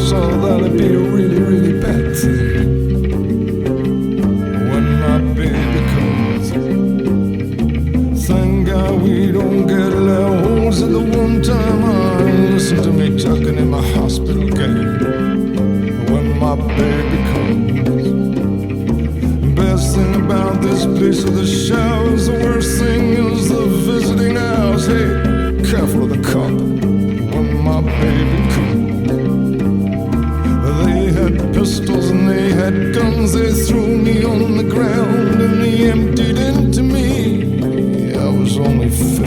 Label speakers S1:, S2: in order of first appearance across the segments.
S1: saw that it'd be a really, really bad thing. When my baby comes, thank God we don't get little holes in the one time I listen to me talking in my hospital game. When my baby comes, best thing about this place of the showers, the worst thing is the visiting hours. Hey, careful of the cop when my baby comes. They had pistols and they had guns. They threw me on the ground and they emptied into me. I was only 15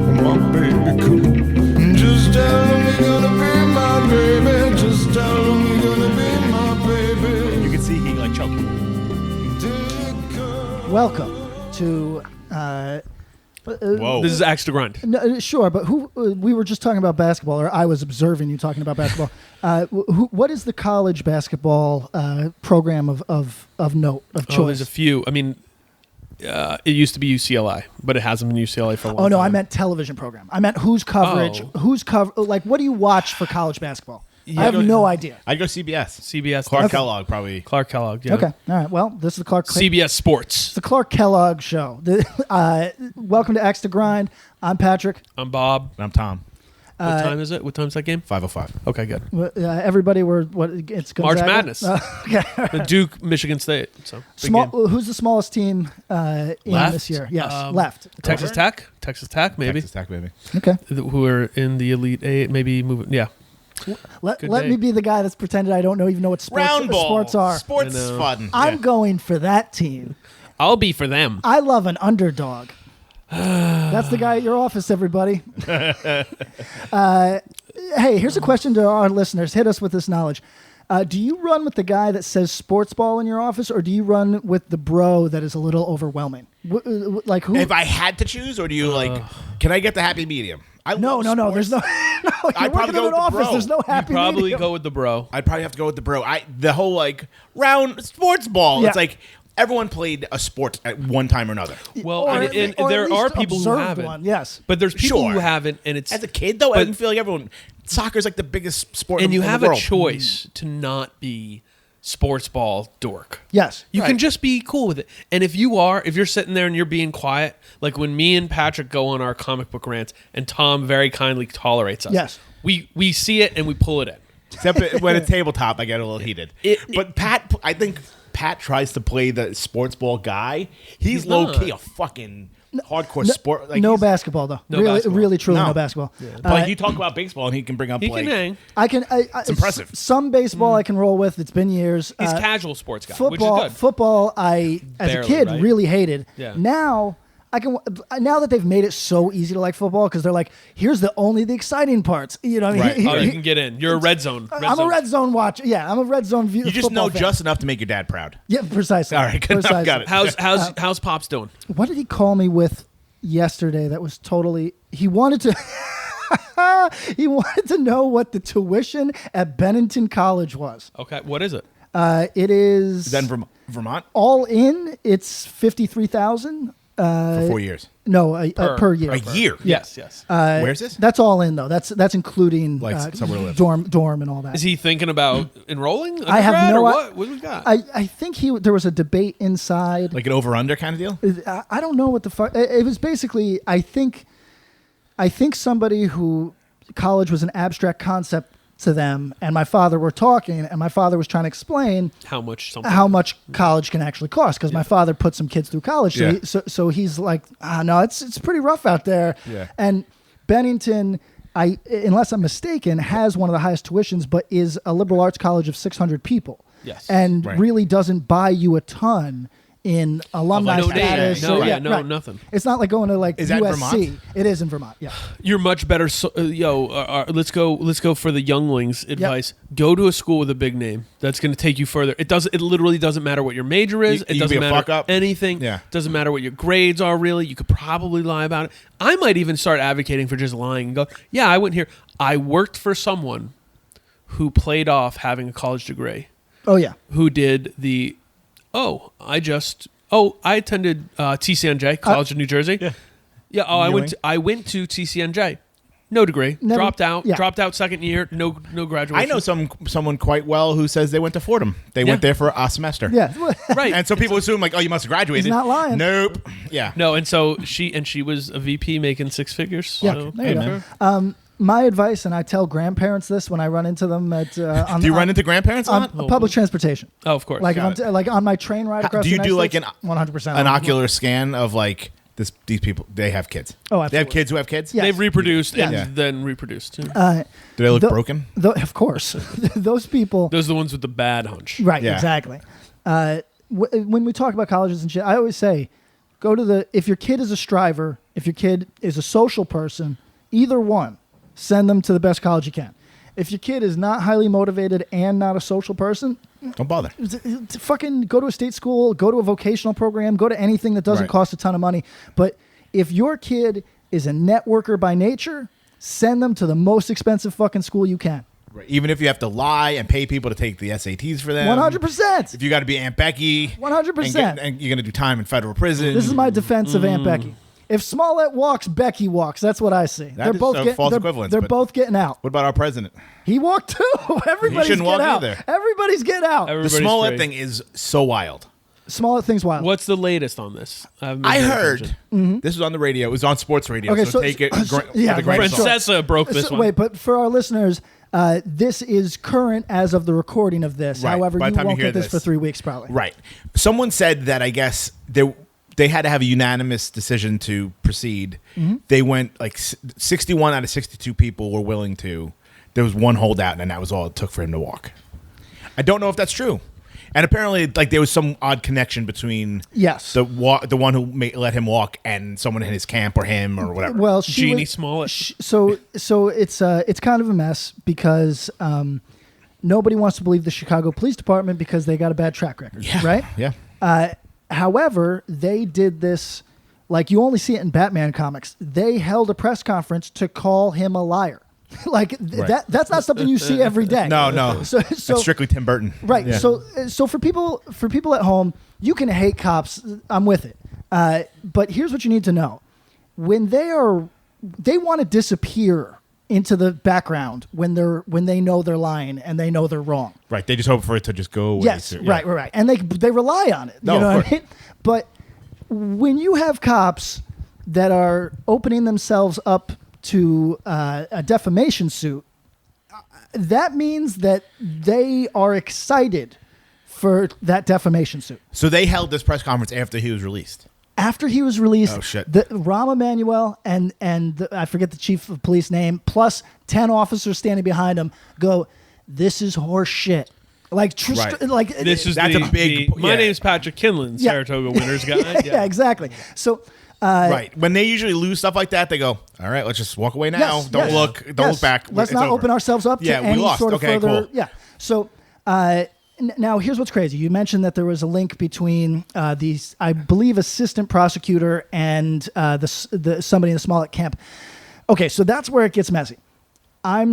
S1: when my baby comes. Just tell them you're gonna be my baby. Just tell them you're gonna be my baby.
S2: You can see he like choking.
S3: Welcome to.
S2: Whoa.
S4: This is Axe to Grind.
S3: No, sure, but who? We were just talking about basketball, or I was observing you talking about basketball. What is the college basketball program of note, of choice?
S4: There's a few. I mean, it used to be UCLA, but it hasn't been UCLA for a long time.
S3: Oh no, I meant television program. I meant whose coverage? Who's cover? Like, what do you watch for college basketball? I have no idea.
S2: I'd go CBS.
S4: CBS.
S2: Clark Kellogg, probably.
S4: Clark Kellogg, yeah.
S3: Okay, all right. Well, this is the Clark.
S4: CBS Sports.
S3: It's the Clark Kellogg Show. Welcome to Axe to Grind. I'm Patrick.
S4: I'm Bob.
S2: And I'm Tom.
S4: What time is it? What time's that game?
S2: 5:05.
S4: Okay, good.
S3: Everybody, it's Gonzaga?
S4: March Madness.
S3: Okay.
S4: The Duke, Michigan State. So big game.
S3: Who's the smallest team in
S4: Left?
S3: this year? Yes, left.
S4: Texas Tech. Texas Tech, maybe.
S2: Texas Tech, baby.
S3: Okay.
S4: Who are in the Elite Eight? Maybe moving. Yeah.
S3: Let me be the guy that's pretended I don't even know what
S2: Round ball.
S3: sports are.
S2: Sports is fun.
S3: I'm going for that team.
S4: I'll be for them.
S3: I love an underdog. That's the guy at your office, everybody. Hey, here's a question to our listeners. Hit us with this knowledge. Do you run with the guy that says sports ball in your office, or do you run with the bro that is a little overwhelming? Like who?
S2: If I had to choose, or do you can I get the happy medium?
S3: No. There's no.
S2: I'd probably go with the
S3: office.
S2: bro.
S3: There's no happy
S4: Probably
S3: medium.
S4: go with the bro.
S2: I'd probably have to go with the bro. The whole round sports ball.
S3: Yeah.
S2: It's like everyone played a sport at one time or another.
S4: Well,
S3: Or
S4: and
S3: at
S4: there
S3: least
S4: are people who
S3: observed
S4: haven't.
S3: one, yes.
S4: But there's people
S2: Sure.
S4: who haven't, and it's
S2: As a kid, though, I
S4: but-
S2: feel like everyone. Soccer's like the biggest sport
S4: and
S2: in
S4: you
S2: the
S4: have
S2: world.
S4: a choice to not be sports ball dork.
S3: Yes.
S4: You
S2: Right.
S4: can just be cool with it. And if you're sitting there and you're being quiet, like when me and Patrick go on our comic book rants and Tom very kindly tolerates us.
S3: Yes.
S4: We see it and we pull it in.
S2: Except when it's tabletop, I get a little heated. But Pat, I think Pat tries to play the sports ball guy. He's low key a fucking hardcore sport. Like
S3: no basketball though.
S4: No
S3: really,
S4: basketball.
S3: really, truly,
S2: No.
S3: no basketball.
S2: But you talk about baseball, and he can bring up
S4: He
S2: like
S4: can hang.
S3: I can.
S2: It's impressive.
S3: Some baseball I can roll with. It's been years.
S4: He's casual sports guy,
S3: Football,
S4: which is good.
S3: football. I as
S4: Barely,
S3: a kid
S4: right?
S3: really hated.
S4: Yeah.
S3: Now I can. Now that they've made it so easy to like football, because they're like, here's the only parts. You know,
S2: Right.
S4: Oh, you can get in. You're a red zone.
S3: I'm a red zone watcher. Yeah, I'm a red zone view.
S2: you just know just enough to make your dad proud.
S3: Yeah, precisely.
S2: All right, good enough.
S3: Precisely.
S2: Got it.
S4: How's Pops doing?
S3: What did he call me with yesterday? That was totally. He wanted to. He wanted to know what the tuition at Bennington College was.
S4: Okay, what is it?
S3: It is.
S2: Then Vermont
S3: all in. It's 53,000
S2: for 4 years.
S3: No, per year.
S2: A year.
S4: Yes.
S2: Where's this?
S3: That's all in though. That's including
S2: Like somewhere to live.
S3: dorm and all that.
S4: Is he thinking about enrolling?
S3: I have
S4: undergrad,
S3: no.
S4: or what? What do we got?
S3: I think there was a debate inside.
S2: Like an over under kind of deal.
S3: I don't know what the fuck. It was basically. I think somebody who college was an abstract concept to them, and my father were talking, and my father was trying to explain
S4: how much
S3: college can actually cost, because my father put some kids through college. So,
S2: Yeah.
S3: so he's like, no, it's pretty rough out there.
S2: Yeah.
S3: And Bennington, unless I'm mistaken, has one of the highest tuitions, but is a liberal arts college of 600 people.
S4: Yes.
S3: And
S2: Right.
S3: really doesn't buy you a ton in alumni
S4: no
S3: status.
S4: data. No,
S3: or-
S4: yeah, no, nothing.
S3: It's not like going to like
S2: Is that
S3: USC.
S2: Vermont?
S3: It is in Vermont. Yeah.
S4: You're much better. Let's go for the younglings advice. Go to a school with a big name. That's going to take you further. It literally doesn't matter what your major is.
S2: You
S4: It
S2: can
S4: doesn't
S2: be a
S4: matter
S2: fuck up.
S4: anything.
S2: Yeah.
S4: Doesn't matter what your grades are. Really, you could probably lie about it. I might even start advocating for just lying and go, yeah, I went here. I worked for someone who played off having a college degree.
S3: Oh yeah.
S4: Who did the? I attended TCNJ, College of New Jersey. Yeah. Oh, I went to TCNJ. No degree.
S3: Never-
S4: dropped out.
S3: yeah.
S4: Dropped out second year. No graduation.
S2: I know someone quite well who says they went to Fordham. They went there for a semester.
S3: Yeah.
S4: Right.
S2: And so people assume like, oh, you must have graduated.
S3: He's not lying.
S2: Nope. Yeah.
S4: No, and so she was a VP making six figures.
S3: Yeah,
S4: So,
S3: there you
S4: good for
S3: go.
S4: her.
S3: My advice, and I tell grandparents this when I run into them at on,
S2: Do you run into grandparents a
S3: on
S2: lot?
S3: public transportation.
S4: Oh, of course.
S3: Like if
S2: Got
S3: I'm like on my train ride across.
S2: Do you
S3: the
S2: do
S3: United
S2: like
S3: States, 100%?
S2: an ocular scan of like these people? They have kids.
S3: Oh,
S2: They have
S3: absolutely.
S2: kids who have kids.
S3: Yeah.
S4: They've reproduced
S3: Yes.
S4: and then reproduced.
S2: Do they look
S3: The-
S2: broken?
S3: Of course, those people.
S4: Those are the ones with the bad hunch.
S3: Right,
S2: Yeah.
S3: exactly. When we talk about colleges and shit, I always say, if your kid is a striver, if your kid is a social person, either one, send them to the best college you can. If your kid is not highly motivated and not a social person,
S2: Don't bother.
S3: fucking go to a state school, go to a vocational program, go to anything that doesn't
S2: Right.
S3: cost a ton of money. But if your kid is a networker by nature, send them to the most expensive fucking school you can.
S2: Right. Even if you have to lie and pay people to take the SATs for them.
S3: 100%.
S2: If you got to be Aunt Becky.
S3: 100%.
S2: And you're going to do time in federal prison.
S3: This is my defense of Aunt Becky. If Smollett walks, Becky walks. That's what I see.
S2: That is a false equivalence,
S3: They're
S2: but-
S3: both getting out.
S2: What about our president?
S3: He walked too. Everybody's
S2: shouldn't walk
S3: getting out.
S2: either.
S3: Everybody's getting out.
S2: The
S4: Everybody's
S2: Smollett
S4: free.
S2: thing is so wild.
S3: Smollett thing's wild.
S4: What's the latest on this? haven't been
S2: I
S4: paying
S2: heard
S4: attention.
S2: this was on the radio. It was on sports radio.
S3: Okay,
S2: so,
S3: so-
S2: take it.
S3: yeah,
S2: with a grain
S3: right,
S2: of salt.
S4: Francesa broke this one.
S3: Wait, but for our listeners, this is current as of the recording of this.
S2: Right.
S3: However,
S2: By
S3: you
S2: the time
S3: won't
S2: you hear
S3: get this for
S2: this.
S3: 3 weeks probably.
S2: Right. Someone said that I guess they had to have a unanimous decision to proceed.
S3: Mm-hmm.
S2: They went like 61 out of 62 people were willing to. There was one holdout, and that was all it took for him to walk. I don't know if that's true. And apparently, like there was some odd connection between
S3: Yes.
S2: the one who let him walk and someone in his camp or him or whatever.
S3: Well, she
S4: Jeannie
S3: was-
S4: Smollett.
S3: So it's kind of a mess because nobody wants to believe the Chicago Police Department because they got a bad track record,
S2: yeah,
S3: right?
S2: Yeah.
S3: However, they did this like you only see it in Batman comics. They held a press conference to call him a liar. Like
S2: Right.
S3: that's not something you see every day.
S2: No.
S3: So
S2: That's strictly Tim Burton.
S3: right.
S2: Yeah.
S3: So for people at home, you can hate cops. I'm with it. But here's what you need to know: when they want to disappear into the background when they know they're lying and they know they're wrong.
S2: Right. They just hope for it to just go away.
S3: Yes,
S2: So, yeah.
S3: right. And they rely on it.
S2: No,
S3: you know
S2: of
S3: what I mean? But when you have cops that are opening themselves up to a defamation suit, that means that they are excited for that defamation suit.
S2: So they held this press conference after he was released.
S3: After he was released,
S2: Oh, shit.
S3: the Rahm Emanuel and I forget the chief of police name, plus 10 officers standing behind him, go, "This is horse shit." Like,
S2: Right.
S4: This is
S2: That's
S4: the,
S2: a big-
S4: the- My
S2: yeah.
S4: name's Patrick Kinlan,
S3: Yeah.
S4: Saratoga winners guy.
S3: yeah, exactly. So,
S2: Right. When they usually lose stuff like that, they go, "All right, let's just walk away now.
S3: yes,
S2: Don't
S3: yes,
S2: look. Don't
S3: yes.
S2: look back.
S3: Let's
S2: It's
S3: not
S2: over."
S3: open ourselves up
S2: Yeah,
S3: to
S2: we
S3: any
S2: lost.
S3: sort of
S2: Okay,
S3: further.
S2: cool.
S3: Yeah. So now here's what's crazy. You mentioned that there was a link between these, I believe, assistant prosecutor and the somebody in the Smollett camp. Okay, so that's where it gets messy. I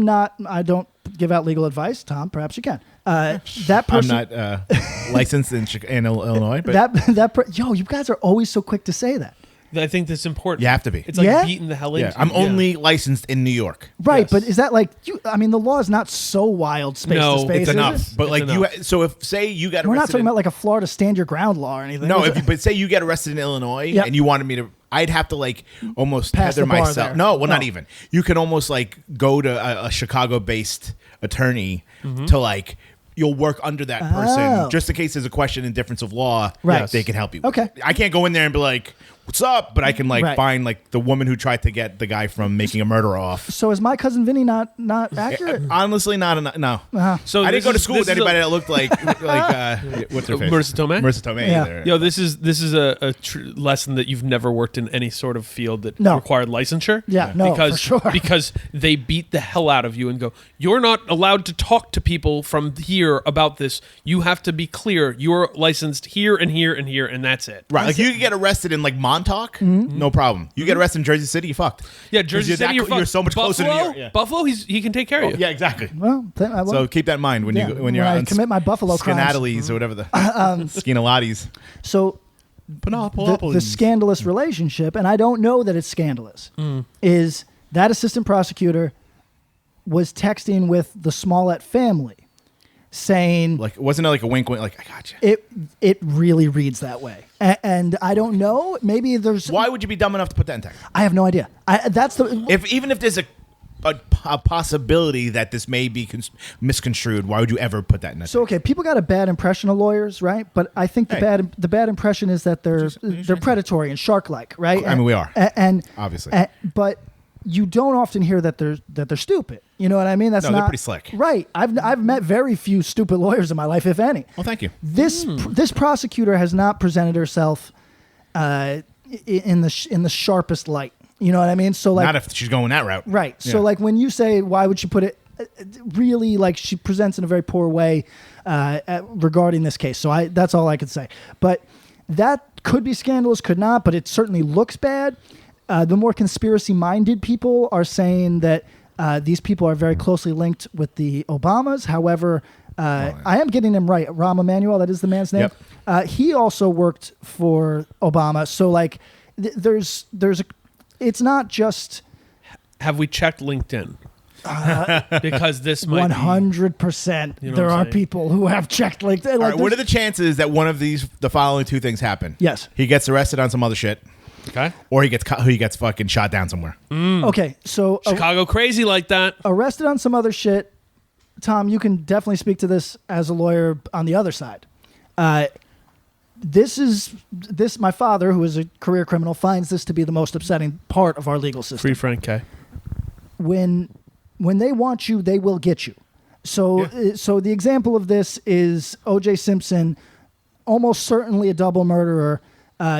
S3: don't give out legal advice. Tom, perhaps you can. That person.
S2: I'm not licensed in Illinois, but
S3: you guys are always so quick to say that.
S4: I think that's important.
S2: you have to be.
S4: It's like
S3: Yeah?
S4: beating the hell
S2: Yeah,
S4: into
S2: I'm
S4: you.
S2: only licensed in New York.
S3: Right,
S4: Yes.
S3: but is that like you? I mean, the law is not so wild space
S4: No,
S3: to space.
S2: It's
S3: is
S2: enough.
S3: it?
S2: But
S4: It's
S2: like
S4: enough.
S2: so if say you got
S3: We're not
S2: arrested
S3: talking
S2: in-
S3: about like a Florida stand your ground law or anything.
S2: No,
S3: Is it?
S2: but say you get arrested in Illinois
S3: Yep.
S2: and you wanted me to, I'd have to like almost
S3: Pass
S2: tether
S3: the bar
S2: myself.
S3: there.
S2: No, well, not
S3: No.
S2: even. You can almost like go to a Chicago-based attorney to like. You'll work under that person
S3: Oh.
S2: just in case there's a question in difference of law.
S3: Right.
S2: They can help you.
S3: Okay.
S2: I can't go in there and be like, "What's up?" But I can like
S3: Right.
S2: find like the woman who tried to get the guy from making a murder off.
S3: So is my cousin Vinny not accurate?
S2: Honestly, not enough. No.
S4: So
S2: I didn't
S4: this
S2: go to
S4: is-
S2: school
S4: this
S2: with
S4: is a-
S2: anybody that looked like what's her face?
S4: Marissa Tomei?
S2: Marissa Tomei.
S3: Yeah.
S2: either.
S4: Yo, this is a lesson that you've never worked in any sort of field that
S3: No.
S4: required licensure.
S3: Yeah, no,
S4: because,
S3: for sure.
S4: Because they beat the hell out of you and go, "You're not allowed to talk to people from here about this. You have to be clear. You're licensed here and here and here, and that's it."
S2: Right, like you could get arrested in like Montauk, no problem. You get arrested in Jersey City, you fucked.
S4: Yeah,
S2: 'Cause
S4: Jersey
S2: you're
S4: City,
S2: that-
S4: you're
S2: you're
S4: fucked.
S2: so much closer to New
S4: Buffalo,
S2: York. Yeah.
S4: Buffalo, he can take care of you.
S2: Yeah, exactly.
S3: Well,
S2: So keep that in mind when
S3: Yeah,
S2: you when you're
S3: when I
S2: on
S3: commit my Buffalo crimes.
S2: Skenatalys or whatever the Skinalatis.
S3: So the scandalous relationship, and I don't know that it's scandalous, is that assistant prosecutor was texting with the Smollett family, saying,
S2: Like, wasn't it like a wink, wink? Like, I got you.
S3: it really reads that way, and I don't know. Maybe there's.
S2: Why would you be dumb enough to put that in text?
S3: I have no idea. That's the.
S2: Even if there's a possibility that this may be misconstrued, why would you ever put that in?
S3: So okay, people got a bad impression of lawyers, right? But I think the bad impression is that they're predatory and shark-like, right?
S2: I mean, we are,
S3: and
S2: obviously,
S3: but you don't often hear that they're stupid. You know what I mean?
S2: They're pretty slick,
S3: right? I've met very few stupid lawyers in my life, if any.
S2: Well, thank you.
S3: This prosecutor has not presented herself in the sharpest light. You know what I mean? So like,
S2: not if she's going that route,
S3: right?
S2: Yeah.
S3: So like, when you say why would she put it, really like she presents in a very poor way regarding this case. So that's all I could say. But that could be scandalous, could not. But it certainly looks bad. The more conspiracy-minded people are saying that these people are very closely linked with the Obamas. However, I am getting him right. Rahm Emanuel, that is the man's name.
S2: Yep.
S3: He also worked for Obama. So like, there's a. It's not just.
S4: Have we checked LinkedIn? Because this might
S3: 100%.
S4: You know
S3: There
S4: what I'm
S3: are
S4: saying?
S3: people who have checked LinkedIn.
S2: All
S3: Like,
S2: right, what are the chances that one of the following two things happen?
S3: Yes.
S2: He gets arrested on some other shit,
S4: Okay.
S2: or he gets fucking shot down somewhere.
S3: Okay, so
S4: Chicago crazy like that.
S3: arrested on some other shit. Tom, you can definitely speak to this as a lawyer on the other side. My father, who is a career criminal, finds this to be the most upsetting part of our legal system.
S4: Free Frank K.
S3: When they want you, they will get you. So the example of this is O.J. Simpson, almost certainly a double murderer,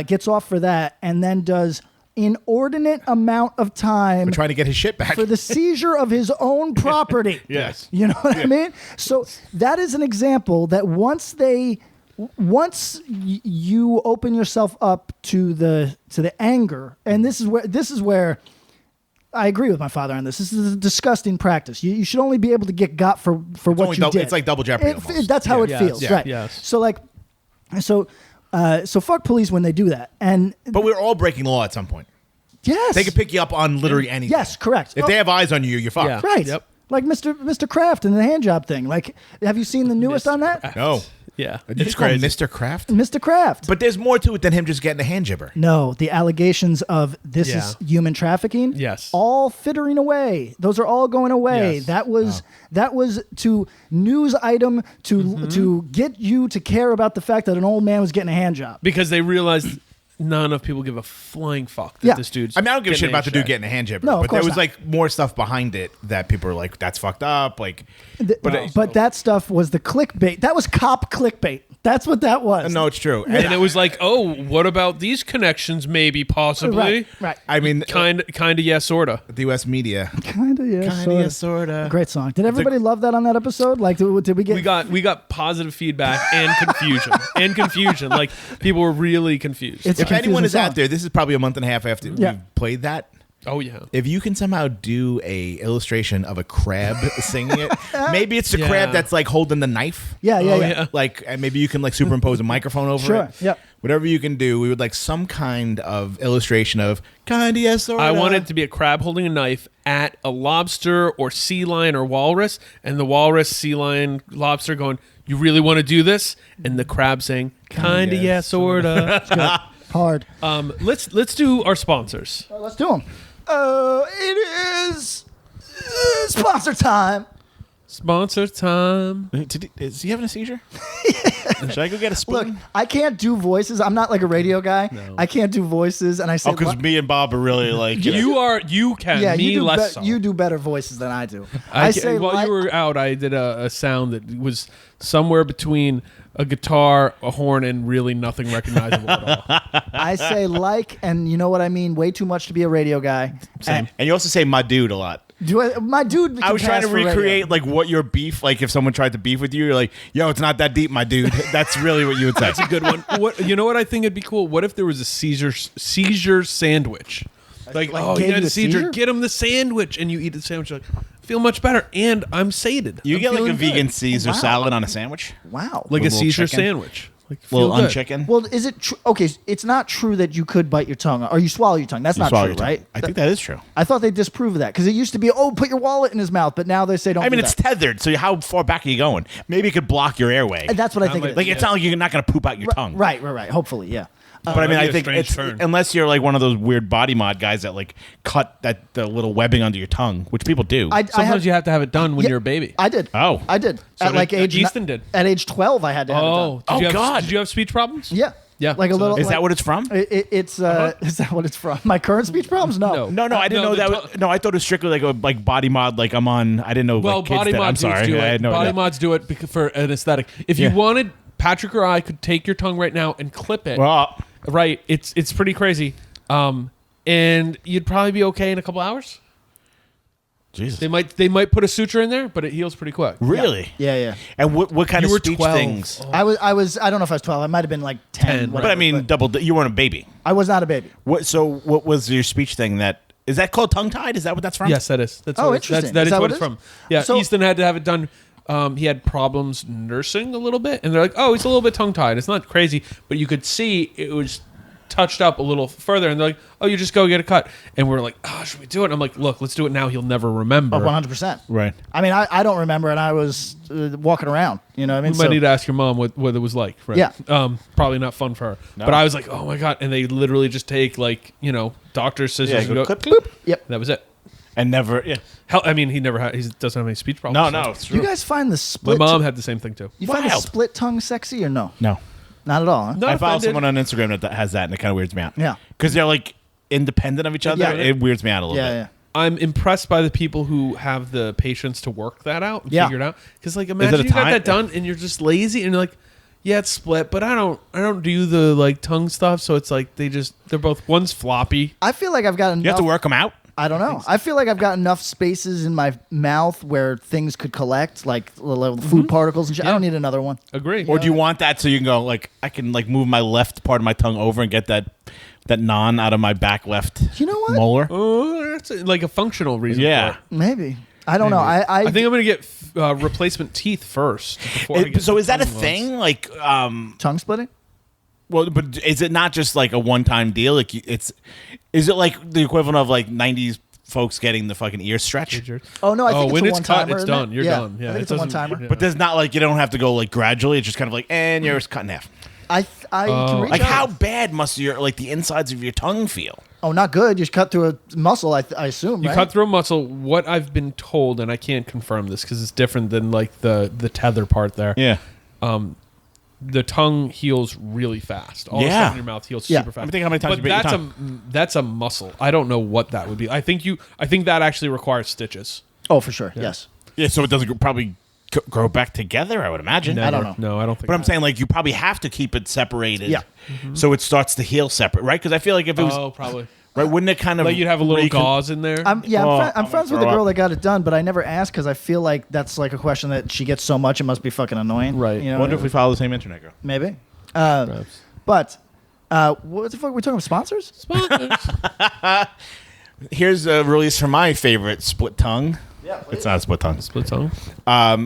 S3: gets off for that and then does inordinate amount of time
S2: We're trying to get his shit back.
S3: for the seizure of his own property.
S2: Yes.
S3: You know what I mean? So that is an example that once you open yourself up to the anger, and this is where I agree with my father on this. This is a disgusting practice. You should only be able to get got for what you did.
S2: It's like double jeopardy. almost.
S3: That's how it
S4: Yes.
S3: feels,
S4: Yeah.
S3: right?
S4: Yes.
S3: So like, so fuck police when they do that. And
S2: But we're all breaking the law at some point.
S3: yes,
S2: They can pick you up on literally anything.
S3: yes, correct.
S2: If they have eyes on you, you're fucked.
S4: Yeah.
S3: Right.
S4: Yep.
S3: Like Mr. Kraft and the hand job thing. Like, have you seen the newest on that?
S2: No.
S4: Yeah.
S2: Did you just call him Mr. Kraft?
S3: Mr. Kraft.
S2: But there's more to it than him just getting a hand jibber.
S3: No, the allegations of this
S4: Yeah.
S3: is human trafficking.
S4: Yes.
S3: All fittering away. Those are all going away.
S4: Yes.
S3: That was to news item to get you to care about the fact that an old man was getting a hand job.
S4: Because they realized not enough people give a flying fuck that
S3: Yeah.
S4: this dude's.
S2: I mean, I don't give a shit
S4: getting
S2: about the dude
S4: checked.
S2: getting a hand jibber.
S3: No, of
S2: but there
S3: course
S2: was
S3: not.
S2: like more stuff behind it that people are like, that's fucked up. Like,
S3: But that stuff was the clickbait. That was cop clickbait. That's what that was.
S2: no, it's true.
S4: And it was like, oh, what about these connections? Maybe, possibly.
S3: Right.
S2: I mean,
S4: Kind of, yes, sorta.
S2: the U.S. media.
S3: Kind of, yeah.
S2: sorta.
S3: Great song. Did everybody love that on that episode? Like, did we get?
S4: We got positive feedback and confusion. Like people were really confused.
S3: It's a
S2: If anyone
S3: confusing
S2: is out
S3: song.
S2: there, this is probably a month and a half after
S3: Yeah.
S2: we've played that.
S4: oh yeah.
S2: If you can somehow do a illustration of a crab singing it, maybe it's the
S4: Yeah.
S2: crab that's like holding the knife.
S3: Yeah.
S4: yeah.
S2: Like, and maybe you can like superimpose a microphone over
S3: Sure,
S2: it.
S3: yep.
S2: Whatever you can do, we would like some kind of illustration of kinda yes or
S4: I want it to be a crab holding a knife at a lobster or sea lion or walrus, and the walrus, sea lion, lobster going, "You really want to do this?" And the crab saying, "Kinda,
S2: yes,
S4: yeah, sorta."
S3: Hard.
S4: Let's do our sponsors.
S3: Let's do them. It is sponsor time.
S4: Sponsor time.
S2: Is he having a seizure? Should I go get a spoon?
S3: Look, I can't do voices. I'm not like a radio guy. I can't do voices, and I say,
S2: me and Bob are really like
S4: You can.
S3: yeah,
S4: Me
S3: you do,
S4: less so.
S3: you do better voices than I do. I say,
S4: while you were out, I did a sound that was somewhere between a guitar, a horn, and really nothing recognizable at all.
S3: I say like, and you know what I mean. Way too much to be a radio guy.
S2: and you also say my dude a lot.
S3: My dude.
S2: I was
S3: can
S2: trying to
S3: pass for radio.
S2: recreate like what your beef, like if someone tried to beef with you, you're like, yo, it's not that deep, my dude. That's really what you would say.
S4: That's a good one. What you know? What I think it'd be cool. What if there was a seizure sandwich? Like oh,
S3: gave
S4: he had
S3: you
S4: a
S3: a
S4: seizure.
S3: seizure?
S4: Get him the sandwich, and you eat the sandwich. Like, feel much better, and I'm sated.
S2: You
S4: I'm
S2: get like a
S4: feeling
S2: vegan
S4: good.
S2: Caesar
S3: Wow.
S2: salad on a sandwich.
S3: Wow.
S4: like a
S2: With a little
S4: seizure
S2: chicken.
S4: sandwich. Like feel
S2: little
S4: good.
S2: unchicken.
S3: Well, is it true? Okay, it's not true that you could bite your tongue or you swallow your tongue. That's
S2: You
S3: not
S2: swallow
S3: true,
S2: your tongue.
S3: right?
S2: I think that is true.
S3: I thought they disproved that because it used to be, put your wallet in his mouth, but now they say don't.
S2: I mean,
S3: do
S2: it's
S3: that.
S2: tethered, so how far back are you going? Maybe it could block your airway.
S3: And that's what I think.
S4: like-
S3: it is.
S2: Like it's not like you're not going to poop out your tongue.
S3: Right. Hopefully, yeah.
S2: But I mean,
S4: That'd
S2: I
S4: be a
S2: think
S4: strange
S2: it's
S4: turn.
S2: unless you're like one of those weird body mod guys that like cut the little webbing under your tongue, which people do.
S3: I
S4: Sometimes
S3: had,
S4: you have to have it done when
S3: Yeah,
S4: you're a baby.
S3: I did.
S2: Oh.
S3: I did.
S4: So
S3: At like
S4: did-
S3: age.
S4: Easton did.
S3: At age 12, I had to have it done.
S4: Oh,
S2: Oh,
S4: did you have,
S2: God.
S4: Did you have speech problems?
S3: Yeah.
S4: Yeah,
S3: Like a
S4: so
S3: little.
S2: Is
S3: like,
S2: that what it's from?
S3: It's is that what it's from? My current speech problems? No.
S2: No, I didn't
S4: No,
S2: know
S4: the
S2: that. No, I thought it was strictly like a body mod. Like I'm on. I didn't know.
S4: Well,
S2: like, kids
S4: body
S2: did. I'm
S4: mods
S2: sorry.
S4: do
S2: I
S4: it.
S2: had no
S4: Body
S2: idea.
S4: mods do it for an aesthetic. If you
S2: Yeah.
S4: wanted, Patrick or I could take your tongue right now and clip it.
S2: Well,
S4: Right, it's pretty crazy, and you'd probably be okay in a couple hours.
S2: Jesus.
S4: They might put a suture in there, but it heals pretty quick.
S2: Really?
S3: Yeah.
S2: And what kind
S4: You
S2: of
S4: were
S2: speech
S4: 12.
S2: things?
S3: I was. I don't know if I was 12. I might have been like 10.
S4: 10,
S2: But I mean, you weren't a baby.
S3: I was not a baby.
S2: What was your speech thing? Is that called tongue tied? Is that what that's from?
S4: Yes, that is. That's
S3: Oh,
S4: what
S3: interesting.
S4: That
S3: Is
S4: is
S3: that
S4: what
S3: what
S4: it's
S3: it is?
S4: from. Yeah,
S3: So-
S4: Easton had to have it done. He had problems nursing a little bit, and they're like, "Oh, he's a little bit tongue tied. It's not crazy, but you could see it was touched up a little further." And they're like, "Oh, you just go get a cut." And we're like, "Oh, should we do it?" And I'm like, "Look, let's do it now. He'll never remember."
S3: 100%.
S2: Right.
S3: I mean, I don't remember, and I was walking around. You know what I mean?
S4: We might need to ask your mom what it was like. Right?
S3: Yeah.
S4: Probably not fun for her.
S2: No.
S4: But I was like, "Oh my god!" And they literally just take doctor's scissors
S2: Yeah,
S4: and
S2: go
S4: go
S2: clip,
S4: clip.
S3: Yep.
S4: That was it.
S2: And never. Yeah.
S4: Hell, I mean, he doesn't have any speech
S2: No,
S4: problems.
S2: no. It's true.
S3: You guys find the
S4: My
S3: split?
S4: mom had the same thing too.
S3: You find the
S2: Wild.
S3: split tongue sexy or no?
S2: No.
S3: Not at all. Huh?
S4: Not
S2: I follow
S4: offended.
S2: someone on Instagram that has that, and it kind of weirds me out.
S3: Yeah.
S2: Because they're like independent of each other.
S3: Yeah.
S2: It weirds me out a little
S3: Yeah,
S2: bit.
S3: yeah.
S4: I'm impressed by the people who have the patience to work that out and
S3: Yeah.
S4: figure it out. Because like, imagine
S2: a
S4: you got
S2: time-
S4: that done and you're just lazy and you're like, yeah, it's split, but I don't do the like tongue stuff. So it's like they're both one's floppy.
S3: I feel like I've got enough.
S2: You have to work them out.
S3: I don't know. I feel like I've got enough spaces in my mouth where things could collect, like little food particles and shit. I don't need another one.
S4: Agree.
S2: Or do you want that so you can go like I can like move my left part of my tongue over and get that non out of my back left
S3: You know what?
S2: molar?
S4: Oh, that's like a functional reason.
S2: Yeah.
S4: For it.
S3: Maybe. I don't know. I
S4: I think I'm gonna get replacement teeth first. Before I get
S2: So
S4: the
S2: is that a
S4: tongue ones.
S2: thing? Like,
S3: tongue splitting.
S2: well, but is it not just like a one-time deal? Like, is it like the equivalent of like '90s folks getting the fucking ear stretch?
S3: Oh no, I think
S4: when
S3: it's a
S4: it's cut,
S3: one-timer,
S4: it's
S3: isn't it?
S4: done. You're done. Yeah,
S3: I think
S4: it
S3: it's a
S4: doesn't-
S3: one-timer.
S4: yeah.
S2: But there's not like you don't have to go like gradually. It's just kind of like, and yours cut in half.
S3: I can reach
S2: Like,
S3: out.
S2: how bad must your like the insides of your tongue feel?
S3: Oh, not good. You just cut through a muscle. I assume.
S4: You
S3: right?
S4: cut through a muscle. What I've been told, and I can't confirm this because it's different than like the tether part there.
S2: Yeah.
S4: The tongue heals really fast. All the
S2: Yeah.
S4: stuff in your mouth heals
S3: Yeah.
S4: super fast.
S2: I mean, think how many times
S4: but
S2: you bit your
S4: that's a muscle. I don't know what that would be. I think that actually requires stitches.
S3: Oh, for sure. Yes.
S2: Yeah. So it doesn't probably grow back together. I would imagine.
S3: I don't know.
S4: No, I don't think.
S2: But I'm saying like you probably have to keep it separated.
S3: Yeah.
S2: So it starts to heal separate, right? Because I feel like if it was
S4: probably.
S2: right, wouldn't it kind of
S4: Like you'd have a little
S2: recon-
S4: gauze in there.
S3: I'm
S2: I'm
S3: friends with
S2: gonna
S3: a
S2: throw
S3: girl
S2: up.
S3: that got it done, but I never asked because I feel like that's like a question that she gets so much it must be fucking annoying.
S4: Right.
S3: You know,
S2: Wonder if we follow the same internet girl.
S3: maybe.
S4: Perhaps.
S3: But what the fuck? We're talking about sponsors?
S4: Sponsors.
S2: Here's a release from my favorite split tongue.
S3: Yeah,
S2: It's not a split tongue.
S4: Split tongue.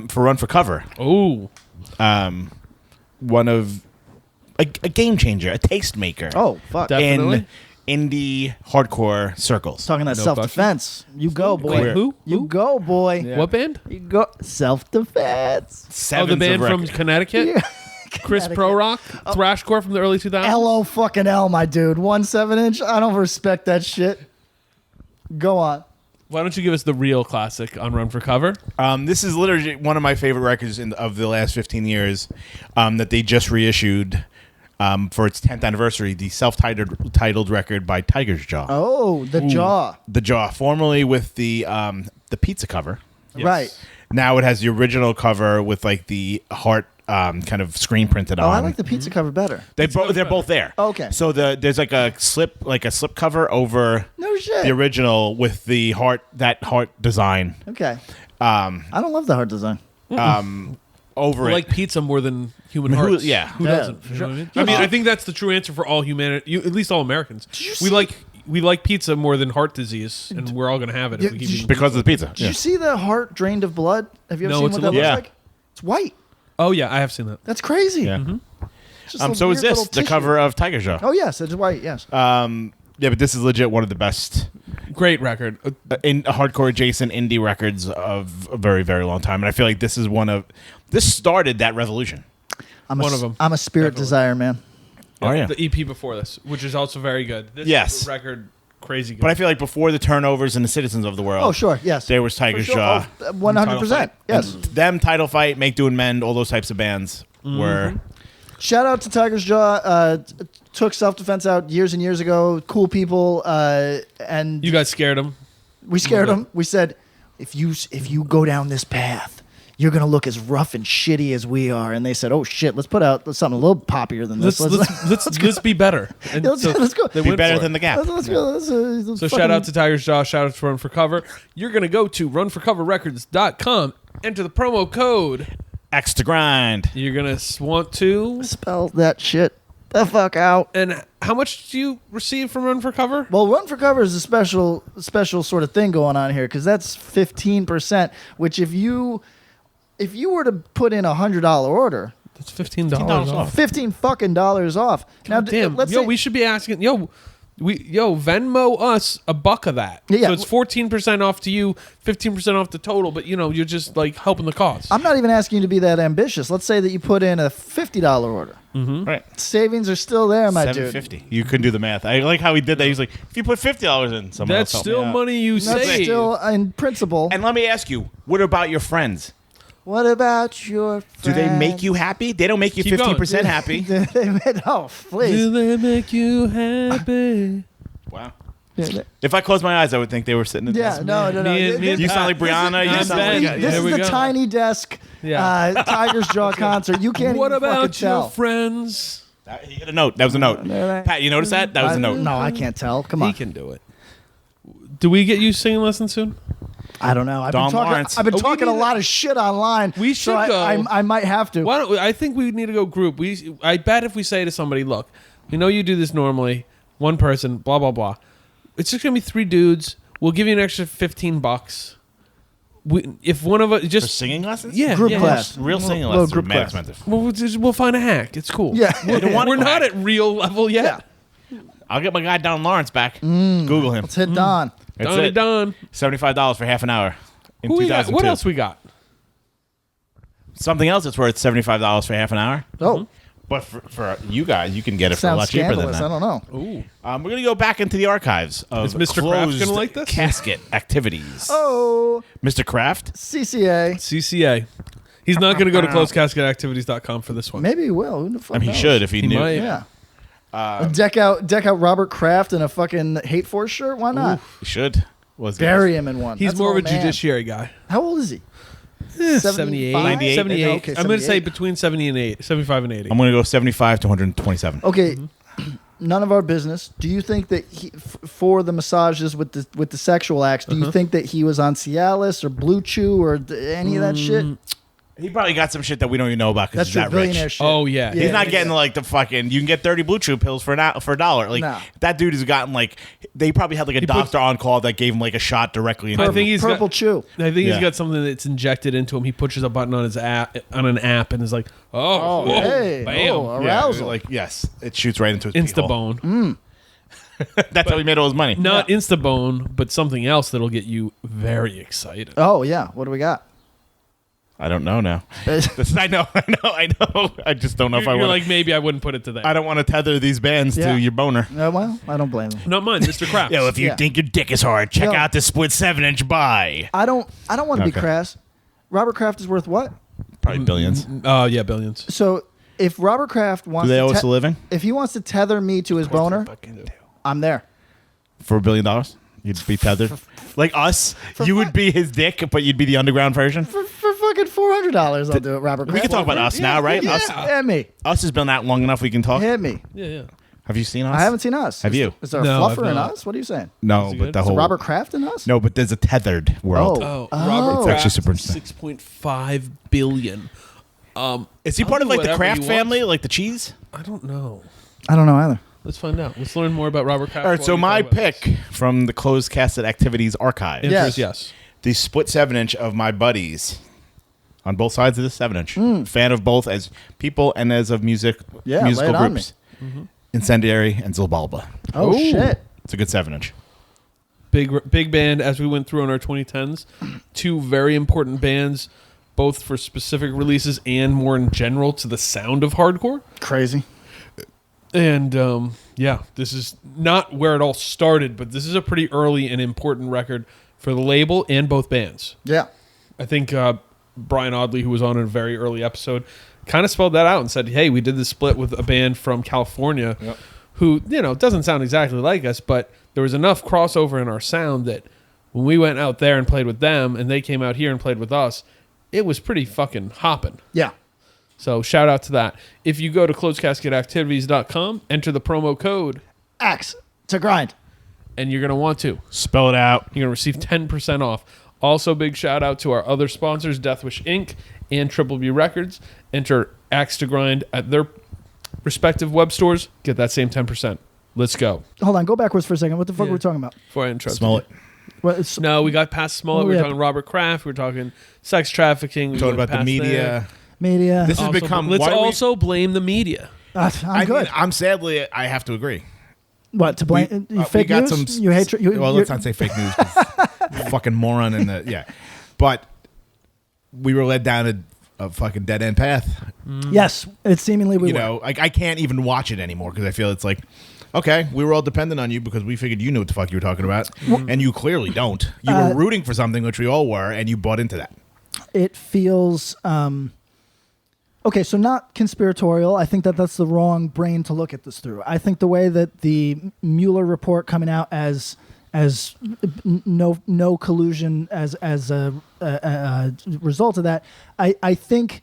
S2: For Run for Cover.
S4: Oh,
S2: One of a game changer, a tastemaker.
S3: Oh fuck!
S4: Definitely.
S2: In indie hardcore circles.
S3: Talking that
S4: No
S3: self-defense. You go, boy.
S4: Wait, who?
S3: You
S4: Who?
S3: go, boy.
S4: What band?
S3: You go. Self-defense.
S2: Sevens
S4: the band
S2: of
S4: from
S2: record.
S4: Connecticut.
S3: Yeah.
S4: Chris Pro Rock, thrashcore from the early 2000s.
S3: L-O fucking L, my dude. 1 7-inch. I don't respect that shit. Go on.
S4: Why don't you give us the real classic on Run for Cover?
S2: This is literally one of my favorite records of the last 15 years that they just reissued for its 10th anniversary, the self-titled record by Tiger's Jaw.
S3: Oh, the jaw.
S2: The Jaw, formerly with the pizza cover.
S4: Yes.
S3: Right.
S2: Now it has the original cover with like the heart kind of screen printed
S3: Oh,
S2: on.
S3: I like the pizza cover better.
S2: They're both there.
S3: Oh, okay.
S2: So there's like a slip cover over
S3: No shit.
S2: the original with the heart design
S3: Okay. I don't love the heart design.
S2: over
S4: I
S2: it.
S4: like pizza more than human
S2: Who-
S4: hearts.
S2: yeah.
S4: Who
S3: Yeah,
S4: doesn't?
S3: for
S4: You know what I mean?
S3: sure.
S4: I mean, I think that's the true answer for all humanity, at least all Americans.
S3: you
S4: We
S3: see-
S4: like pizza more than heart disease, and we're all gonna have it
S3: Yeah,
S4: if we keep
S3: did
S4: eating
S2: because of the pizza.
S3: Did you see the heart drained of blood? Have you ever
S4: No,
S3: seen
S4: it's
S3: what
S4: a
S3: that
S4: little-
S3: looks
S2: Yeah.
S3: like? It's white.
S4: Oh yeah, I have seen that.
S3: That's crazy.
S2: Yeah.
S3: Just a
S2: So is
S3: weird
S2: this
S3: little
S2: the
S3: tissue.
S2: cover of Tiger Jaw?
S3: Oh yes, it's white. Yes.
S2: Yeah, but this is legit one of the best
S4: Great record.
S2: in hardcore adjacent indie records of a very, very long time. And I feel like this is this started that revolution.
S3: I'm
S4: one of 'em.
S3: I'm a Spirit
S4: Definitely.
S3: Desire man.
S2: Oh, yeah.
S4: The EP before this, which is also very good. This
S2: Yes.
S4: record, crazy good.
S2: But I feel like before the Turnovers and the Citizens of the World.
S3: Oh sure, yes.
S2: There was Tiger's
S3: For sure.
S2: Jaw.
S3: Oh, 100%. Yes.
S2: Them, Title Fight, Make Do and Mend, all those types of bands were.
S3: Shout out to Tiger's Jaw. Took Self Defense out years and years ago. Cool people. And
S4: you guys scared him.
S3: we scared them. We said, if you go down this path, you're gonna look as rough and shitty as we are. And they said, oh shit, let's put out something a little poppier than this.
S4: Let's be better. And
S3: Let's go.
S4: they
S2: Be
S4: went
S2: better
S4: for
S2: than
S4: it.
S2: the Gap.
S3: Let's go. Let's
S4: So shout out to Tiger's Jaw, shout out to Run for Cover. You're going to go to runforcoverrecords.com, enter the promo code.
S2: X to Grind.
S4: You're going to want to.
S3: spell that shit the fuck out.
S4: And how much do you receive from Run for Cover?
S3: Well, Run for Cover is a special sort of thing going on here because that's 15%. Which if you were to put in $100 order,
S4: That's $15
S2: $15
S4: off.
S3: $15 off. Now,
S4: Damn.
S3: let's
S4: Yo,
S3: say,
S4: we should be asking. Venmo us a buck of that.
S3: Yeah.
S4: So it's 14% off to you, 15% off the total, but you're just like helping the cause.
S3: I'm not even asking you to be that ambitious. Let's say that you put in a $50 order.
S2: Right.
S3: Savings are still there, my dude.
S2: $750. You couldn't do the math. I like how he did that. He's like, if you put $50 in, someone
S4: That's
S2: else help me
S4: still
S2: out.
S4: money you
S3: That's
S4: save.
S3: still in principle.
S2: And let me ask you, what about your friends?
S3: What about your friends?
S2: Do they make you happy? They don't make you
S4: Keep going.
S2: 15% happy.
S3: Oh, please.
S4: Do they make you happy?
S2: Wow.
S3: Yeah,
S2: If I closed my eyes, I would think they were sitting at
S3: no.
S4: Me and
S2: You sound like Brianna.
S4: This
S2: You
S4: is
S2: sound
S4: Ben.
S2: like
S3: This
S4: There
S3: is
S4: we
S3: the
S4: go.
S3: tiny desk Tiger's Jaw concert. You can't
S4: What
S3: even fucking
S4: about
S3: tell.
S4: your friends?
S2: He hit a note. That was a note. Pat, you notice that? That was a note.
S3: No, I can't tell. Come
S4: He
S3: on.
S4: can do it. Do we get you singing lessons soon?
S3: I don't know. I've
S2: Don
S3: been talking.
S2: Lawrence.
S3: I've been
S4: Oh, we
S3: talking a
S4: need
S3: lot of shit online.
S4: We
S3: so
S4: should go.
S3: I might have to.
S4: Why don't we, I think we need to go group. I bet if we say to somebody, look, we know you do this normally, one person, blah blah blah. It's just gonna be 3 dudes. We'll give you an extra $15. If one of us
S2: For
S4: just
S2: singing lessons?
S4: yeah,
S3: Group
S4: yeah.
S3: class.
S2: Real singing
S3: Little
S2: lessons are
S3: group
S2: mad
S3: class.
S2: expensive.
S4: We'll find a hack. It's cool.
S3: Yeah.
S4: We're not at real level yet.
S2: I'll get my guy Don Lawrence back. Google him.
S3: Let's hit Don.
S2: That's
S4: Donnie
S2: it.
S4: Don.
S2: $75 for half an hour in
S4: Who we got?
S2: 2002.
S4: What else we got?
S2: Something else that's worth $75 for half an hour.
S3: Oh,
S2: But for you guys, you can get it for a
S3: sounds
S2: lot cheaper than
S3: scandalous.
S2: that.
S3: I don't know.
S4: Ooh.
S2: We're going to go back into the archives of
S4: Is Mr. Kraft
S2: closed
S4: gonna like this?
S2: casket activities.
S3: Oh,
S2: Mr. Kraft?
S3: CCA.
S4: CCA. He's not going to go to closedcasketactivities.com for this one.
S3: Maybe he will. Who the fuck
S2: I mean, he
S3: knows?
S2: should if he,
S4: He
S2: knew.
S4: might.
S3: Yeah. Deck out Robert Kraft in a fucking Hate Force shirt. Why not?
S2: He should. Was
S3: Bury him in one.
S4: He's
S3: That's
S4: more of
S3: an
S4: a
S3: old man.
S4: judiciary guy.
S3: How old is he?
S4: 78.
S2: 98.
S4: 78.
S3: Okay,
S4: I'm going to say
S3: 78.
S4: between 70 and 8. 75 and 80.
S2: I'm going to go 75 to 127.
S3: Okay, none of our business. Do you think that for the massages with the sexual acts, do you think that he was on Cialis or Blue Chew or any of that shit?
S2: He probably got some shit that we don't even know about because
S3: That's
S2: he's
S3: your
S2: that
S3: billionaire
S2: rich.
S3: shit.
S4: Oh, yeah.
S2: He's not getting like the fucking. You can get 30 Blue Chew pills for $1. Like
S3: No.
S2: that dude has gotten like. They probably had like a doctor on call that gave him like a shot directly into.
S4: I think he's
S3: Purple
S4: got,
S3: Chew.
S4: I think
S2: Yeah.
S4: he's got something that's injected into him. He pushes a button on his app on an app and is like,
S3: Oh,
S4: whoa,
S3: hey.
S4: bam.
S3: Oh,
S2: Yeah,
S3: arousal.
S2: like yes, it shoots right into his pee hole.
S4: Instabone.
S2: That's how he made all his money.
S4: Not Instabone, but something else that'll get you very excited.
S3: Oh, yeah. What do we got?
S2: I don't know now. I know. I just don't know if I
S4: You're
S2: want.
S4: like, maybe I wouldn't put it to that.
S2: I don't want to tether these bands
S3: Yeah.
S2: to your boner.
S3: Well, I don't blame him.
S4: Not mine, Mr. Kraft.
S2: Yo, if you
S3: Yeah.
S2: think your dick is hard, check
S3: Yo.
S2: out this split 7-inch buy.
S3: I don't want to be
S2: Okay.
S3: crass. Robert Kraft is worth what?
S2: Probably billions.
S4: Yeah, billions.
S3: So if Robert Kraft wants
S2: Do they
S3: to
S2: owe us a living
S3: if he wants to tether me to his boner, I'm there.
S2: for $1 billion? You'd be tethered like us. You would be his dick, but you'd be the underground version.
S3: For fucking $400, I'll do it, Robert Kraft.
S2: We can talk about us now, right?
S3: Yeah,
S2: Us,
S3: hit me.
S2: us has been out long enough. We can talk.
S3: Hit me.
S4: Yeah.
S2: Have you seen us?
S3: I haven't seen Us.
S2: Have you?
S3: Is there a
S4: No, I've
S3: fluffer in
S4: not.
S3: Us? What are you saying?
S2: No,
S4: Is it
S2: but
S4: good?
S2: the
S3: Is
S2: whole
S3: Robert Kraft in Us?
S2: No, but there's a tethered world.
S4: Oh,
S3: Oh.
S4: Robert
S2: It's
S4: Kraft,
S2: actually super interesting.
S4: 6.5 billion.
S2: Is he
S4: I'll
S2: part
S4: do
S2: of like the
S4: whatever
S2: Kraft
S4: he
S2: family,
S4: wants.
S2: like the cheese?
S4: I don't know.
S3: I don't know either.
S4: Let's find out. Let's learn more about Robert Kraft.
S2: All right,
S4: while
S2: so
S4: we
S2: my
S4: talk about
S2: pick from the closed casted activities archive,
S4: this.
S3: Yeah.
S4: Answer is yes.
S2: the split 7-inch of my buddies. on both sides of the 7-inch. Fan of both as people and as of musical
S3: lay it on
S2: groups. Incendiary and Zilbalba.
S3: Oh, shit.
S2: It's a good 7-inch.
S4: Big band as we went through in our 2010s. Two very important bands, both for specific releases and more in general to the sound of hardcore.
S3: Crazy.
S4: And this is not where it all started, but this is a pretty early and important record for the label and both bands.
S3: Yeah.
S4: I think Brian Audley, who was on a very early episode, kind of spelled that out and said, hey, we did this split with a band from California who, doesn't sound exactly like us, but there was enough crossover in our sound that when we went out there and played with them and they came out here and played with us, it was pretty fucking hopping.
S3: Yeah.
S4: So shout out to that. If you go to closedcasketactivities.com, enter the promo code
S3: Axe to grind.
S4: and you're going to want to.
S2: Spell it out.
S4: You're going to receive 10% off. Also, big shout out to our other sponsors, Deathwish Inc. and Triple B Records. Enter Axe to Grind at their respective web stores. Get that same 10%. Let's go.
S3: Hold on, go backwards for a second. What the fuck
S4: Yeah.
S3: were we talking about?
S4: Before I interrupt
S2: Smell
S4: you.
S2: it.
S3: Well, it's,
S4: No, we got past Smollett.
S3: Oh,
S4: We were
S3: yeah.
S4: talking Robert Kraft. We were talking sex trafficking. We
S2: Talking
S4: went
S2: about the
S4: past
S2: media.
S4: there.
S3: media.
S2: This has
S4: Also,
S2: become.
S4: let's
S2: why are we-
S4: also blame the media.
S3: I'm good.
S2: I'm sadly. I have to agree.
S3: What to blame?
S2: We
S3: fake
S2: got
S3: news?
S2: some.
S3: You hate?
S2: Well, let's not say fake news. 'Cause fucking moron in the but we were led down a fucking dead end path.
S3: Yes, it's seemingly we
S2: You
S3: were.
S2: know, like I can't even watch it anymore because I feel it's like, okay, we were all dependent on you because we figured you knew what the fuck you were talking about, and you clearly don't. You were rooting for something, which we all were, and you bought into that.
S3: It feels okay. So not conspiratorial. I think that that's the wrong brain to look at this through. I think the way that the Mueller report coming out as no collusion as a result of that, I think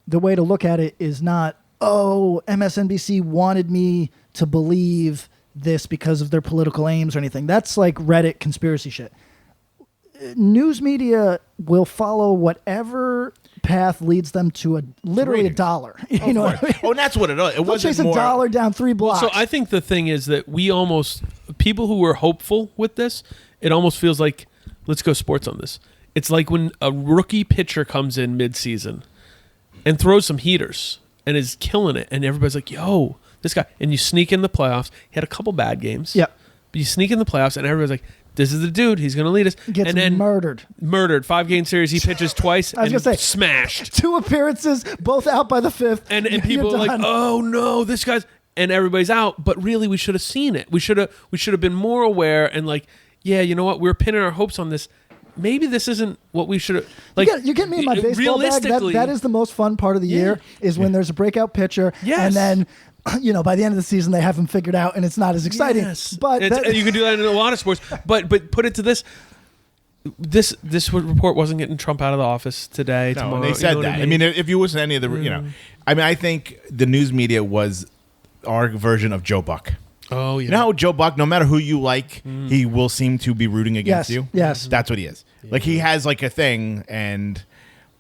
S3: the way to look at it is not, oh, MSNBC wanted me to believe this because of their political aims or anything. That's like Reddit conspiracy shit. News media will follow whatever path leads them to literally
S2: ratings.
S3: $1. You know what I mean?
S2: Oh, and that's what it is. It
S3: They'll
S2: wasn't
S3: chase
S2: more.
S3: $1 down 3 blocks.
S4: So I think the thing is that we almost, people who were hopeful with this, it almost feels like, let's go sports on this. It's like when a rookie pitcher comes in mid-season and throws some heaters and is killing it, and everybody's like, yo, this guy. And you sneak in the playoffs. He had a couple bad games.
S3: Yep.
S4: But you sneak in the playoffs, and everybody's like, this is the dude. He's going to lead us.
S3: Gets
S4: and then
S3: murdered.
S4: 5-game series. He pitches twice
S3: I was
S4: and
S3: gonna say,
S4: smashed.
S3: 2 appearances, both out by the 5th.
S4: And
S3: You're
S4: people are like,
S3: done.
S4: oh no, this guy's, and everybody's out. But really, we should have seen it. We should have been more aware and like, yeah, you know what? We're pinning our hopes on this. Maybe this isn't what we should have. Like,
S3: you get me in my baseball bag. That is the most fun part of the year is when there's a breakout pitcher,
S4: Yes.
S3: and then by the end of the season they have him figured out, and it's not as exciting.
S4: Yes.
S3: But
S4: you can do that in a lot of sports. But put it to this. This report wasn't getting Trump out of the office today.
S2: No,
S4: tomorrow.
S2: and they said
S4: what
S2: that. I mean, if you listen to any of the, I think the news media was our version of Joe Buck.
S4: Oh yeah.
S2: You know how Joe Buck, no matter who you like, he will seem to be rooting against
S3: Yes,
S2: you?
S3: yes.
S2: That's what he is. Like, he has, like, a thing, and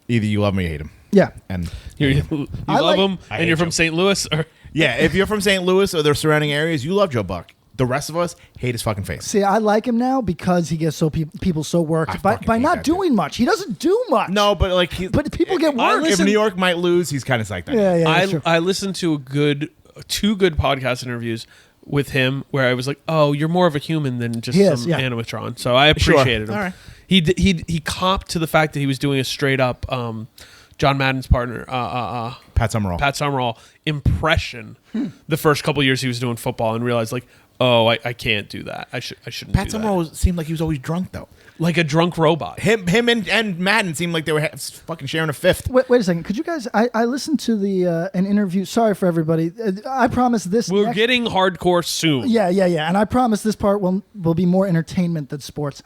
S2: either you love him or you hate him.
S3: yeah,
S4: you
S3: I
S4: love
S3: like-
S4: him,
S2: I
S4: and you're
S2: hate
S4: from
S2: you.
S4: St. Louis, or
S2: Yeah, if you're from St. Louis or the surrounding areas, you love Joe Buck. The rest of us hate his fucking face.
S3: see, I like him now because he gets people so worked
S2: I
S3: by
S2: fucking hate
S3: not
S2: that dude.
S3: doing much. He doesn't do much.
S2: No, but, like,
S3: But people get
S4: I
S3: worked.
S2: if
S4: listen-
S2: New York might lose, he's kind of psyched.
S3: Yeah, that's true.
S4: I listened to two good podcast interviews with him where I was like, oh, you're more of a human than just
S3: He
S4: some
S3: is, yeah.
S4: animatron. So I appreciated him.
S2: All right.
S4: He copped to the fact that he was doing a straight up John Madden's partner,
S2: Pat Summerall.
S4: Pat Summerall impression the first couple years he was doing football and realized like, oh, I can't do that. I shouldn't
S2: Pat
S4: do
S2: Summerall
S4: that.
S2: seemed like he was always drunk, though.
S4: Like a drunk robot.
S2: Him and Madden seemed like they were fucking sharing a fifth.
S3: Wait a second. Could you guys? I listened to an interview. Sorry for everybody. I promise this.
S4: We're
S3: next-
S4: getting hardcore soon.
S3: Yeah. And I promise this part will be more entertainment than sports.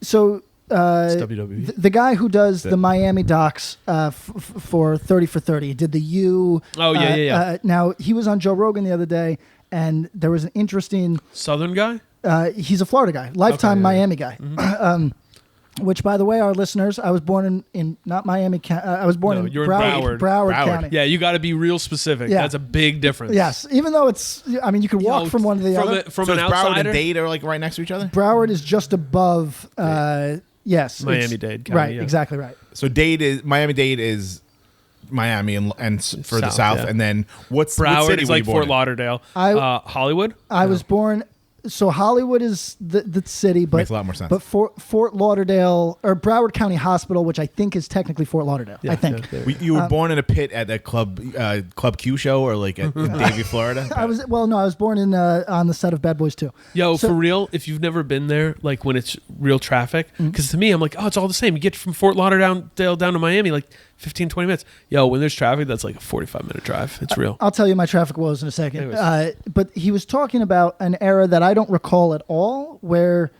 S3: So
S4: It's WWE.
S3: the guy who does the Miami docs for 30 for 30 did the U.
S4: Oh, yeah.
S3: Now he was on Joe Rogan the other day, and there was an interesting.
S4: Southern guy?
S3: He's a Florida guy, lifetime
S4: Okay, yeah.
S3: Miami guy. Which, by the way, our listeners, I was born in not Miami. I was born
S4: No,
S3: in
S4: you're in
S3: Broward
S2: Broward.
S3: County.
S4: Yeah, you got to be real specific.
S3: Yeah.
S4: That's a big difference.
S3: Yes, even though it's, I mean, you can walk from one to the other.
S4: From
S2: So
S4: an
S2: is Broward
S4: outsider.
S2: and Dade are like right next to each other?
S3: Broward is just above. Yes,
S4: Miami-Dade County,
S3: Right,
S4: yeah.
S3: exactly right.
S2: So Miami-Dade is Miami and for the
S4: South,
S2: South,
S4: yeah.
S2: and then what
S4: Broward
S2: city
S4: is
S2: were you
S4: like
S2: born
S4: Fort
S2: in?
S4: Lauderdale.
S3: I-
S4: Hollywood.
S3: I was born. So Hollywood is the city, but
S2: Makes a lot more sense.
S3: But Fort Lauderdale or Broward County Hospital, which I think is technically Fort Lauderdale. I think.
S4: Yeah.
S2: You were born in a pit at a Club Q show or like in Davie, Florida?
S3: I was born in on the set of Bad Boys 2.
S4: Yo,
S3: So-
S4: for real, if you've never been there, like when it's real traffic,
S3: Mm-hmm.
S4: because to me, I'm like, oh, it's all the same. You get from Fort Lauderdale down to Miami, like 15, 20 minutes. Yo, when there's traffic, that's like a 45-minute drive. It's real.
S3: I'll tell you my traffic woes in a second.
S4: Anyways.
S3: But he was talking about an era that I don't recall at all, where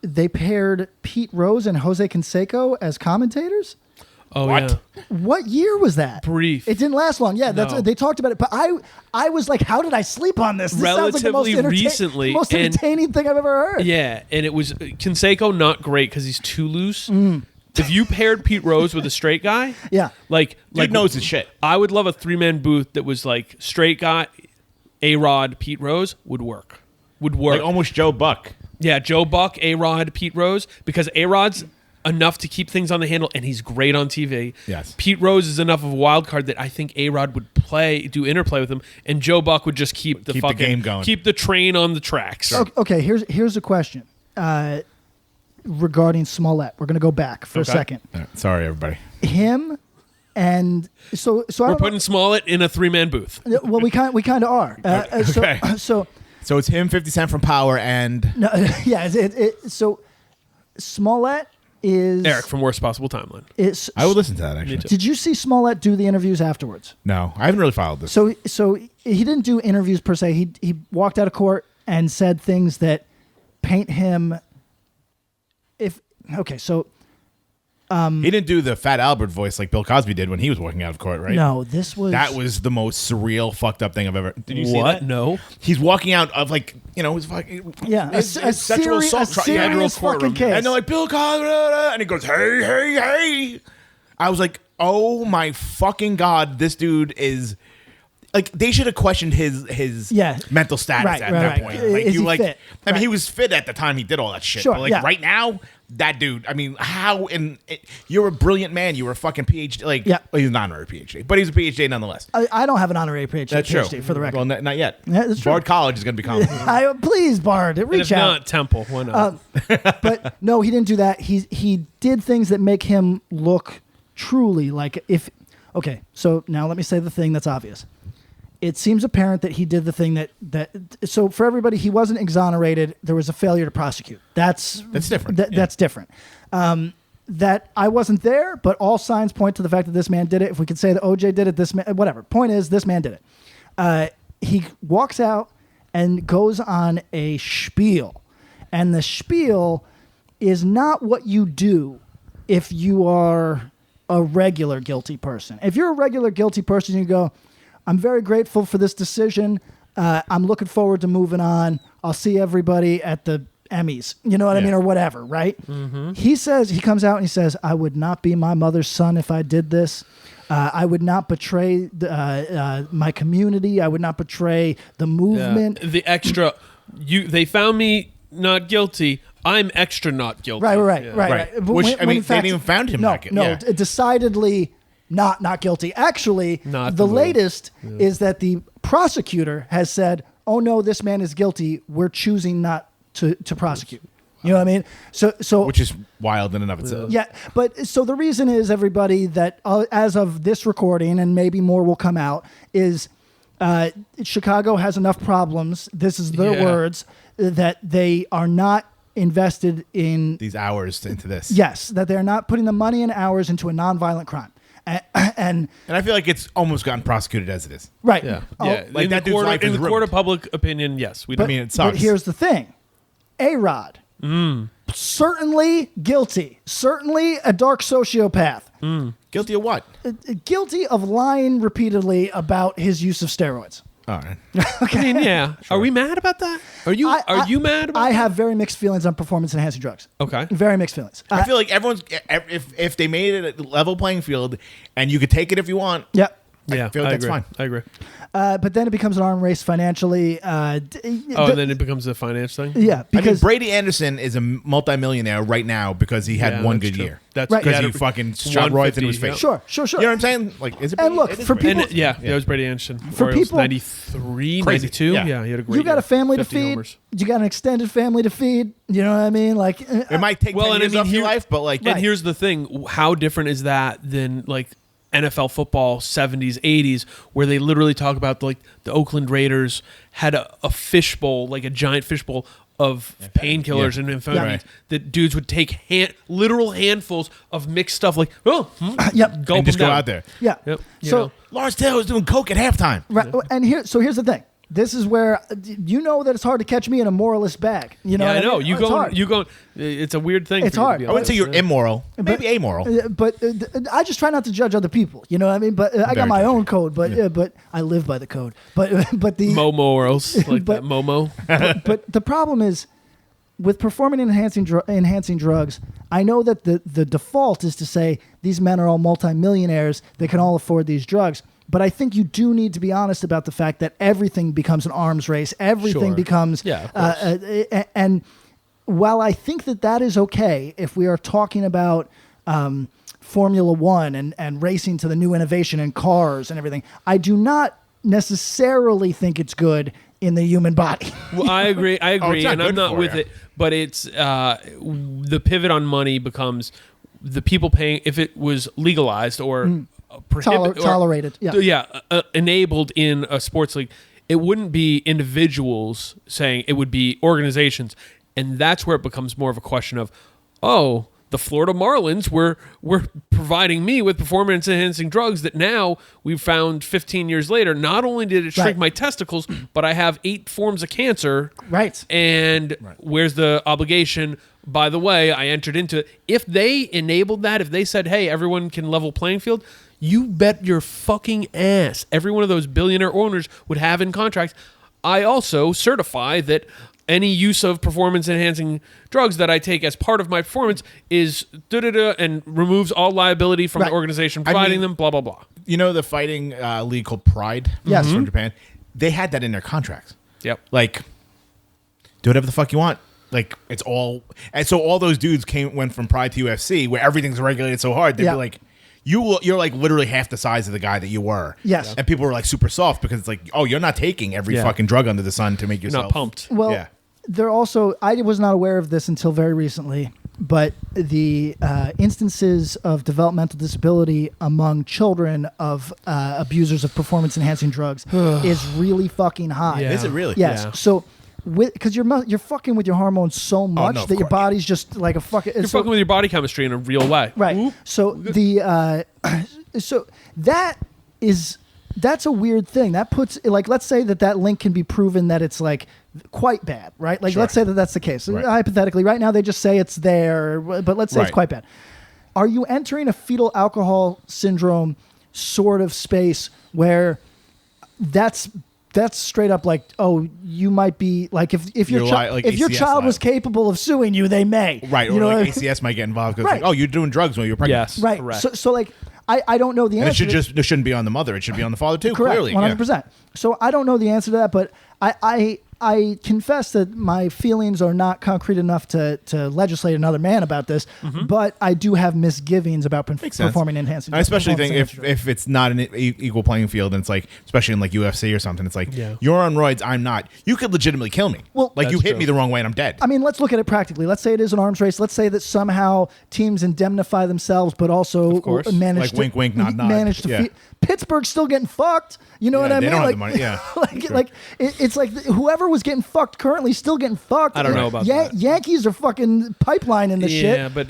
S3: they paired Pete Rose and Jose Canseco as commentators.
S4: Oh,
S2: What?
S4: yeah.
S3: What year was that?
S4: Brief.
S3: It didn't last long. Yeah,
S4: No.
S3: they talked about it. But I was like, how did I sleep on this? This sounds like the most,
S4: Relatively recently,
S3: most
S4: and-
S3: entertaining thing I've ever heard.
S4: Yeah, and it was Canseco not great because he's too loose. If you paired Pete Rose with a straight guy,
S3: Yeah.
S4: like
S2: Dude knows his shit.
S4: I would love a 3-man booth that was like straight guy, A-Rod, Pete Rose would work. Would work.
S2: Like almost Joe Buck.
S4: Yeah, Joe Buck, A-Rod, Pete Rose, because A-Rod's enough to keep things on the handle, and he's great on TV.
S2: Yes.
S4: Pete Rose is enough of a wild card that I think A-Rod would do interplay with him, and Joe Buck would just keep the
S2: game going.
S4: keep the train on the tracks.
S3: Okay, here's a question regarding Smollett. We're going to go back for a second.
S2: All right, sorry, everybody.
S3: Him and so I
S4: We're
S3: don't
S4: putting Smollett in a 3-man booth.
S3: know, well, we kind of are.
S2: Okay.
S3: So
S2: So it's him, 50 Cent from Power, and
S3: no, yeah. So Smollett is
S4: Eric from Worst Possible Timeline.
S3: Is,
S2: I would listen to that actually.
S3: Did you see Smollett do the interviews afterwards?
S2: No, I haven't really followed this.
S3: So he didn't do interviews per se. He walked out of court and said things that paint him.
S2: He didn't do the Fat Albert voice like Bill Cosby did when he was walking out of court, right?
S3: No, this was
S2: That was the most surreal, fucked up thing I've ever. Did you see
S4: What?
S2: that?
S4: No.
S2: He's walking out of like his fucking his sexual assault trial. Yeah,
S3: serious fucking case.
S2: and they're like Bill Cosby, and he goes, hey, hey, hey. I was like, oh my fucking god, this dude is. Like they should have questioned his mental status at that point. Like
S3: Is he fit?
S2: I mean, he was fit at the time he did all that shit.
S3: Sure,
S2: but like
S3: yeah.
S2: right now, that dude. I mean, how you're a brilliant man. You were a fucking PhD. Like,
S3: Yeah.
S2: well, he's an honorary PhD, but he's a PhD nonetheless.
S3: I don't have an honorary PhD,
S2: That's true.
S3: for the record.
S2: Well, not yet.
S3: Yeah, that's true.
S2: Bard College is going to be calling.
S3: Please, Bard,
S4: And
S3: reach
S4: if
S3: out.
S4: not, Temple. Why not?
S3: But no, he didn't do that. He did things that make him look truly like if. Okay, so now let me say the thing that's obvious. It seems apparent that he did the thing that so for everybody, he wasn't exonerated. There was a failure to prosecute. That's
S2: different.
S3: That's different. That I wasn't there, but all signs point to the fact that this man did it. If we could say that OJ did it, this man, whatever. Point is, this man did it. He walks out and goes on a spiel, and the spiel is not what you do if you are a regular guilty person. If you're a regular guilty person, you go, I'm very grateful for this decision. I'm looking forward to moving on. I'll see everybody at the Emmys. You know what I mean? Or whatever, right? Mm-hmm. He comes out and he says, I would not be my mother's son if I did this. I would not betray my community. I would not betray the movement.
S4: The extra, they found me not guilty. I'm extra not guilty.
S3: Right.
S2: Right.
S3: But
S2: Which,
S3: when
S2: I mean,
S3: in fact-
S2: they didn't even found him
S3: No,
S2: not guilty.
S3: no,
S2: Yeah.
S3: decidedly not guilty. Actually,
S4: Not
S3: the
S4: the move.
S3: latest is that the prosecutor has said, "Oh no, this man is guilty. We're choosing not to prosecute." You know what I mean? So
S2: Which is wild in and of itself.
S3: yeah, but so the reason is, everybody, that as of this recording, and maybe more will come out, is Chicago has enough problems. This is their
S4: Yeah.
S3: words, that they are not invested in
S2: These hours into this.
S3: Yes, that they're not putting the money and hours into a nonviolent crime. And
S2: And I feel like it's almost gotten prosecuted as it is.
S3: right.
S4: Yeah.
S3: Oh,
S4: Yeah.
S2: like
S4: in
S2: that
S4: the
S2: dude's
S4: court,
S2: life
S4: in
S2: is
S4: the court
S2: ruined.
S4: of public opinion, yes. We
S3: But,
S4: don't.
S2: mean, it sucks.
S3: but here's the thing. A-Rod, certainly guilty. Certainly a dark sociopath.
S2: Guilty of what?
S3: Guilty of lying repeatedly about his use of steroids.
S2: All right.
S4: I mean, yeah. Are we mad about that? Are you you mad about
S3: I
S4: that?
S3: have very mixed feelings on performance-enhancing drugs.
S4: Okay.
S3: Very mixed feelings.
S2: I feel like everyone's if they made it a level playing field and you could take it if you want.
S3: Yeah.
S2: I feel like that's fine.
S4: I agree.
S3: But then it becomes an arm race financially.
S4: And then it becomes a finance thing?
S3: Yeah, because
S2: Brady Anderson is a multimillionaire right now because he had one good year.
S4: That's
S3: right.
S2: Because he fucking shot roids into his face.
S3: Sure.
S2: You know what I'm saying? Like, is it?
S3: And look, for people,
S4: it was Brady Anderson.
S3: For
S4: Orioles,
S3: people,
S4: 93,
S2: Crazy.
S4: 92.
S2: Yeah.
S4: Yeah, he had a great
S3: you got
S4: year.
S3: a family to
S4: 50
S3: feed.
S4: homers.
S3: You got an extended family to feed. You know what I mean? Like,
S2: It might take 10 years off your life, but like,
S4: And here's the thing: how different is that than like NFL football 70s, 80s, where they literally talk about like the Oakland Raiders had a fishbowl, like a giant fishbowl of painkillers and amphetamines that dudes would take literal handfuls of mixed stuff, like
S3: yep,
S2: and
S4: gulp
S2: just
S4: them
S2: go
S4: down.
S2: out there.
S3: yeah.
S4: Yep.
S3: So
S2: Lawrence Taylor was doing coke at halftime.
S3: right, and here's the thing. This is where you know that it's hard to catch me in a moralist bag. You know,
S4: Yeah,
S3: what
S4: I know.
S3: mean?
S4: You
S3: It's
S4: go.
S3: hard.
S4: You go. It's a weird thing.
S3: It's
S4: for you to
S3: hard.
S4: be
S2: I wouldn't say
S4: honest.
S2: you're immoral, maybe amoral.
S3: But I just try not to judge other people. You know what I mean? But I got
S2: Very
S3: my
S2: judgy.
S3: own code. But I live by the code. But the
S4: Momo or else like
S3: But-
S4: that Momo.
S3: but the problem is with performance enhancing drugs. I know that the default is to say these men are all multimillionaires. They can all afford these drugs. But I think you do need to be honest about the fact that everything becomes an arms race. Everything
S4: Sure.
S3: becomes
S4: Yeah, of course.
S3: and while I think that is okay if we are talking about Formula One and racing to the new innovation in cars and everything, I do not necessarily think it's good in the human body.
S4: Well, I agree. I agree,
S2: not
S4: and I'm
S2: good
S4: not
S2: for
S4: with
S2: you.
S4: it. But it's the pivot on money becomes the people paying. If it was legalized or
S3: Tolerated. Yeah.
S4: enabled in a sports league, it wouldn't be individuals saying it would be organizations, and that's where it becomes more of a question of, oh, the Florida Marlins were providing me with performance enhancing drugs that now we've found 15 years later. Not only did it shrink
S3: Right.
S4: my testicles, but I have 8 forms of cancer.
S3: Right.
S4: And where's the obligation? By the way, I entered into it. If they enabled that, if they said, hey, everyone can level playing field, you bet your fucking ass every one of those billionaire owners would have in contracts. I also certify that any use of performance-enhancing drugs that I take as part of my performance is da-da-da and removes all liability from the organization providing them, blah, blah, blah.
S2: You know the fighting league called Pride?
S3: Yes.
S2: From Japan? They had that in their contracts.
S4: Yep.
S2: Like, do whatever the fuck you want. Like, it's all... And so all those dudes went from Pride to UFC, where everything's regulated so hard, they'd be like... You're like literally half the size of the guy that you were.
S3: Yes.
S2: And people were like super soft because it's like, oh, you're not taking every fucking drug under the sun to make yourself...
S4: Not pumped.
S3: Well,
S2: Yeah.
S3: they're also, I was not aware of this until very recently, but the instances of developmental disability among children of abusers of performance-enhancing drugs is really fucking high.
S4: Yeah.
S2: Is it really?
S3: Yes.
S4: Yeah.
S3: So, because you're fucking with your hormones so much
S2: no, of
S3: that your
S2: course.
S3: body's just like a fucking...
S4: You're fucking with your body chemistry in a real way.
S3: Right.
S4: Oop.
S3: So so that's a weird thing. That puts, like, let's say that link can be proven that it's like quite bad, right? Like, let's say that that's the case.
S2: Right.
S3: Hypothetically, right now they just say it's there, but let's say it's
S2: Right.
S3: quite bad. Are you entering a fetal alcohol syndrome sort of space where that's straight up like, oh, you might be like, if your
S2: You're like
S3: if your
S2: ACS
S3: child was
S2: liable.
S3: capable of suing you, they may.
S2: Right.
S3: You
S2: Or
S3: know
S2: like
S3: what I mean?
S2: ACS might get involved because
S3: Right.
S2: like, oh, you're doing drugs when you're pregnant.
S4: Yes.
S3: Right.
S4: Correct.
S3: So like, I don't know the
S2: And
S3: answer.
S2: it shouldn't be on the mother. It should be on the father too.
S3: Correct,
S2: Clearly.
S3: 100%. So I don't know the answer to that, but I confess that my feelings are not concrete enough to legislate another man about this, but I do have misgivings about
S2: Makes sense.
S3: performing enhancing.
S2: I especially think
S3: performance-enhancing
S2: if it's not an equal playing field, and it's like, especially in like UFC or something, it's like,
S4: Yeah.
S2: you're on roids, I'm not. You could legitimately kill me.
S3: Well,
S2: like you
S4: That's
S2: hit
S4: true.
S2: me the wrong way and I'm dead.
S3: I mean, let's look at it practically. Let's say it is an arms race. Let's say that somehow teams indemnify themselves, but also
S4: course.
S3: manage
S2: Like
S3: to
S2: wink, wink, nod, nod.
S3: manage to
S2: Yeah.
S3: Pittsburgh's still getting fucked. You know
S2: Yeah,
S3: what I
S2: they
S3: mean?
S2: don't have
S3: like,
S2: the money, yeah.
S3: like it's like whoever was getting fucked currently still getting fucked.
S4: I don't know about that.
S3: Yankees are fucking pipelining the shit.
S4: Yeah, but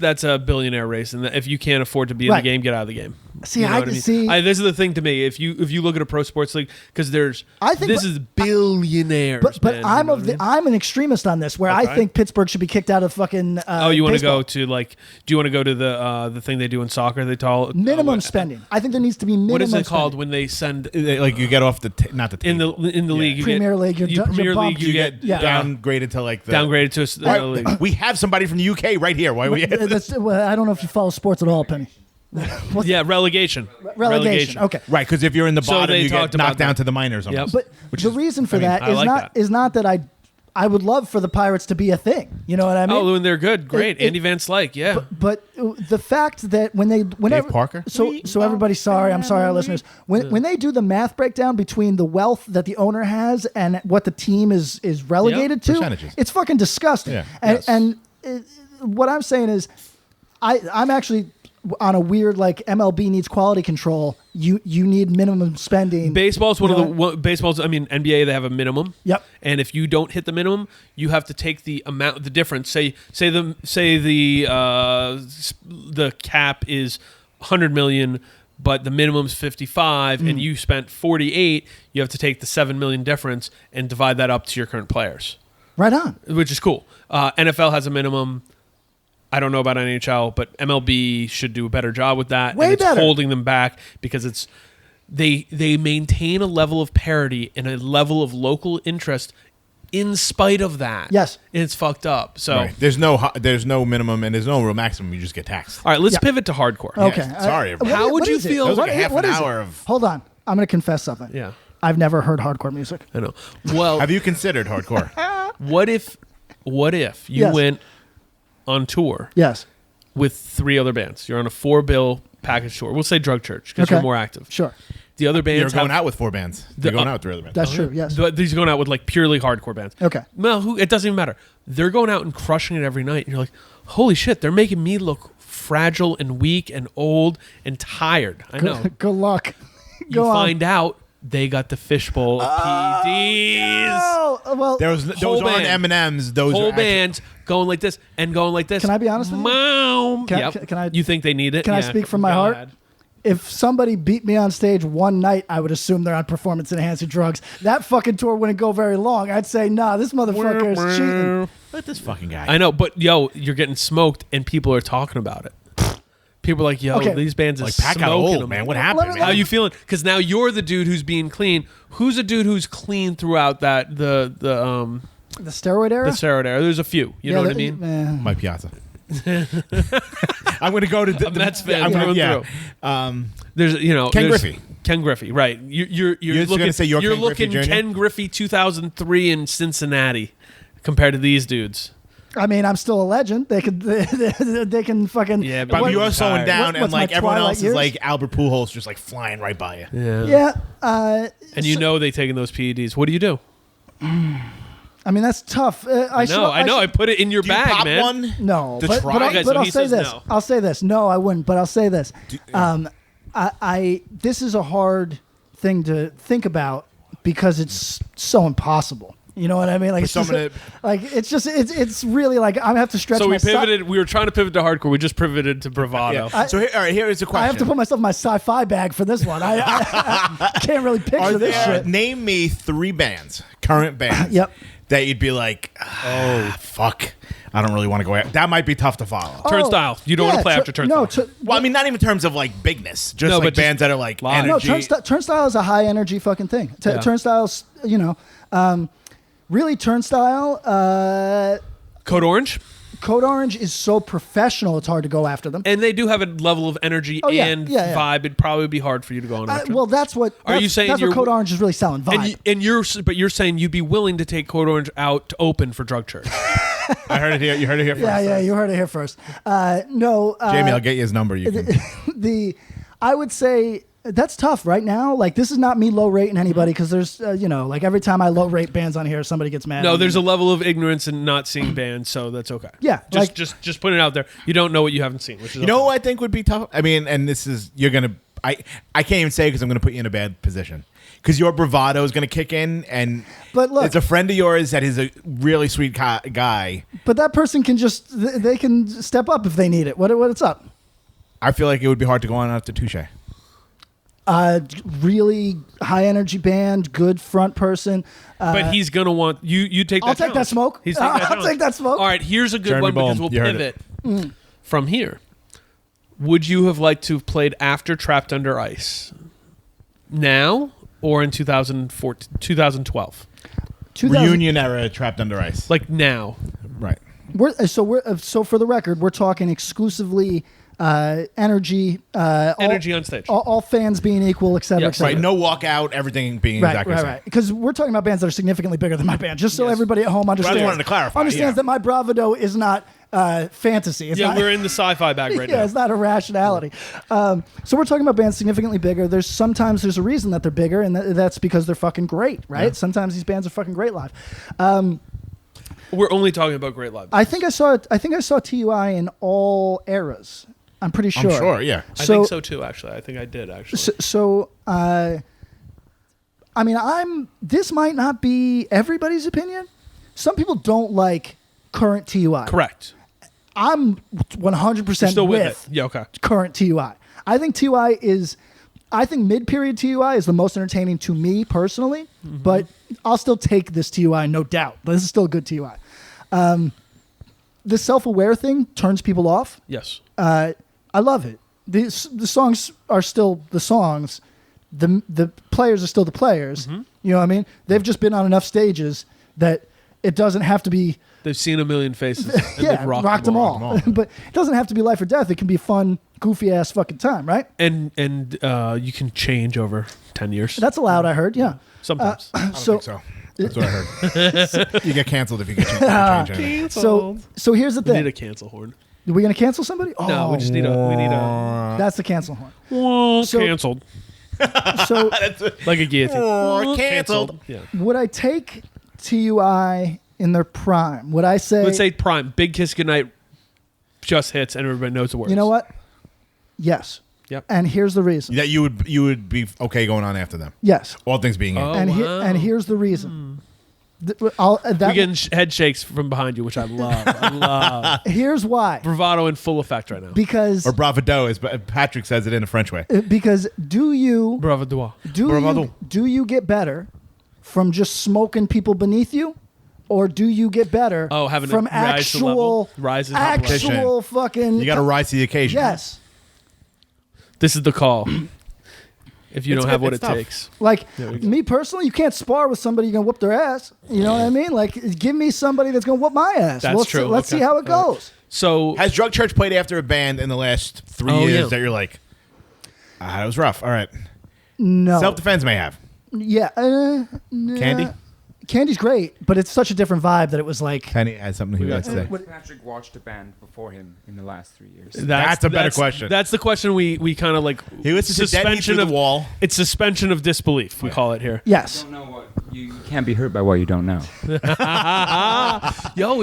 S4: that's a billionaire race, and if you can't afford to be in
S3: Right.
S4: the game, get out of the game.
S3: See,
S4: You know
S3: I
S4: what I mean?
S3: see-
S4: This is the thing to me. If you look at a pro sports league, because
S3: I think-
S4: this is billionaires.
S3: But
S4: man, you
S3: I'm
S4: know what I mean?
S3: I'm an extremist on this, where I
S2: Okay.
S3: think Pittsburgh should be kicked out of fucking.
S4: Oh, you want to
S3: baseball.
S4: go to like? Do you want to go to the thing they do in soccer? They call
S3: Minimum spending. I think there needs to be minimum.
S4: What is it called
S3: spending.
S4: when they send
S2: Like you get off the not the
S4: in
S2: table.
S4: the league? You
S3: Premier
S4: get,
S3: League, you're
S4: you
S3: du-
S4: Premier
S3: you're
S4: League.
S3: bumped.
S4: You get
S3: Yeah.
S2: downgraded to like the
S4: downgraded to a league.
S2: We have somebody from the UK right here. Why we?
S3: Well, I don't know if you follow sports at all, Penny.
S4: Yeah, relegation.
S3: Relegation. Okay.
S2: Right, because if you're in the
S4: So
S2: bottom,
S4: they
S2: you get
S4: talked about
S2: knocked down
S4: that.
S2: to the minors. Almost.
S3: But the reason for that
S4: I
S3: is
S4: like
S3: not that I would love for the Pirates to be a thing. You know what I mean?
S4: Oh, when they're good, great. Andy Van Slyke, yeah.
S3: But the fact that whenever
S2: Parker?
S3: so everybody, I'm sorry, our listeners. When they do the math breakdown between the wealth that the owner has and what the team is relegated to,
S2: Percentages.
S3: it's fucking disgusting.
S2: Yeah.
S3: And what I'm saying is, I'm actually on a weird like MLB needs quality control. You need minimum spending.
S4: Baseball's baseball's. I mean, NBA they have a minimum.
S3: Yep.
S4: And if you don't hit the minimum, you have to take the difference. Say the cap is 100 million, but the minimum's 55, and you spent 48. You have to take the 7 million difference and divide that up to your current players.
S3: Right on.
S4: Which is cool. NFL has a minimum. I don't know about NHL, but MLB should do a better job with that.
S3: Way
S4: and it's
S3: better.
S4: holding them back because they maintain a level of parity and a level of local interest in spite of that.
S3: Yes.
S4: And it's fucked up. So
S2: Right. There's no minimum and there's no real maximum. You just get taxed.
S4: all right, let's pivot to hardcore.
S3: Okay.
S2: sorry, everybody.
S4: How would
S3: what
S4: you
S3: is it?
S4: feel-
S2: That was like a half
S3: What
S2: an
S3: is it?
S2: hour of.
S3: Hold on. I'm going to confess something.
S4: Yeah.
S3: I've never heard hardcore music.
S4: I know. Well,
S2: Have you considered hardcore?
S4: what if you
S3: Yes.
S4: went on tour
S3: Yes.
S4: with 3 other bands? You're on a 4-bill package tour. We'll say Drug Church because
S3: Okay.
S4: you're more active.
S3: Sure.
S4: The other bands
S2: You're going
S4: have,
S2: out with 4 bands. You're going out with 3 other bands.
S3: That's true. Yes.
S4: But these are going out with like purely hardcore bands.
S3: Okay.
S4: Well, it doesn't even matter. They're going out and crushing it every night. And you're like, holy shit, they're making me look fragile and weak and old and tired. I know.
S3: Good luck.
S4: You
S3: Go on.
S4: find out they got the fishbowl of PEDs.
S3: Oh, well,
S2: Those
S4: Whole
S2: aren't
S4: band.
S2: M&Ms. Those
S4: Whole
S2: are actually-
S4: bands going like this and going like this.
S3: Can I be honest with you?
S4: Mom.
S3: Can-
S4: Yep.
S3: can I-
S4: You think they need it?
S3: can I
S4: Yeah.
S3: speak from my
S4: Go
S3: heart?
S4: ahead.
S3: if somebody beat me on stage one night, I would assume they're on performance-enhancing drugs. That fucking tour wouldn't go very long. I'd say, nah, this motherfucker is cheating.
S2: Look at this fucking guy.
S4: I know, but yo, you're getting smoked and people are talking about it. People are like, yo,
S3: Okay.
S4: these bands are
S2: Like, pack out
S4: smoking
S2: old,
S4: them.
S2: man. What
S3: Let
S2: happened,
S3: me-
S4: How
S2: man?
S4: you feeling? Because now you're the dude who's being clean. Who's a dude who's clean throughout that the
S3: The steroid era?
S4: steroid era? There's a few. You know what I mean?
S2: My Piazza. I'm going to go to the
S4: Mets fan
S2: I'm
S4: through
S2: gonna,
S4: and
S2: yeah.
S4: There's
S2: Ken Griffey.
S4: Ken Griffey, right? You're
S2: just
S4: looking.
S2: gonna say you're Ken
S4: looking
S2: Griffey Jr.?
S4: Ken Griffey 2003 in Cincinnati compared to these dudes.
S3: I mean, I'm still a legend. They could, they can fucking.
S4: Yeah,
S2: But
S4: What-
S2: you're slowing
S4: What-
S2: down,
S3: what's
S2: and like
S3: my
S2: everyone
S3: Twilight
S2: else
S3: years?
S2: is like Albert Pujols, just like flying right by you.
S4: Yeah.
S3: Yeah.
S4: And you know they taking those PEDs. What do you do?
S3: I mean, that's tough.
S4: I know. I put it in your
S2: Do you
S4: bag,
S2: pop
S4: man.
S2: one?
S3: No,
S2: To
S3: but,
S2: try?
S3: but,
S2: Okay,
S3: but
S4: so
S3: I'll
S4: he
S3: say
S4: says
S3: this.
S4: no.
S3: I'll say this. No, I wouldn't. But I'll say this. I this is a hard thing to think about because it's so impossible. You know what I mean? Like, it's
S2: someone
S3: it's really like I have to stretch.
S4: So
S3: my
S4: we pivoted. We were trying to pivot to hardcore. We just pivoted to bravado.
S2: Yeah. So all right, here is a question.
S3: I have to put myself in my sci-fi bag for this one. I can't really picture
S2: Are
S3: this
S2: there,
S3: shit.
S2: name me 3 bands, current bands,
S3: Yep.
S2: that you'd be like, fuck, I don't really want to go out. That might be tough to follow.
S4: Turnstile. You don't want to play after Turnstile.
S3: No,
S2: Well, I mean, not even in terms of like bigness, just
S4: No,
S2: like
S4: but just
S2: bands that are like
S4: live.
S3: no,
S2: energy.
S3: Turnstile is a high energy fucking thing.
S4: Yeah.
S3: Turnstile's, really Turnstile.
S4: Code Orange.
S3: Code Orange is so professional; it's hard to go after them.
S4: And they do have a level of energy
S3: Oh, yeah,
S4: and
S3: yeah.
S4: vibe. It'd probably be hard for you to go on after.
S3: Well, that's what.
S4: Are you
S3: that's-
S4: saying
S3: that's what
S4: you're-
S3: Code Orange is really selling? Vibe.
S4: and you're saying you'd be willing to take Code Orange out to open for Drug Church.
S2: I heard it here. You heard it here first.
S3: yeah, you heard it here first. No,
S2: Jamie, I'll get you his number. You can.
S3: I would say that's tough right now. Like, this is not me low rating anybody because there's, like every time I low rate bands on here, somebody gets mad.
S4: No,
S3: at me.
S4: there's a level of ignorance in not seeing bands, so that's okay.
S3: Yeah,
S4: just put it out there. You don't know what you haven't seen, which is
S2: You know
S4: okay.
S2: what I think would be tough? I mean, and this is I can't even say because I'm gonna put you in a bad position because your bravado is gonna kick in, and
S3: But look-
S2: it's a friend of yours that is a really sweet guy.
S3: But that person can just they can step up if they need it. What's up?
S2: I feel like it would be hard to go on after Touche.
S3: Really high energy band, good front person.
S4: But he's gonna want you. You take that.
S3: I'll take that
S4: challenge.
S3: smoke.
S4: He's taking that
S3: I'll
S4: challenge.
S3: take that smoke.
S4: All right, here's a good
S2: Jeremy
S4: one because
S2: Bohm,
S4: we'll
S2: you heard
S4: pivot from here. Would you have liked to have played after Trapped Under Ice, now or in 2012?
S2: Reunion era, Trapped Under Ice.
S4: Like now.
S2: Right.
S3: So for the record, we're talking exclusively energy,
S4: Energy on stage.
S3: all fans being equal, et cetera,
S4: Yeah,
S3: et cetera.
S2: Right, no walkout, everything being exactly the same.
S3: Because we're talking about bands that are significantly bigger than my band, just so everybody at home understands.
S2: wanted to clarify,
S3: Understands
S2: yeah.
S3: that my bravado is not fantasy. It's not,
S4: we're in the sci-fi bag right
S3: yeah,
S4: now.
S3: it's not irrationality. So we're talking about bands significantly bigger. Sometimes there's a reason that they're bigger, and that's because they're fucking great, right?
S2: Yeah.
S3: Sometimes these bands are fucking great live.
S4: We're only talking about great live.
S3: I think I saw TUI in all eras. I'm pretty sure.
S2: I'm sure, yeah.
S4: I think so too. Actually, I think I did. Actually,
S3: I mean, this might not be everybody's opinion. Some people don't like current TUI.
S4: correct.
S3: I'm 100%
S4: Still with
S3: with
S4: it. Yeah. Okay.
S3: current TUI. I think mid-period TUI is the most entertaining to me personally, but I'll still take this TUI, no doubt. This is still a good TUI. The self-aware thing turns people off.
S4: Yes.
S3: I love it. The songs are still the songs. The players are still the players. You know what I mean? They've just been on enough stages that it doesn't have to be...
S4: They've seen a million faces. And
S3: yeah,
S4: they've
S3: rocked them all. But it doesn't have to be life or death. It can be a fun, goofy-ass fucking time, right?
S4: And you can change over 10 years.
S3: That's allowed, I heard, yeah.
S4: Sometimes.
S2: I don't think so. That's what I heard. You get canceled if you get change anything.
S3: So here's the
S4: we need
S3: thing.
S4: a cancel horn.
S3: Are we going to cancel somebody? Oh,
S4: No, we just need a
S3: that's the cancel horn. So-
S4: canceled.
S3: So
S4: Like a guillotine.
S2: Or canceled.
S4: Yeah.
S3: would I take TUI in their prime? Would I say...
S4: Let's say prime. Big Kiss Goodnight just hits and everybody knows the words.
S3: You know what? Yes.
S4: Yep.
S3: And here's the reason.
S2: That you would be okay going on after them.
S3: Yes.
S2: All things being
S4: Oh,
S2: equal.
S4: wow.
S3: And here's the reason.
S4: We're getting head shakes from behind you, which I love. I love.
S3: Here's why.
S4: Bravado in full effect right now.
S3: Because
S2: Or bravado, as Patrick says it in a French way.
S3: because do you
S4: Bravado.
S3: do you get better from just smoking people beneath you? Or do you get better
S4: Having
S3: from
S4: to rise to level? Rise in competition.
S3: actual fucking...
S2: You got to rise to the occasion.
S3: Yes.
S4: This is the call. If you
S2: It's
S4: don't have
S2: good,
S4: what
S2: it's
S4: it
S2: tough.
S4: takes.
S3: Like,
S4: There we go.
S3: me personally, you can't spar with somebody you're going to whoop their ass. You know what I mean? Like, give me somebody that's going to whoop my ass.
S4: That's true.
S3: Let's see
S4: Okay.
S3: how it
S4: All right.
S3: goes.
S4: So
S2: Has Drug Church played after a band in the last 3
S4: Oh,
S2: years
S4: yeah.
S2: that you're like, it was rough. All right.
S3: No.
S2: Self-defense may have.
S3: Yeah.
S2: Candy?
S3: Candy's great, but it's such a different vibe that it was like...
S2: Penny had something he would like to say.
S5: Has Patrick watched a band before him in the last 3 years?
S2: That's a better question.
S4: That's the question we kind of like.
S2: He listens to Dead Heat Through the Wall.
S4: It's suspension of disbelief. We call it here.
S3: Yes.
S5: You don't know what you can't be hurt by what you don't know.
S4: Yo,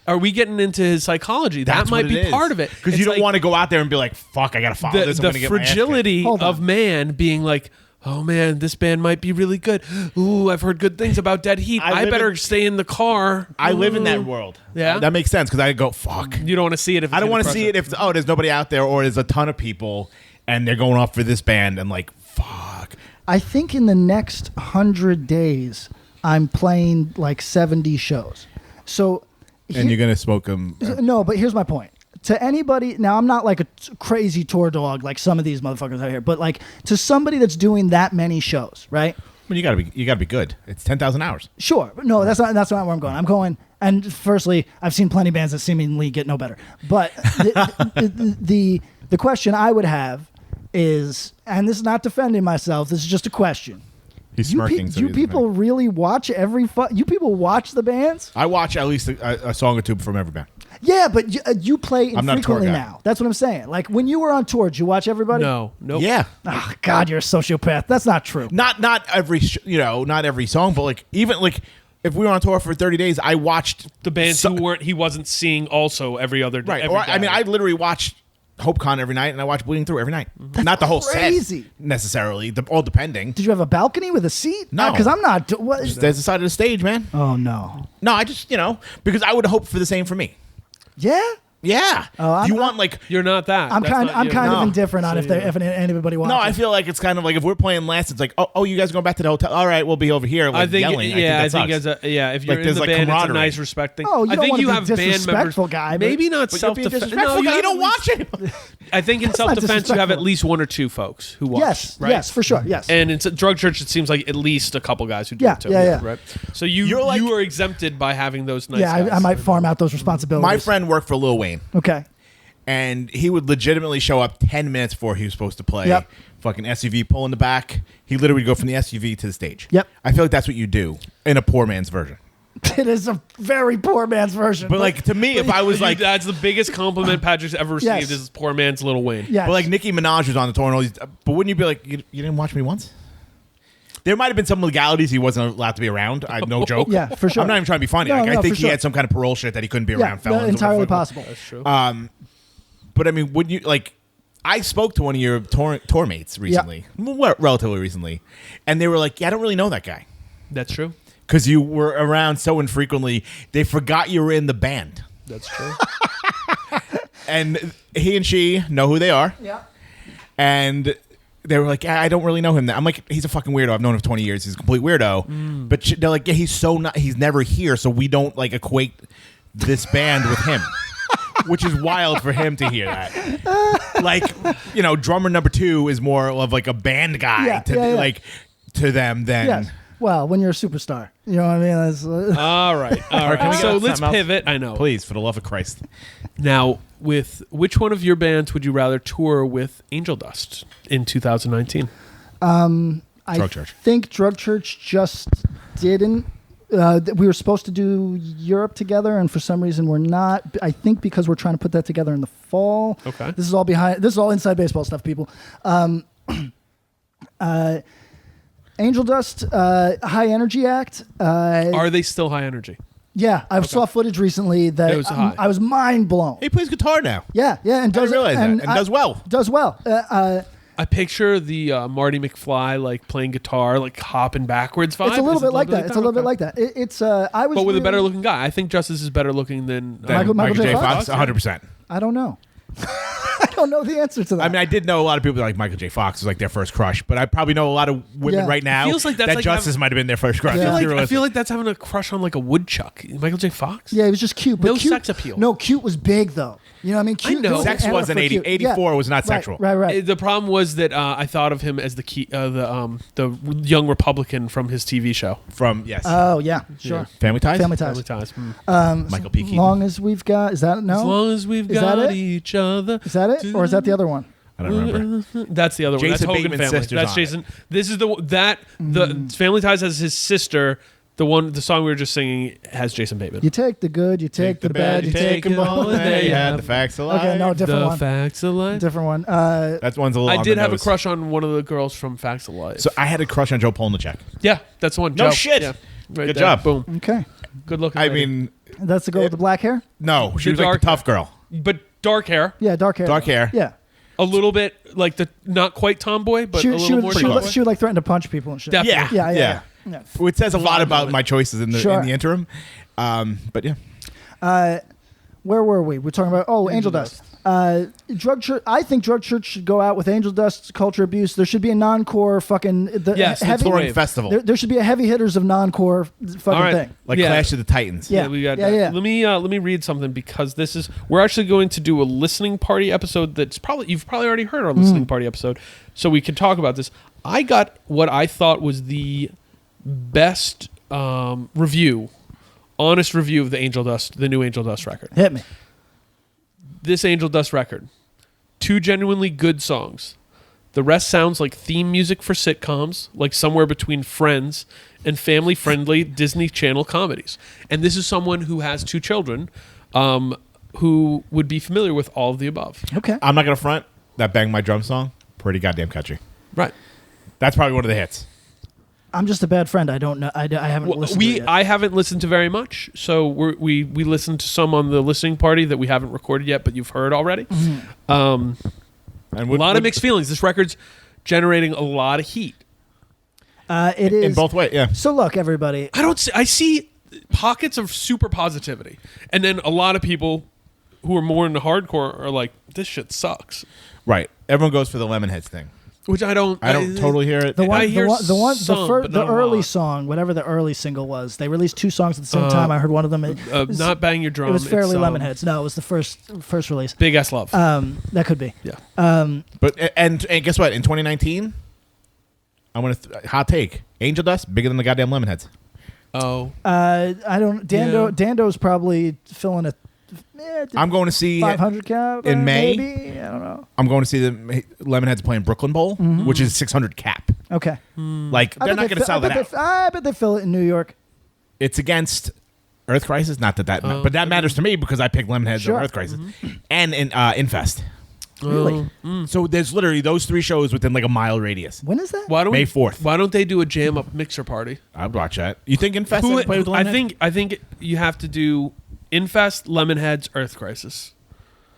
S4: are we getting into his psychology? That
S2: That's
S4: might
S2: what
S4: be
S2: it is.
S4: part of it.
S2: Because
S4: It's
S2: you don't
S4: like
S2: want to go out there and be like, fuck, I got to follow this. I'm
S4: the
S2: gonna get my ass kicked.
S4: fragility
S3: Hold on.
S4: of man being like, oh man, this band might be really good. Ooh, I've heard good things about Dead Heat.
S2: I
S4: I
S2: live
S4: better
S2: in-
S4: stay in the car.
S2: I live in that world.
S4: Yeah?
S2: That makes sense because I go, fuck.
S4: You don't want to see it if it's
S2: I don't
S4: gonna
S2: want to
S4: crush
S2: see it if, there's nobody out there or there's a ton of people and they're going off for this band and like, fuck.
S3: I think in the next 100 days, I'm playing like 70 shows. So...
S2: And you're going to smoke them.
S3: No, but here's my point. To anybody, now I'm not like a crazy tour dog like some of these motherfuckers out here, but like to somebody that's doing that many shows, right?
S2: Well, you gotta be good. It's 10,000 hours.
S3: Sure. But no, that's not where I'm going. I'm going, and firstly, I've seen plenty of bands that seemingly get no better. But the question I would have is, and this is not defending myself, this is just a question.
S2: He's smirking. so
S3: Do
S2: he doesn't
S3: people
S2: make-
S3: really watch you people watch the bands?
S2: I watch at least a song or two from every band.
S3: Yeah, but you play
S2: I'm not a tour
S3: infrequently
S2: guy.
S3: now. That's what I'm saying. Like when you were on tour, did you watch everybody?
S4: No, nope.
S2: Yeah.
S3: Oh, God, you're a sociopath. That's not true.
S2: Not every not every song, but like even like if we were on tour for 30 days, I watched
S4: The bands he wasn't seeing also every other day.
S2: right.
S4: every
S2: Or I mean,
S4: day.
S2: I literally watched HopeCon every night, and I watched Bleeding Through every night. Not the whole
S3: crazy.
S2: set necessarily, all depending.
S3: Did you have a balcony with a seat?
S2: No.
S3: Because I'm not. What?
S2: There's the side of the stage, man.
S3: Oh no.
S2: No, I just because I would hope for the same for me.
S3: Yeah.
S2: Yeah.
S3: Oh,
S2: Do you want like?
S4: You're not that.
S3: I'm
S4: That's
S3: kind.
S4: not
S3: I'm
S4: you.
S3: kind of
S2: No.
S3: indifferent on
S4: So,
S3: if there
S4: yeah.
S3: if anybody wants.
S2: No, I feel like it's kind of like if we're playing last, it's like, oh, you guys are going back to the hotel. All right, we'll be over here. Like
S4: I think,
S2: yelling.
S4: yeah, I
S2: that
S4: think
S2: sucks.
S4: if you're
S2: Like,
S4: in
S2: there's,
S4: the
S2: like,
S4: band, it's a
S2: camaraderie.
S4: nice respect thing.
S3: Oh, you
S4: I
S3: don't
S4: think
S3: wanna
S4: you
S3: be
S4: have band members.
S3: disrespectful guy, but-
S4: Maybe not
S2: But you're being
S4: self-defense.
S2: disrespectful.
S4: you
S2: You
S4: have
S2: don't
S4: at
S2: watch
S4: least-
S2: it.
S4: I think in
S3: That's not
S4: self-defense, you have at
S3: disrespectful.
S4: least one or two folks who watch.
S3: Yes.
S4: right?
S3: Yes, for sure. Yes.
S4: And in Drug Church, it seems like at least a couple guys who do
S3: Yeah,
S4: it too.
S3: yeah.
S4: Right. So you
S2: You're like-
S4: you are exempted by having those nice
S3: yeah,
S4: guys.
S3: I might farm out those responsibilities.
S2: My friend worked for Lil Wayne,
S3: Okay.
S2: and he would legitimately show up 10 minutes before he was supposed to play.
S3: Yep.
S2: Fucking SUV pull in the back. He literally would go from the SUV to the stage.
S3: Yep.
S2: I feel like that's what you do in a poor man's version.
S3: It is a very poor man's version.
S2: But like to me, if I was like,
S4: that's the biggest compliment Patrick's ever received. Is poor man's Lil Wayne.
S3: yes.
S2: but like Nicki Minaj was on the tour and all these, but wouldn't you be like, you didn't watch me once? There might have been some legalities he wasn't allowed to be around. No joke.
S3: Yeah, for sure.
S2: I'm not even trying to be funny.
S3: No,
S2: like, I
S3: no,
S2: think
S3: for
S2: he
S3: sure.
S2: had some kind of parole shit that he couldn't be around felons.
S3: entirely possible.
S4: That's true.
S2: But I mean, wouldn't you like? I spoke to one of your tour mates recently, relatively recently, and they were like, "Yeah, I don't really know that guy
S4: That's true.
S2: because you were around so infrequently. They forgot you were in the band."
S4: That's true.
S2: And he and she know who they are.
S3: Yeah.
S2: And they were like, yeah, I don't really know him. I'm like, he's a fucking weirdo. I've known him for 20 years. He's a complete weirdo. But they're like, yeah, he's never here, so we don't like equate this band with him. Which is wild for him to hear that. Like, drummer number 2 is more of like a band guy to them than.
S3: Yes. Well, when you're a superstar, you know what I mean. That's,
S4: All right.
S2: Can we
S4: So
S2: get
S4: let's
S2: something else?
S4: pivot. I know.
S2: Please, for the love of Christ.
S4: Now, with which one of your bands would you rather tour with Angel Dust in 2019?
S2: Drug Church.
S3: think Drug Church just didn't. We were supposed to do Europe together, and for some reason we're not. I think because we're trying to put that together in the fall.
S4: Okay.
S3: This is all inside baseball stuff, people. Angel Dust, High Energy Act.
S4: Are they still high energy?
S3: Yeah, I saw footage recently that
S4: It was high.
S3: I was mind blown.
S2: He plays guitar now.
S3: Yeah, and does
S2: didn't realize that. And does well.
S3: Does well.
S4: I picture the Marty McFly like playing guitar, like hopping backwards vibe.
S3: It's a little
S4: Is it
S3: bit like that. It's a little bit
S4: Okay.
S3: like that. It's I was.
S4: But with a
S3: really-
S4: better looking guy. I think Justice is better looking than
S3: Michael J. Fox?
S2: 100%.
S3: I don't know. I don't know the answer to that.
S2: I mean, I did know a lot of people that like Michael J. Fox was like their first crush, but I probably know a lot of women
S3: Yeah.
S2: right now
S4: Feels like that's
S2: that
S4: like
S2: Justice might have been their first crush.
S3: Yeah.
S2: Let's be
S4: I feel
S2: realistic.
S4: like that's having a crush on like a woodchuck. Michael J. Fox?
S3: yeah, he was just cute. But
S4: No
S3: cute,
S4: sex appeal.
S3: No, cute was big though. You know what I mean? Cute.
S4: know.
S3: there was
S2: Sex
S3: an era
S2: was an
S3: for
S2: 80
S3: cute.
S2: 84 was not
S3: Right,
S2: sexual.
S3: Right.
S4: The problem was that I thought of him as the young Republican from his TV show.
S2: From, yes.
S3: Oh yeah, sure.
S2: Family Ties?
S3: Family Ties.
S4: Family Ties.
S2: Michael P. Keaton.
S3: Long as we've got. Is that no?
S4: As long as we've
S3: Is that
S4: got
S3: it?
S4: each other.
S3: Is that it, or is that the other one?
S2: I don't remember.
S4: That's the other one. That's
S2: Jason
S4: Hogan
S2: Bateman's
S4: Family.
S2: sister's
S4: That's
S2: on
S4: Jason. This is the Family Ties has his sister. The song we were just singing has Jason Bateman.
S3: You take the good, you take the bad, you take them all.
S4: and there you
S2: had
S4: have
S2: the facts of life.
S3: Okay, no, different
S4: the
S3: one.
S4: facts of life.
S3: Different one.
S2: That one's a little
S4: I
S2: on
S4: did
S2: the
S4: have a
S2: nose.
S4: crush on one of the girls from Facts of Life.
S2: So I had a crush on Joe Polnicek.
S4: Yeah, that's the one.
S2: No
S4: Joe.
S2: shit.
S4: Yeah, right
S2: Good
S4: there.
S2: job.
S4: Boom.
S3: Okay,
S4: Good looking.
S2: I
S4: lady.
S2: mean,
S3: that's the girl with the black hair.
S2: no, she
S4: The
S2: was like
S4: dark
S2: the tough girl.
S4: but dark hair,
S3: Yeah, dark hair.
S2: Dark hair.
S3: Yeah,
S4: a little bit like the not quite tomboy, but a little more tomboy.
S3: she would like threaten to punch people and shit.
S4: Definitely.
S3: Yeah.
S2: It says a lot about my choices in the
S3: Sure.
S2: interim. But yeah.
S3: Where were we? We're talking about Angel Dust. Drug Church. I think Drug Church should go out with Angel Dust, Culture Abuse. There should be a non-core fucking
S4: Yes,
S3: heavy.
S2: Touring festival.
S3: There should be a heavy hitters of non-core fucking
S4: All right.
S3: thing.
S2: Like
S4: Yeah.
S2: Clash of the Titans.
S3: Yeah.
S4: we got
S3: Yeah,
S4: that.
S3: yeah.
S4: Let me read something because we're actually going to do a listening party episode you've probably already heard our listening party episode, so we can talk about this. I got what I thought was the best honest review of the new Angel Dust record.
S3: Hit me.
S4: This Angel Dust record, 2 genuinely good songs. The rest sounds like theme music for sitcoms, like somewhere between Friends and family-friendly Disney Channel comedies. And this is someone who has 2 children, who would be familiar with all of the above.
S3: Okay.
S2: I'm not going to front. That Bang My Drum song, pretty goddamn catchy.
S4: Right.
S2: That's probably one of the hits.
S3: I'm just a bad friend. I don't know. I haven't listened to it yet.
S4: I haven't listened to very much, so we listened to some on the listening party that we haven't recorded yet, but you've heard already.
S2: And
S4: A lot of mixed feelings. This record's generating a lot of heat.
S3: It is
S2: in both ways, yeah.
S3: So look, everybody.
S4: I see pockets of super positivity, and then a lot of people who are more into hardcore are like, "This shit sucks,"
S2: Right. Everyone goes for the Lemonheads thing.
S4: which I don't.
S2: I don't totally hear it.
S3: The one,
S4: I hear some, but
S3: the
S4: not a
S3: early
S4: lot.
S3: song, whatever the early single was, they released 2 songs at the same time. I heard one of them. It was,
S4: Not Bang Your Drum.
S3: it was fairly
S4: it's,
S3: Lemonheads. No, it was the first release.
S4: Big Ass Love.
S3: That could be.
S4: Yeah.
S2: But and guess what? In 2019, I'm gonna hot take. Angel Dust bigger than the goddamn Lemonheads.
S4: Oh.
S3: I don't. Dando's probably filling a
S2: I'm going to see
S3: 500 cap
S2: in May.
S3: Maybe I don't know.
S2: I'm going to see the Lemonheads playing Brooklyn Bowl, which is 600 cap.
S3: Okay,
S2: Like they're not going to sell that out.
S3: I bet they fill it in New York.
S2: It's against Earth Crisis. Not that but that matters to me because I picked Lemonheads over Earth Crisis and Infest.
S3: Really?
S2: So there's literally those 3 shows within like a mile radius.
S3: When is that?
S2: May 4th.
S4: Why don't they do a jam up mixer party?
S2: I'd watch that. You think Infest ever play with the Lemonheads?
S4: I think you have to do Infest, Lemonheads, Earth Crisis.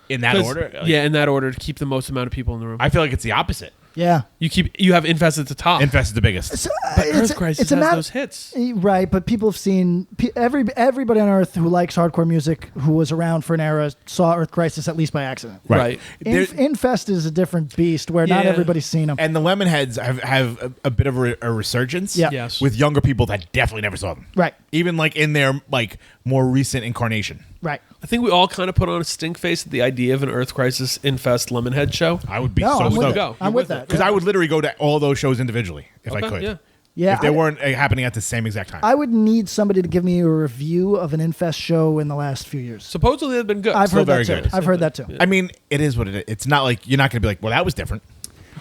S2: In that order? Like,
S4: Yeah, in that order to keep the most amount of people in the room.
S2: I feel like it's the opposite.
S3: Yeah.
S4: You have Infest at the top.
S2: Infest is the biggest.
S3: So,
S4: but Earth Crisis has those hits.
S3: Right, but people have seen everybody on Earth who likes hardcore music, who was around for an era, saw Earth Crisis at least by accident.
S4: Right.
S3: Infest is a different beast where not everybody's seen them.
S2: And the Lemonheads have a bit of a resurgence
S4: Yes.
S2: with younger people that definitely never saw them.
S3: Right.
S2: Even like in their like more recent incarnation.
S3: Right.
S4: I think we all kind of put on a stink face at the idea of an Earth Crisis Infest Lemonhead show.
S2: I would be
S3: No,
S2: so
S3: I'm with
S2: stoked.
S3: it. I'm with that.
S2: Because I would literally go to all those shows individually if I could.
S4: Yeah.
S3: Yeah,
S2: If they weren't happening at the same exact time.
S3: I would need somebody to give me a review of an Infest show in the last few years.
S4: Supposedly they've been good.
S3: I've
S2: Still
S3: heard that
S2: very
S3: too.
S2: good.
S3: I've heard that too.
S2: I mean, it is what it is. It's not like you're not going to be like, well, that was different.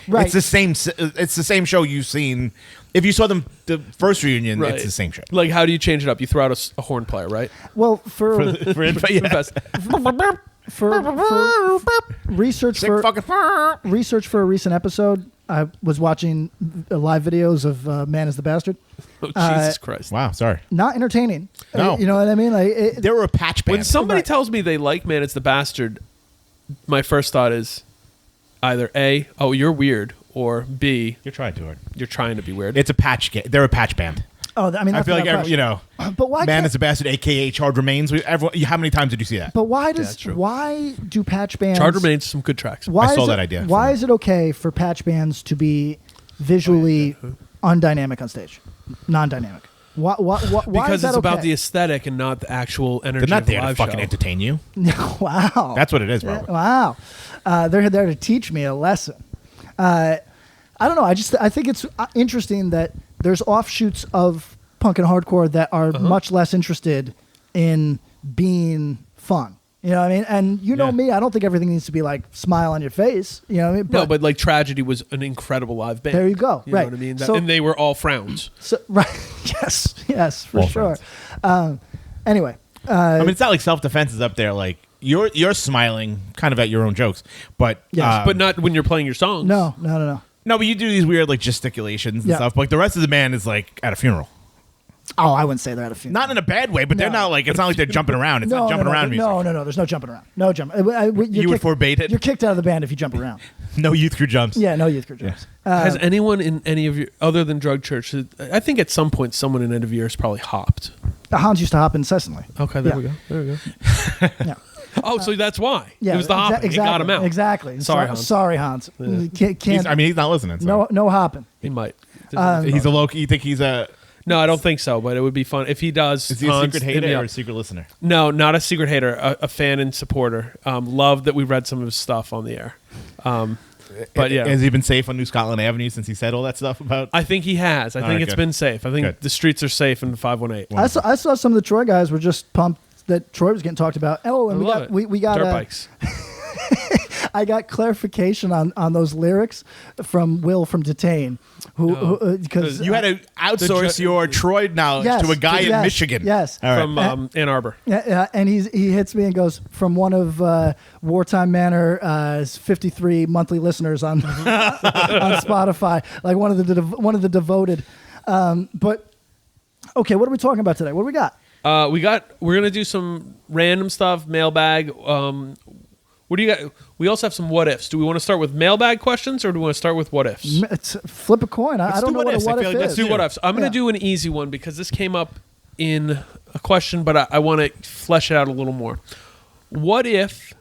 S3: Right.
S2: It's the same. It's the same show you've seen. If you saw them the first reunion,
S4: Right.
S2: it's the same show.
S4: Like, how do you change it up? You throw out a horn player, right?
S3: Well, for
S4: Infest.
S3: for research
S2: Sick
S3: for
S2: fucking.
S3: research for a recent episode, I was watching live videos of Man is the Bastard.
S4: Oh, Jesus Christ.
S2: Wow, sorry.
S3: Not entertaining.
S2: No.
S3: You know what I mean? Like
S2: They were a patch band.
S4: When somebody
S3: Right.
S4: tells me they like Man, It's the Bastard, my first thought is either A, oh, you're weird, or B,
S2: You're trying too hard.
S4: you're trying to be weird.
S2: It's a patch. They're a patch band.
S3: oh, I mean,
S2: I
S3: that's
S2: feel like
S3: without question. But why?
S2: Man
S3: can't-
S2: is the Bastard, aka Charred Remains. How many times did you see that?
S3: But why
S4: that's true.
S3: why do patch bands?
S4: Charred Remains, some good tracks.
S3: Why
S2: I saw
S3: is
S2: that
S3: it-
S2: idea
S3: Why
S2: from-
S3: is it okay for patch bands to be visually undynamic on stage, non-dynamic? Why
S4: Because
S3: is that
S4: it's about
S3: okay?
S4: the aesthetic and not the actual energy
S2: They're not
S4: of the
S2: there to
S4: live
S2: fucking
S4: show.
S2: entertain you.
S3: Wow.
S2: That's what it is, bro.
S3: Wow. They're there to teach me a lesson. I don't know. I think it's interesting that there's offshoots of punk and hardcore that are much less interested in being fun. You know what I mean? And you know
S2: Yeah.
S3: me, I don't think everything needs to be like smile on your face. You know what I mean?
S4: No, but like Tragedy was an incredible live band.
S3: There you go.
S4: You
S3: Right.
S4: know what I mean?
S3: So-
S4: And they were all frowns.
S3: So, right. Yes, for
S2: All
S3: sure. Anyway,
S2: I mean, it's not like self-defense is up there. Like you're smiling kind of at your own jokes, but
S3: Yes.
S4: But not when you're playing your songs.
S3: no.
S2: no, but you do these weird like gesticulations and
S3: Yeah.
S2: stuff. But like the rest of the band is like at a funeral,
S3: Oh, I wouldn't say they're at a funeral.
S2: not in a bad way, but they're
S3: No.
S2: not like it's not like they're jumping around. It's not jumping around music.
S3: No. There's no jumping around. No jump.
S2: You would forbade it?
S3: You're kicked out of the band if you jump around.
S2: No youth crew jumps.
S3: Yeah, no youth group jumps.
S4: Has anyone in any of your, other than Drug Church, I think at some point someone in any of yours probably hopped.
S3: Hans used to hop incessantly.
S4: Okay,
S3: Yeah.
S4: we go. There we go.
S3: Yeah.
S4: Oh, so that's why.
S3: Yeah,
S4: it was the hopping.
S3: Exactly,
S4: It got him out.
S3: Exactly.
S4: Sorry, Hans.
S3: Sorry, Hans. Can't,
S2: He's not listening. So.
S3: no hopping.
S4: He might.
S2: He's a low. You think he's a?
S4: No, I don't think so, but it would be fun. If he does,
S2: Is he a
S4: Hans,
S2: secret
S4: hit me
S2: hater
S4: up.
S2: or a secret listener?
S4: No, not a secret hater, a fan and supporter. Love that we read some of his stuff on the air. But yeah.
S2: Has he been safe on New Scotland Avenue since he said all that stuff about?
S4: I think he has. I think
S2: right,
S4: it's
S2: good.
S4: been safe. I think
S2: Good.
S4: the streets are safe in 518.
S3: I saw some of the Troy guys were just pumped that Troy was getting talked about. Oh, and
S4: I love it.
S3: we got
S4: dirt bikes.
S3: I got clarification on those lyrics from Will from Detain, because
S2: You had to outsource your Troy knowledge to a guy in Michigan.
S3: Yes.
S2: All right.
S4: From Ann Arbor.
S3: And he hits me and goes, from one of Wartime Manor's 53 monthly listeners on on Spotify, like one of the devoted. But okay, what are we talking about today? What do we got?
S4: We're gonna do some random stuff, mailbag. What do you got? We also have some what ifs. Do we want to start with mailbag questions or do we want to start with what ifs?
S3: It's flip a coin. I don't
S2: do
S3: know
S2: what
S3: what a
S2: ifs. I
S3: what
S2: feel
S3: if
S2: like
S3: is.
S2: let's
S4: Do what ifs. I'm gonna do an easy one because this came up in a question, but I want to flesh it out a little more. What if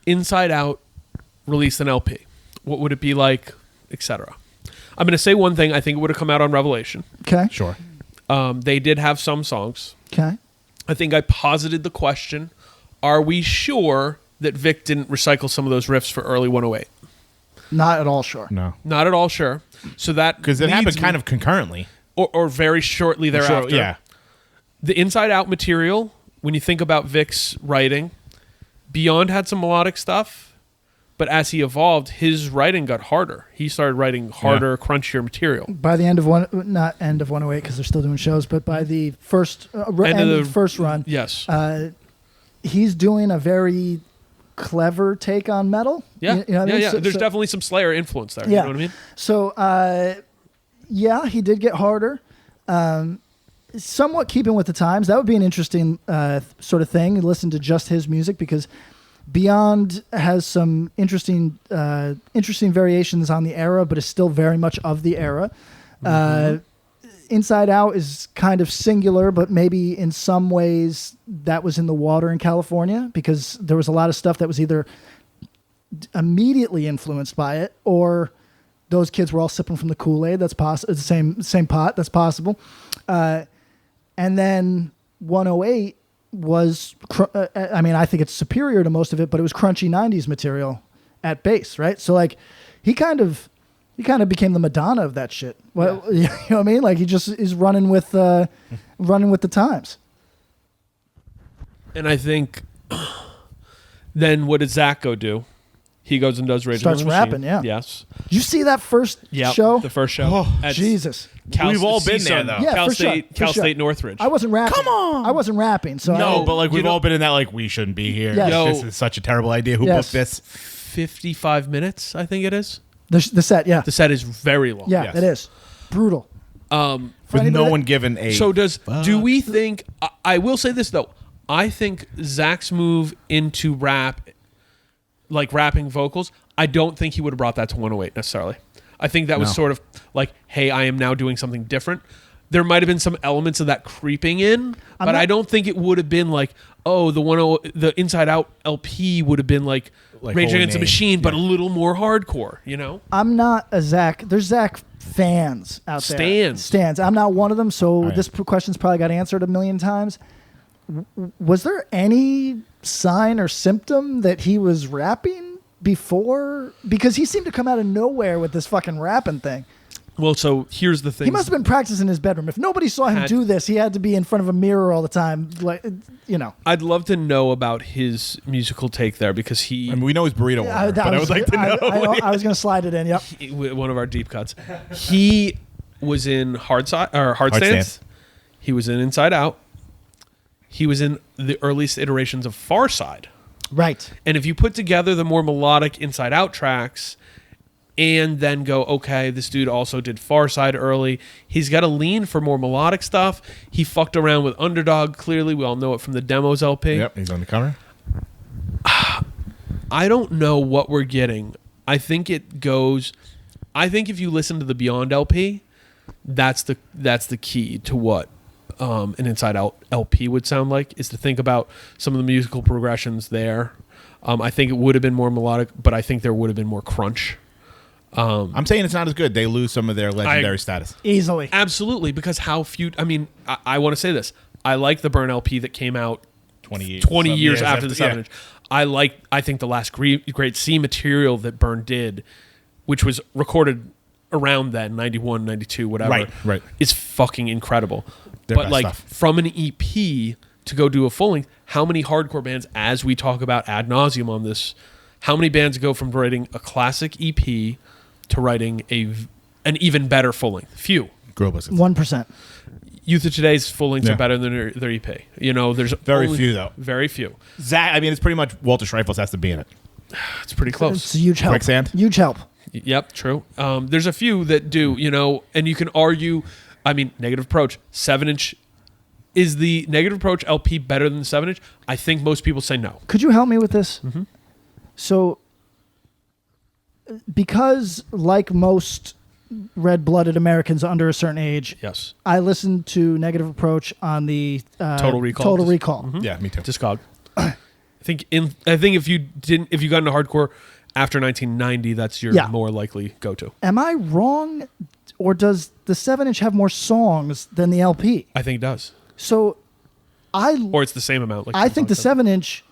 S4: Inside Out released an LP? What would it be like, etc.? I'm gonna say one thing. I think it would have come out on Revelation.
S3: Okay.
S2: Sure.
S4: They did have some songs.
S3: Okay.
S4: I think I posited the question, are we sure that Vic didn't recycle some of those riffs for early 108?
S3: Not at all sure.
S2: No.
S4: Not at all sure. So that
S2: Because it
S4: leads
S2: happened
S4: me-
S2: kind of concurrently.
S4: or very shortly thereafter.
S2: Yeah.
S4: The Inside Out material when you think about Vic's writing, Beyond had some melodic stuff, but as he evolved, his writing got harder. He started writing harder, crunchier material.
S3: By the end of not end of 108 because they're still doing shows, but by the first end of the first run,
S4: yes,
S3: he's doing a very clever take on metal.
S4: Yeah,
S3: you know what I mean?
S4: yeah. There's definitely some Slayer influence there.
S3: Yeah.
S4: You know what I mean?
S3: So, yeah, he did get harder. Somewhat keeping with the times. That would be an interesting sort of thing. Listen to just his music because Beyond has some interesting variations on the era, but is still very much of the era. Inside Out is kind of singular, but maybe in some ways that was in the water in California because there was a lot of stuff that was either immediately influenced by it or those kids were all sipping from the Kool-Aid. That's possible. It's the same pot. That's possible. And then 108 was, I think it's superior to most of it, but it was crunchy 90s material at base, right? So like he kind of became the Madonna of that shit. Well, you know what I mean? Like he just is running with the times.
S4: And I think then what does Zach go do? He goes and does Rage
S3: Starts
S4: Against the Machine.
S3: rapping, yeah.
S4: Yes.
S3: Did you see that first show?
S4: The first show.
S3: Oh, Jesus.
S2: We've all been there, though.
S3: Yeah,
S4: Cal
S3: for sure,
S4: State,
S3: for
S4: Cal
S3: sure.
S4: State Northridge.
S3: I wasn't rapping.
S2: Come on.
S3: I wasn't rapping. So
S2: No, but like we've
S4: know-
S2: all been in that. Like we shouldn't be here.
S3: Yes.
S2: This is such a terrible idea. Who
S3: Yes.
S2: booked this?
S4: 55 minutes, I think it is.
S3: the set, yeah.
S4: The set is very long.
S3: Yeah,
S2: Yes.
S3: it is. Brutal.
S2: With
S3: anybody
S2: no
S3: that-
S2: one given a.
S4: So do we think? I will say this though. I think Zach's move into rap, like rapping vocals, I don't think he would have brought that to 108 necessarily. I think that was sort of like, hey, I am now doing something different. There might have been some elements of that creeping in, but I don't think it would have been like, oh, the Inside Out LP would have been like Rage
S2: Holy
S4: Against the
S2: Name.
S4: Machine, but a little more hardcore, you know?
S3: I'm not a Zach. There's Zach fans out there. Stands. I'm not one of them, so this question's probably got answered a million times. Was there any sign or symptom that he was rapping before? Because he seemed to come out of nowhere with this fucking rapping thing.
S4: Well, so here's the thing.
S3: He must have been practicing in his bedroom. If nobody saw him do this, he had to be in front of a mirror all the time. Like, you know.
S4: I'd love to know about his musical take there because he...
S2: I mean, we know his burrito order, but I would like to know.
S3: I was going to slide it in, yep.
S4: One of our deep cuts. He was in Hard Stance. He was in Inside Out. He was in the earliest iterations of Far Side.
S3: Right.
S4: And if you put together the more melodic Inside Out tracks and then go, okay, this dude also did Far Side early. He's got a lean for more melodic stuff. He fucked around with Underdog, clearly. We all know it from the Demos LP.
S2: Yep, he's on the cover.
S4: I don't know what we're getting. I think if you listen to the Beyond LP, that's the key to what an Inside Out LP would sound like, is to think about some of the musical progressions there. I think it would have been more melodic, but I think there would have been more crunch.
S2: I'm saying it's not as good. They lose some of their legendary status.
S3: Easily.
S4: Absolutely, because how few... I mean, I want to say this. I like the Burn LP that came out 20 years after the 7-inch. I think the last Great C material that Burn did, which was recorded around then, 91, 92, whatever,
S2: right.
S4: is fucking incredible.
S2: Their
S4: But
S2: best
S4: like
S2: stuff.
S4: from an EP to go do a full length, how many hardcore bands, as we talk about ad nauseum on this, how many bands go from writing a classic EP to writing an even better full length? Few.
S3: 1%.
S4: Youth of Today's full lengths are better than their EP. You know, there's
S2: Very few, though.
S4: Very few.
S2: Zach, I mean, it's pretty much Walter Schreifels has to be in it.
S4: It's pretty close.
S3: It's a huge help.
S2: Quicksand?
S3: Huge help.
S4: Yep, true. There's a few that do, you know, and you can argue, I mean, Negative Approach, 7-inch. Is the Negative Approach LP better than the 7-inch? I think most people say no.
S3: Could you help me with this?
S4: Mm-hmm.
S3: So, because like most red-blooded Americans under a certain age,
S4: Yes.
S3: I listened to Negative Approach on the
S4: Total Recall.
S3: Total Recall.
S4: Mm-hmm.
S2: Yeah, me too.
S4: Discog. I think if you got into hardcore after 1990, that's your more likely go-to.
S3: Am I wrong, or does the 7-inch have more songs than the LP?
S4: I think it does.
S3: So,
S4: Or it's the same amount. Like
S3: I think the
S4: said.
S3: 7-inch.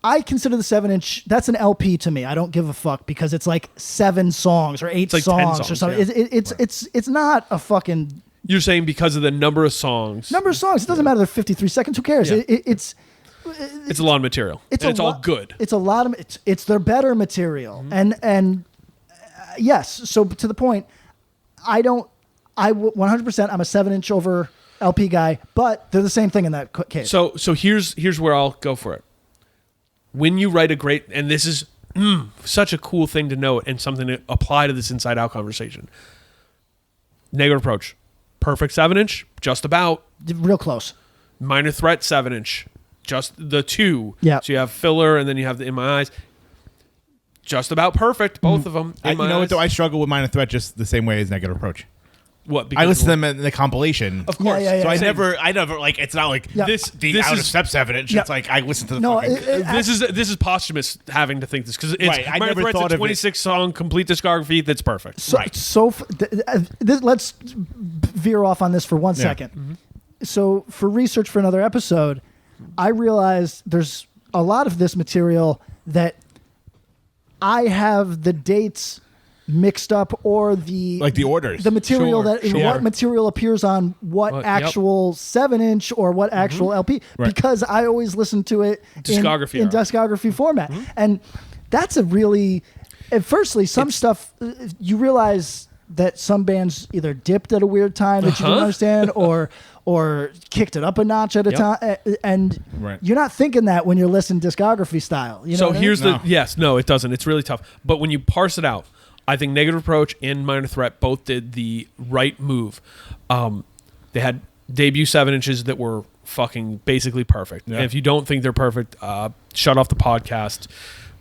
S3: I consider the 7-inch, that's an LP to me. I don't give a fuck because it's like 7 songs or 8
S4: like 10
S3: songs or
S4: songs,
S3: something.
S4: yeah.
S3: It's not a fucking
S4: You're saying because of the number of songs.
S3: Number of songs. It doesn't matter. They're 53 seconds. Who cares?
S4: Yeah.
S3: It's
S4: a lot of material. It's all good.
S3: It's a lot of it's their better material. And yes. So to the point, I 100%. I'm a 7-inch over LP guy, but they're the same thing in that case.
S4: So here's where I'll go for it. When you write a great, and this is such a cool thing to note and something to apply to this Inside Out conversation. Negative Approach, perfect 7-inch, just about.
S3: Real close.
S4: Minor Threat 7-inch, just the 2.
S3: Yeah.
S4: So you have filler and then you have the In My Eyes. Just about perfect, both of them.
S2: You know what, though? I struggle with Minor Threat just the same way as Negative Approach.
S4: What?
S2: I listen to them in the compilation.
S4: Of course.
S3: Yeah.
S2: So I never like. It's not like
S4: this
S2: out of
S4: is
S2: step 7-inch. It's like I listen to the.
S3: No,
S2: fucking,
S4: this is posterious having to think this because it's
S2: Right, I
S4: Minor
S2: never
S4: Threat's
S2: thought
S4: a
S2: of it.
S4: 26 song complete discography that's perfect.
S3: So,
S2: Right.
S3: Let's veer off on this for 1 second.
S2: Mm-hmm.
S3: So for research for another episode, I realized there's a lot of this material that I have the dates mixed up or the
S2: orders.
S3: the material
S4: Sure.
S3: what material appears on what actual 7-inch or what actual LP
S2: Right.
S3: because I always listen to it
S4: Discography
S3: in
S4: era.
S3: discography format. And that's a really firstly some stuff you realize that some bands either dipped at a weird time that you didn't understand or kicked it up a notch at a time and
S2: Right.
S3: you're not thinking that when you're listening discography style. You know
S4: So
S3: what I mean?
S4: here's
S2: No.
S4: no, it doesn't. It's really tough. But when you parse it out, I think Negative Approach and Minor Threat both did the right move. They had debut 7-inches that were fucking basically perfect.
S2: Yeah.
S4: And if you don't think they're perfect, shut off the podcast.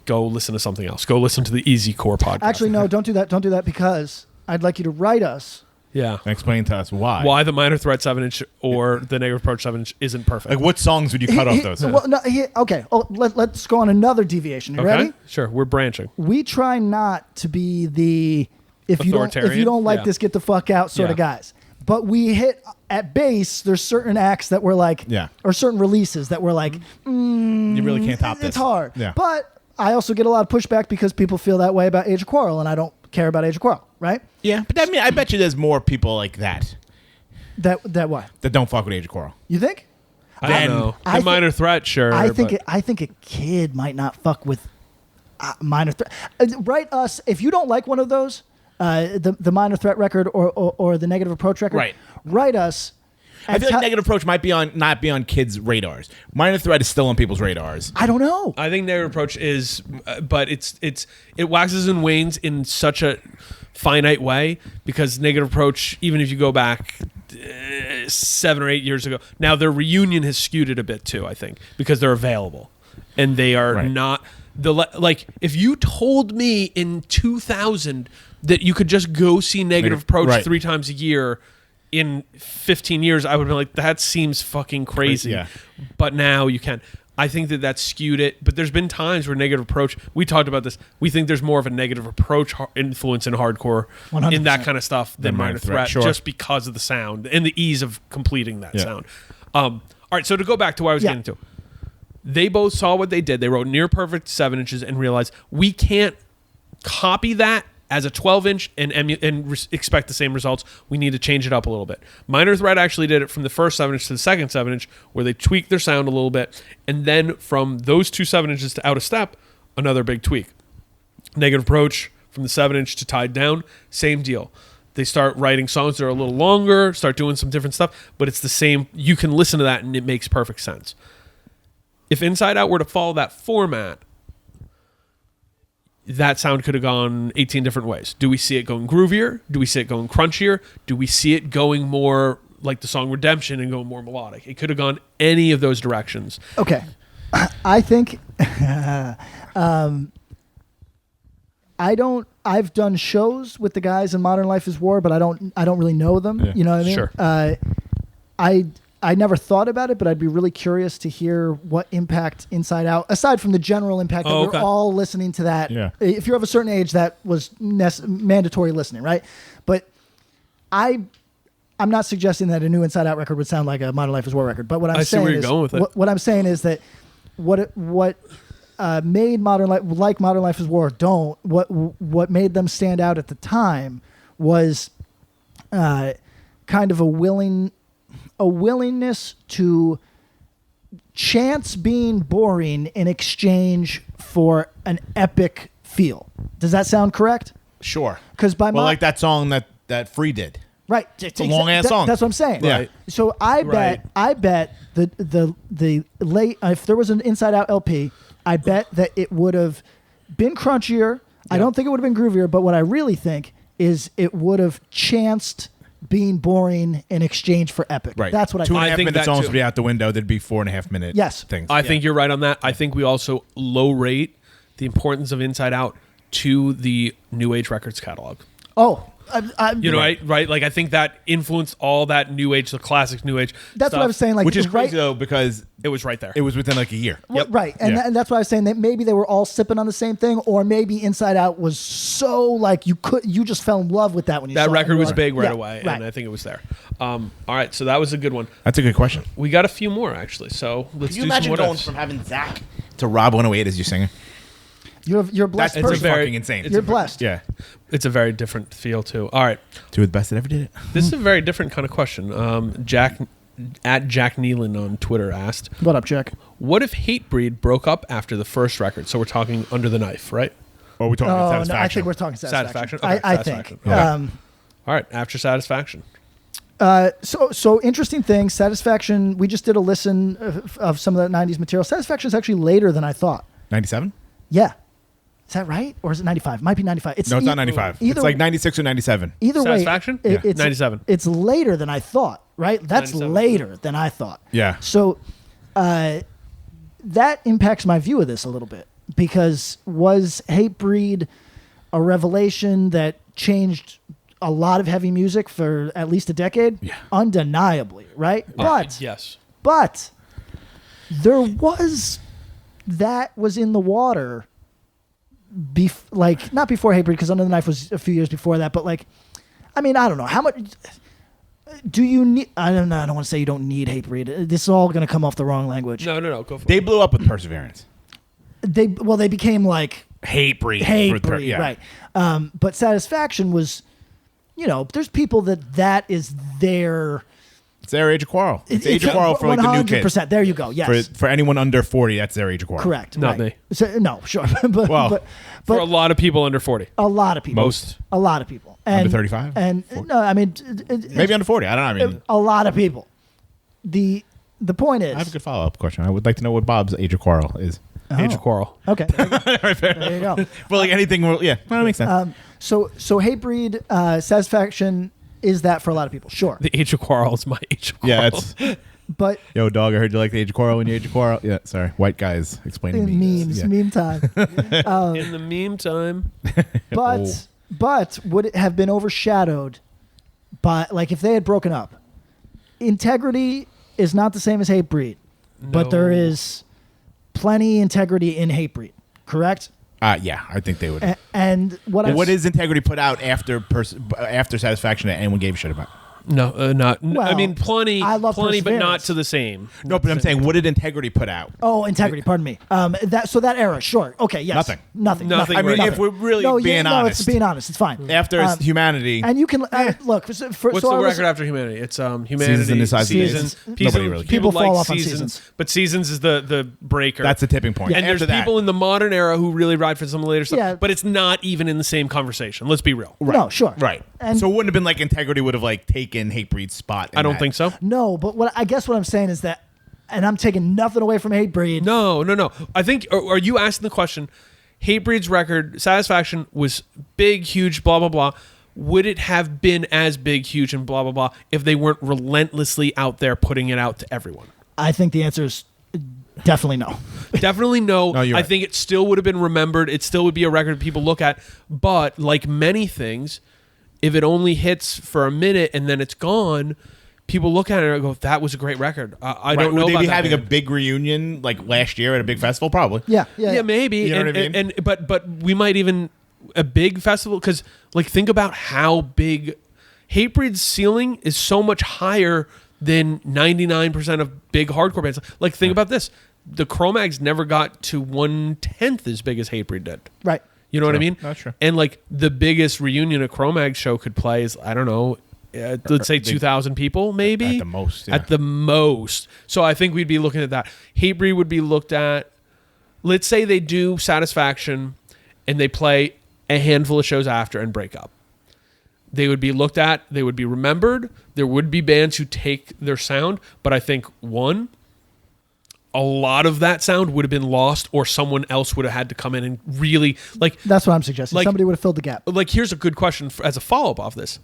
S4: Go listen to something else. Go listen to the Easy Core podcast.
S3: Actually, no, don't do that. Don't do that because I'd like you to write us.
S4: Yeah.
S2: And explain to us why.
S4: Why the Minor Threat 7-inch or the Negative Approach 7-inch isn't perfect.
S2: Like, what songs would you cut off those?
S3: Well, no, okay. Let's go on another deviation. You ready?
S4: Sure. We're branching.
S3: We try not to be the if you
S4: Authoritarian?
S3: don't like
S4: Yeah.
S3: this, get the fuck out sort of
S4: Yeah.
S3: guys. But we hit at base. There's certain acts that we're like, or certain releases that we're like,
S2: you really can't top this.
S3: it's hard.
S2: Yeah.
S3: But I also get a lot of pushback because people feel that way about Age of Quarrel, and I don't care about Age of Quarrel, right?
S2: Yeah, but I bet you there's more people like that
S3: That why?
S2: that don't fuck with Age of Quarrel.
S3: You think?
S4: I don't know.
S3: I
S4: The Minor Threat, sure.
S3: I think
S4: but-
S3: I think a kid might not fuck with Minor Threat. Write us if you don't like one of those, the Minor Threat record or the Negative Approach record.
S2: Right.
S3: Write us.
S2: I feel like Negative Approach might not be on kids' radars. Minor Threat is still on people's radars.
S3: I don't know.
S4: I think Negative Approach is, but it waxes and wanes in such a finite way because Negative Approach, even if you go back 7 or 8 years ago, now their reunion has skewed it a bit too. I think because they're available and they are not like if you told me in 2000 that you could just go see Negative Approach 3 times a year. In 15 years, I would be like, that seems fucking crazy.
S2: Yeah.
S4: But now you can. I think that skewed it. But there's been times where Negative Approach, we talked about this, we think there's more of a Negative Approach influence in hardcore
S3: 100%.
S4: in that kind of stuff than Minor Threat,
S2: sure.
S4: just because of the sound and the ease of completing that sound. All right, so to go back to what I was getting to. They both saw what they did. They wrote near perfect 7-inches and realized we can't copy that as a 12-inch and expect the same results. We need to change it up a little bit. Minor Threat actually did it from the first 7-inch to the second 7-inch, where they tweaked their sound a little bit, and then from those 2 7-inches to Out of Step, another big tweak. Negative Approach from the 7-inch to Tied Down, same deal. They start writing songs that are a little longer, start doing some different stuff, but it's the same. You can listen to that, and it makes perfect sense. If Inside Out were to follow that format, that sound could have gone 18 different ways. Do we see it going groovier? Do we see it going crunchier? Do we see it going more like the song Redemption and going more melodic? It could have gone any of those directions.
S3: Okay. I think I've done shows with the guys in Modern Life is War, but I don't really know them.
S2: Yeah.
S3: You know what I mean?
S4: Sure.
S3: I never thought about it, but I'd be really curious to hear what impact Inside Out, aside from the general impact that we're all listening to that.
S2: Yeah.
S3: If you're of a certain age, that was mandatory listening, right? But I'm not suggesting that a new Inside Out record would sound like a Modern Life is War record. But what I'm
S4: I see
S3: saying
S4: where you're
S3: is,
S4: going with it.
S3: what I'm saying is that what made Modern Life is War what made them stand out at the time was kind of a willingness to chance being boring in exchange for an epic feel. Does that sound correct?
S2: Sure.
S3: Because
S2: like that song that Free did.
S3: Right.
S2: It's a long ass song.
S3: That's what I'm saying.
S2: Yeah.
S3: So I bet the late if there was an Inside Out LP, I bet that it would have been crunchier. I don't think it would have been groovier, but what I really think is it would have chanced being boring in exchange for epic.
S2: Right.
S3: That's what I
S2: 2.5
S3: think.
S2: minute songs would be out the window. There'd be 4.5 minute things.
S4: I think you're right on that. I think we also low rate the importance of Inside Out to the New Age Records catalog.
S3: Oh,
S4: right? Like I think that influenced all that New Age, the classic New Age.
S3: That's
S4: stuff,
S3: what I was saying. Like,
S2: which is crazy though, because
S4: it was right there.
S2: It was within like a year.
S3: Well, right, and that's why I was saying that maybe they were all sipping on the same thing, or maybe Inside Out was so like you just fell in love with that when you
S4: that
S3: saw
S4: record
S3: it.
S4: was big right
S3: Yeah,
S4: away,
S3: right.
S4: and I think it was there. All right, so that was a good one.
S2: That's a good question.
S4: We got a few more actually, so let's
S2: Can you
S4: do
S2: imagine
S4: some what
S2: going
S4: ifs.
S2: from having Zach to Rob 108 as your singer?
S3: You're blessed.
S2: That's
S3: person.
S2: fucking insane.
S3: You're blessed.
S2: Yeah.
S4: It's a very different feel too. All right,
S2: Two of the best that ever did it.
S4: this is a very different kind of question. Jack Nealon on Twitter asked,
S3: What up, Jack?
S4: "What if Hatebreed broke up after the first record?" So we're talking Under the Knife, right?
S2: Or are we talking
S3: Oh, no,
S2: Satisfaction?
S3: I think we're talking Satisfaction.
S4: Satisfaction? Okay,
S3: I
S4: Satisfaction.
S3: think.
S4: Okay. All right, after Satisfaction.
S3: So interesting thing. Satisfaction. We just did a listen of some of that '90s material. Satisfaction is actually later than I thought.
S2: 97?
S3: Yeah. Is that right? Or is it 95? Might be 95.
S2: No, it's not 95. It's like 96 or 97.
S3: Either way,
S4: Satisfaction?
S3: it's
S4: 97.
S3: It's later than I thought, right? That's
S4: 97.
S3: later than I thought.
S2: Yeah.
S3: So that impacts my view of this a little bit, because was Hatebreed a revelation that changed a lot of heavy music for at least a decade?
S2: Yeah.
S3: Undeniably, right?
S4: Yes.
S3: But there was in the water. Not before Hatebreed, because Under the Knife was a few years before that, but like, I mean, I don't know how much do you need. I don't know. I don't want to say you don't need Hatebreed. This is all going to come off the wrong language.
S4: No. Go for it.
S2: They blew up with Perseverance.
S3: They became like
S2: Hatebreed.
S3: right? But Satisfaction was, there's people that is their.
S2: It's their age of quarrel. It's age of quarrel for like the new kids.
S3: 100%. There you go. Yes.
S2: For anyone under 40, that's their age of quarrel.
S3: Correct.
S4: Not
S3: right.
S4: me.
S3: So, no, sure. but,
S2: Well,
S3: but
S4: For a lot of people under 40.
S3: a lot of people.
S2: Most.
S3: A lot of people. And,
S2: Under 35?
S3: And no, I mean,
S2: Maybe under 40. I don't know. I mean,
S3: a lot of people. The point is.
S2: I have a good follow-up question. I would like to know what Bob's age of quarrel is.
S4: Age of quarrel.
S3: Okay. There you go.
S2: But like anything, that makes sense.
S3: So Hatebreed, Satisfaction is that for a lot of people. Sure.
S4: The age of quarrel is my age of quarrel.
S2: Yeah, it's...
S3: But
S2: Yo, dog, I heard you like the age of quarrel and your age of quarrel. Yeah, sorry. White guys explaining
S3: memes,
S2: Yeah.
S3: meme time.
S4: In the meantime,
S3: But would it have been overshadowed by, like, if they had broken up? Integrity is not the same as Hatebreed, but there is plenty integrity in Hatebreed, correct?
S2: Yeah, I think they would.
S3: And
S2: What is Integrity put out after Satisfaction that anyone gave a shit about?
S4: no, not.
S3: Well,
S4: I mean, plenty,
S3: I love
S4: but not
S3: Perseverance.
S4: to the same.
S2: No, but I'm saying, what did Integrity put out?
S3: Oh, Integrity. Pardon me. That era. Sure. Okay. Yes.
S4: Nothing
S2: I mean,
S4: right
S2: if we're really being
S3: no,
S2: honest.
S3: it's being honest. It's fine.
S2: After Humanity.
S3: And you can look.
S4: What's the record after Humanity? It's Humanity.
S2: Seasons and the Size of Days.
S4: Seasons.
S2: Nobody really cares.
S3: People
S4: like
S3: fall off on
S4: Seasons,
S3: Seasons.
S4: but Seasons is the breaker.
S2: That's the tipping point.
S4: And
S2: After
S4: there's
S2: that,
S4: people in the modern era who really ride for some of the later stuff,
S3: Yeah.
S4: but it's not even in the same conversation. Let's be real.
S3: No, sure.
S2: Right.
S3: And
S2: So it wouldn't have been like Integrity would have like taken Hatebreed's spot.
S4: I don't think so.
S3: no, but what I'm saying is that, and I'm taking nothing away from Hatebreed.
S4: No. I think, are you asking the question, Hatebreed's record, Satisfaction, was big, huge, blah, blah, blah. Would it have been as big, huge, and blah, blah, blah if they weren't relentlessly out there putting it out to everyone?
S3: I think the answer is definitely no.
S4: Definitely no.
S2: No, you're
S4: I
S2: right.
S4: think it still would have been remembered. It still would be a record people look at. But like many things, if it only hits for a minute and then it's gone, people look at it and go, "That was a great record." I don't know
S2: Would they
S4: about
S2: be
S4: that
S2: having a
S4: band.
S2: big reunion like last year at a big festival? Probably.
S3: Yeah.
S4: Yeah, maybe.
S2: You know
S4: and,
S2: what I mean?
S4: But we might even a big festival, because like think about how big Hatebreed's ceiling is, so much higher than 99% of big hardcore bands. Like think about this: the Cro-Mags never got to 1/10 as big as Hatebreed did.
S3: Right.
S4: You know what I
S2: True.
S4: mean?
S2: That's true.
S4: And like the biggest reunion a Cro-Mag show could play is, I don't know, let's say 2,000 people, maybe
S2: at the most. Yeah.
S4: At the most. So I think we'd be looking at that. Hatebreed would be looked at. Let's say they do Satisfaction, and they play a handful of shows after and break up. They would be looked at. They would be remembered. There would be bands who take their sound, but I think a lot of that sound would have been lost, or someone else would have had to come in and really
S3: That's what I'm suggesting. Somebody would have filled the gap.
S4: Here's a good question as a follow-up off this,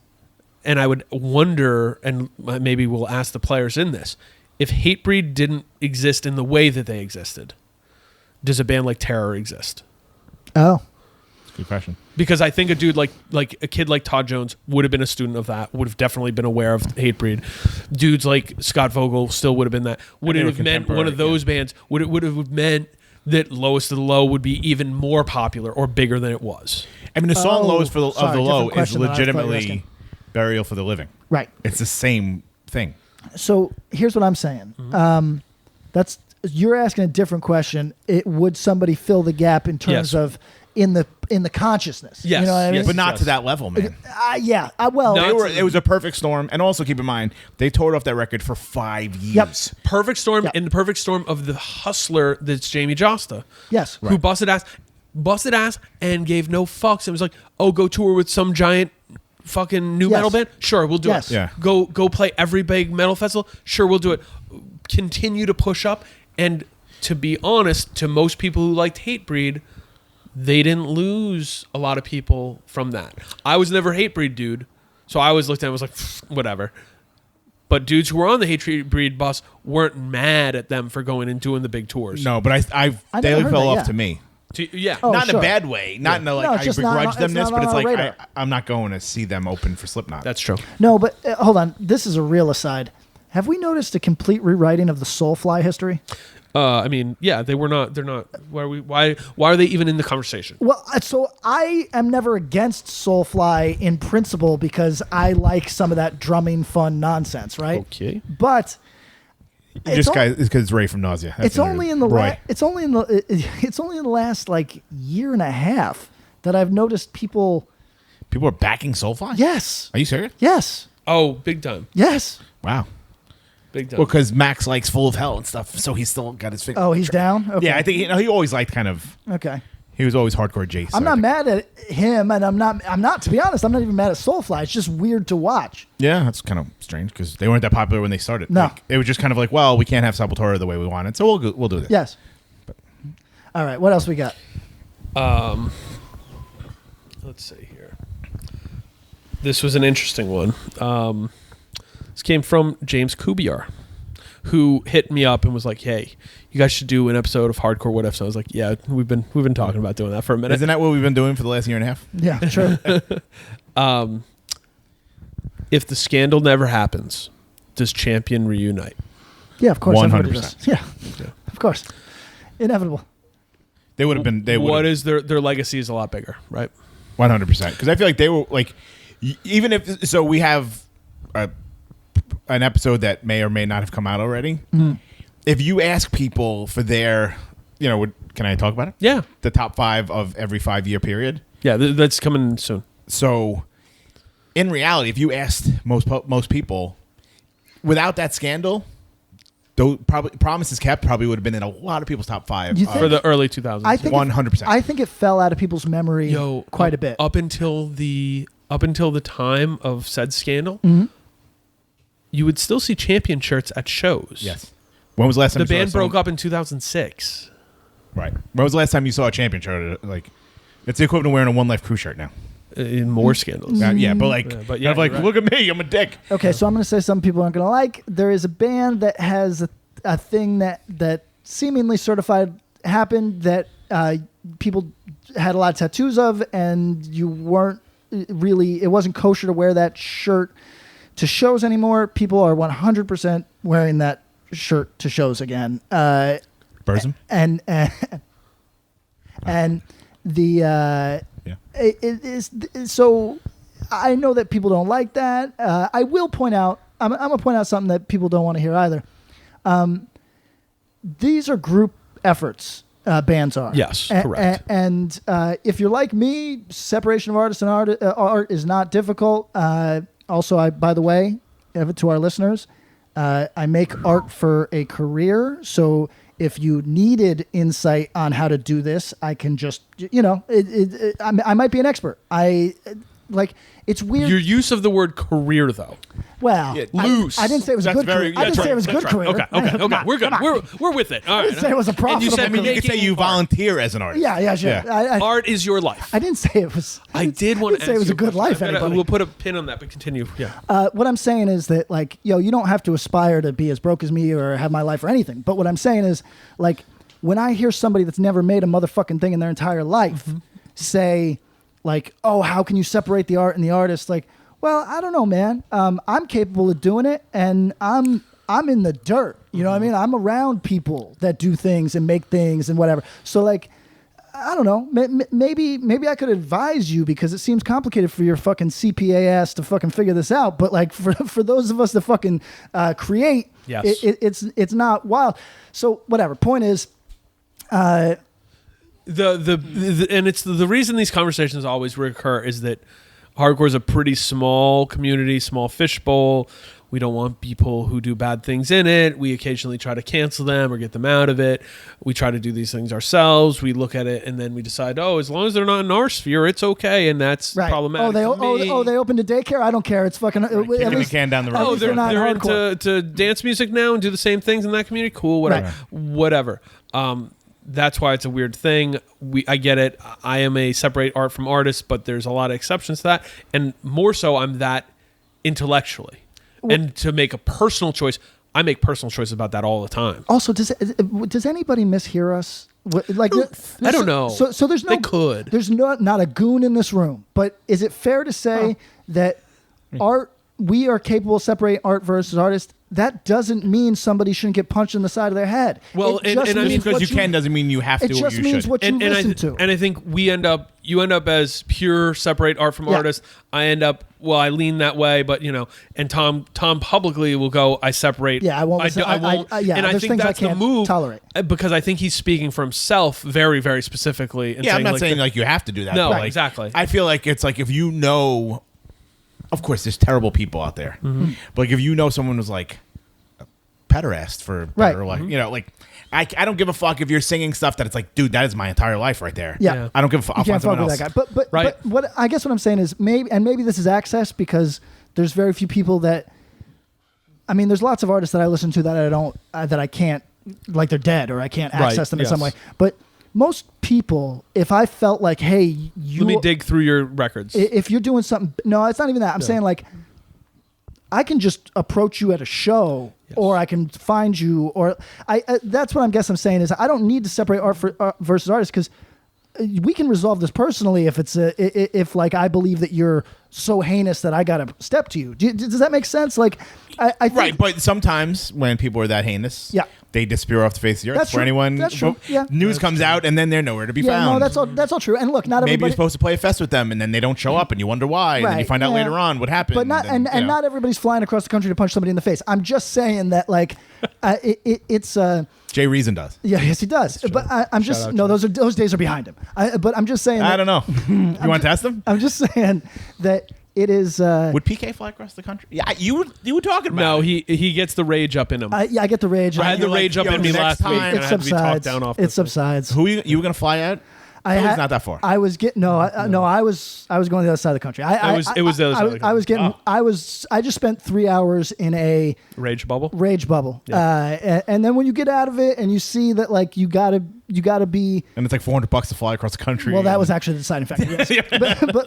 S4: and I would wonder, and maybe we'll ask the players in this, if Hatebreed didn't exist in the way that they existed, does a band like Terror exist?
S3: Oh,
S2: good question.
S4: Because I think a dude like a kid like Todd Jones would have been a student of that, would have definitely been aware of Hatebreed. Dudes like Scott Vogel still would have been that. Would it have meant one of those bands? Would it have meant that Lowest of the Low would be even more popular or bigger than it was?
S2: I mean, the song "Lowest of the Low" is
S3: question than I thought you were
S2: legitimately
S3: asking.
S2: "Burial for the Living."
S3: Right.
S2: It's the same thing.
S3: So here's what I'm saying. That's you're asking a different question. Would somebody fill the gap in terms
S4: Yes.
S3: of in the consciousness?
S4: Yes,
S3: You know what I mean?
S4: yes.
S2: But not to that level, man.
S3: Yeah. Well,
S4: No,
S2: It was a perfect storm, and also keep in mind they toured off that record for 5 years.
S4: Perfect storm,
S3: Yep.
S4: and the perfect storm of the hustler that's Jamie Josta.
S3: yes.
S4: Who busted ass and gave no fucks. It was like, oh, go tour with some giant fucking new
S3: Yes.
S4: metal band? Sure, we'll do
S3: Yes.
S4: it.
S2: Yeah.
S4: Go play every big metal festival? Sure, we'll do it. Continue to push up. And to be honest, to most people who liked Hatebreed, they didn't lose a lot of people from that. I was never a Hatebreed dude, so I always looked at it and was like, whatever. But dudes who were on the Hatebreed bus weren't mad at them for going and doing the big tours.
S2: No, but
S3: I
S2: they
S3: never heard
S2: fell
S3: that,
S2: off
S3: yeah.
S2: to me.
S4: Yeah.
S3: Oh,
S2: Not in
S3: sure.
S2: a bad way. Not in a
S3: No, it's
S2: I
S3: just not
S2: begrudge
S3: on-
S2: them
S3: it's
S2: this,
S3: not
S2: but it's
S3: on our
S2: like
S3: radar.
S2: I'm not going to see them open for Slipknot.
S4: That's true.
S3: No, but hold on. This is a real aside. Have we noticed a complete rewriting of the Soulfly history?
S4: I mean, yeah, they were not. They're not. Why are they even in the conversation?
S3: Well, so I am never against Soulfly in principle because I like some of that drumming fun nonsense, right?
S4: Okay.
S3: But
S2: Just guys, it's because it's Ray from Nausea. That's
S3: it's only in the
S2: Roy.
S3: it's only in the last like year and a half that I've noticed people.
S2: People are backing Soulfly.
S3: Yes.
S2: Are you serious?
S3: Yes.
S4: Oh, big time.
S3: Yes.
S2: Wow.
S4: Big time.
S2: Well, because Max likes Full of Hell and stuff, so he's still got his finger.
S3: Oh, he's down. Okay.
S2: Yeah, I think he always liked kind of.
S3: Okay.
S2: He was always hardcore Jace.
S3: I'm not mad at him, and I'm not. To be honest, I'm not even mad at Soulfly. It's just weird to watch.
S2: Yeah, that's kind of strange because they weren't that popular when they started.
S3: No.
S2: Like, it was just kind of like, well, we can't have Sepultura the way we wanted, so we'll do this.
S3: Yes. All right. What else we got?
S4: Let's see here. This was an interesting one. This came from James Kubiar, who hit me up and was like, "Hey, you guys should do an episode of Hardcore What Ifs." I was like, "Yeah, we've been talking about doing that for a minute."
S2: Isn't that what we've been doing for the last year and a half?
S3: Yeah, sure.
S4: If the scandal never happens, does Champion reunite?
S3: Yeah, of course.
S2: 100%.
S3: everybody does. Yeah, of course. Inevitable.
S2: They would have been. They would.
S4: What is their legacy is a lot bigger, right?
S2: 100%. Because I feel like they were like, even if so, we have an episode that may or may not have come out already. If you ask people for their, can I talk about it?
S4: Yeah,
S2: The top 5 of every 5-year period.
S4: yeah, that's coming soon.
S2: So, in reality, if you asked most people, without that scandal, those Promises Kept probably would have been in a lot of people's top 5
S3: You think-
S4: For the early 2000s.
S3: I think
S2: 100%.
S3: I think it fell out of people's memory quite a bit.
S4: Up until the time of said scandal, you would still see Champion shirts at shows.
S2: Yes. When was the last time
S4: The
S2: you saw
S4: band broke up in 2006.
S2: Right. When was the last time you saw a Champion shirt? Like, it's the equivalent of wearing a One Life crew shirt now.
S4: In more scandals.
S2: Yeah, but like,
S4: but yeah,
S2: I'm like,
S4: you're right.
S2: look at me, I'm a dick.
S3: Okay, so I'm going to say some people aren't going to like. There is a band that has a thing that seemingly certified happened that people had a lot of tattoos of, and you weren't really. It wasn't kosher to wear that shirt to shows anymore. People are 100% wearing that shirt to shows again.
S2: Burzum?
S3: And the
S2: Yeah.
S3: it is so. I know that people don't like that. I will point out. I'm gonna point out something that people don't want to hear either. These are group efforts. Bands are.
S4: Yes, correct.
S3: And if you're like me, separation of artist and art is not difficult. also, by the way, to our listeners, I make art for a career. So if you needed insight on how to do this, I can just, I might be an expert. It's weird.
S4: Your use of the word career, though.
S3: Well,
S4: loose.
S3: I didn't say it was a good career. I didn't say it was a good career.
S4: Okay. We're good. We're with it. All right.
S3: I didn't say it was a profitable.
S2: You said you could say you volunteer as an artist.
S3: Yeah, sure.
S2: Yeah.
S4: Art is your life.
S3: I didn't say it was.
S4: I did want to
S3: say it was a good life.
S4: We'll put a pin on that, but continue. Yeah.
S3: What I'm saying is that, you don't have to aspire to be as broke as me or have my life or anything. But what I'm saying is, when I hear somebody that's never made a motherfucking thing in their entire life say, oh, how can you separate the art and the artist? Well, I don't know, man. I'm capable of doing it, and I'm in the dirt. You know what I mean? I'm around people that do things and make things and whatever. So, I don't know. Maybe I could advise you, because it seems complicated for your fucking CPA ass to fucking figure this out. But for those of us that fucking create,
S4: yes.
S3: It's not wild. So whatever. Point is,
S4: and it's the reason these conversations always recur is that hardcore is a pretty small community, small fishbowl. We don't want people who do bad things in it. We occasionally try to cancel them or get them out of it. We try to do these things ourselves. We look at it and then we decide, as long as they're not in our sphere, it's okay, and that's problematic.
S3: They opened a daycare. I don't care. It's fucking
S2: kicking the can down the road.
S4: They're into dance music now and do the same things in that community. Cool, whatever. That's why it's a weird thing. I get it. I am a separate art from artist, but there's a lot of exceptions to that. And more so, I'm that intellectually. And to make a personal choice, I make personal choices about that all the time.
S3: Also, does anybody mishear us?
S4: I don't know.
S3: So there's no.
S4: They could.
S3: There's not a goon in this room. But is it fair to say that we are capable of separating art versus artist? That doesn't mean somebody shouldn't get punched in the side of their head.
S2: Well, and I mean, because you can doesn't mean you have to.
S3: It just means what you listen to.
S4: And I think you end up as pure separate art from artist. I end up, I lean that way, but and Tom publicly will go, I separate.
S3: Yeah, I won't. Listen.
S4: I won't. And I think that's the move.
S3: Tolerate.
S4: Because I think he's speaking for himself very, very specifically. And
S2: I'm not saying you have to do that.
S4: No, exactly.
S2: I feel like it's if you know. Of course, there's terrible people out there.
S4: Mm-hmm.
S2: But if you know someone was a pederast for better, I don't give a fuck if you're singing stuff that it's dude, that is my entire life right there.
S3: Yeah.
S2: I don't give a fuck. I'll find someone else.
S3: That guy. But what I guess what I'm saying is maybe this is access, because there's very few people that. I mean, there's lots of artists that I listen to that I can't, they're dead, or I can't access them in some way. But most people, if I felt hey, let
S4: me dig through your records.
S3: If you're doing something, no, it's not even that. I'm saying I can just approach you at a show, or I can find you, or that's what I'm saying is I don't need to separate art versus artist, because we can resolve this personally if I believe that you're so heinous that I gotta step to you. Does that make sense? I think,
S2: right, but sometimes when people are that heinous, they disappear off the face of the earth.
S3: That's
S2: for
S3: true.
S2: anyone.
S3: That's true. Yeah.
S2: News comes out, and then they're nowhere to be found.
S3: No, that's all true. And look, not
S2: maybe
S3: everybody.
S2: You're supposed to play a fest with them, and then they don't show up, and you wonder why, and then you find out later on what happened.
S3: But not everybody's flying across the country to punch somebody in the face. I'm just saying that it's.
S2: Jay Reason does.
S3: Yeah, yes, he does. But I'm just those days are behind him. But I'm just saying.
S2: I don't know. You want to test them?
S3: I'm just saying that. It is.
S2: Would PK fly across the country? Yeah, you were talking about.
S4: No, he gets the rage up in him.
S3: I get the rage.
S4: I had the rage up in me last week.
S3: It subsides. It subsides.
S2: Who you were gonna fly out? It's not that far.
S3: I was getting I was going to the other side of the country.
S4: It was the other side of the country.
S3: I just spent 3 hours in a
S4: rage bubble.
S3: Yeah. And then when you get out of it and you see that you gotta be,
S2: and it's $400 to fly across the country.
S3: Well, that was actually the deciding factor. Yes.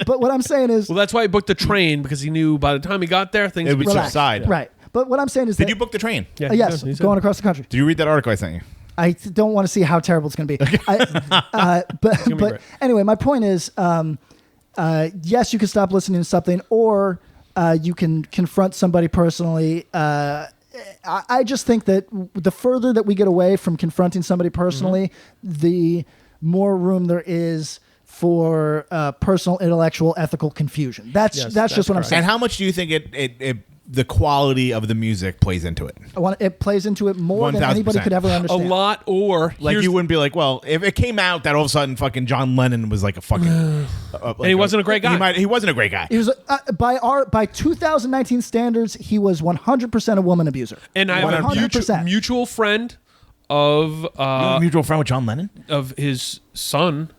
S3: but what I'm saying is,
S4: that's why he booked the train, because he knew by the time he got there things would
S2: subside.
S3: Right. But what I'm saying is,
S2: did you book the train?
S4: Yeah.
S3: Yes, going across the country.
S2: Did you read that article I sent you?
S3: I don't want to see how terrible it's going to be. But anyway, my point is, yes, you can stop listening to something, or you can confront somebody personally. I just think that the further that we get away from confronting somebody personally, the more room there is for personal, intellectual, ethical confusion. That's just what I'm saying.
S2: And how much do you think it the quality of the music plays into it.
S3: It plays into it more than anybody
S2: 1000%.
S3: could ever
S4: A
S3: understand.
S4: lot, or
S2: Like you wouldn't be like, well, if it came out that all of a sudden fucking John Lennon was like a fucking,
S4: and he wasn't a great guy.
S2: He wasn't a great guy.
S3: He was by 2019 standards, he was 100% a woman abuser.
S4: And I have a
S3: 100%.
S4: mutual friend of
S2: mutual friend with John Lennon.
S4: of his son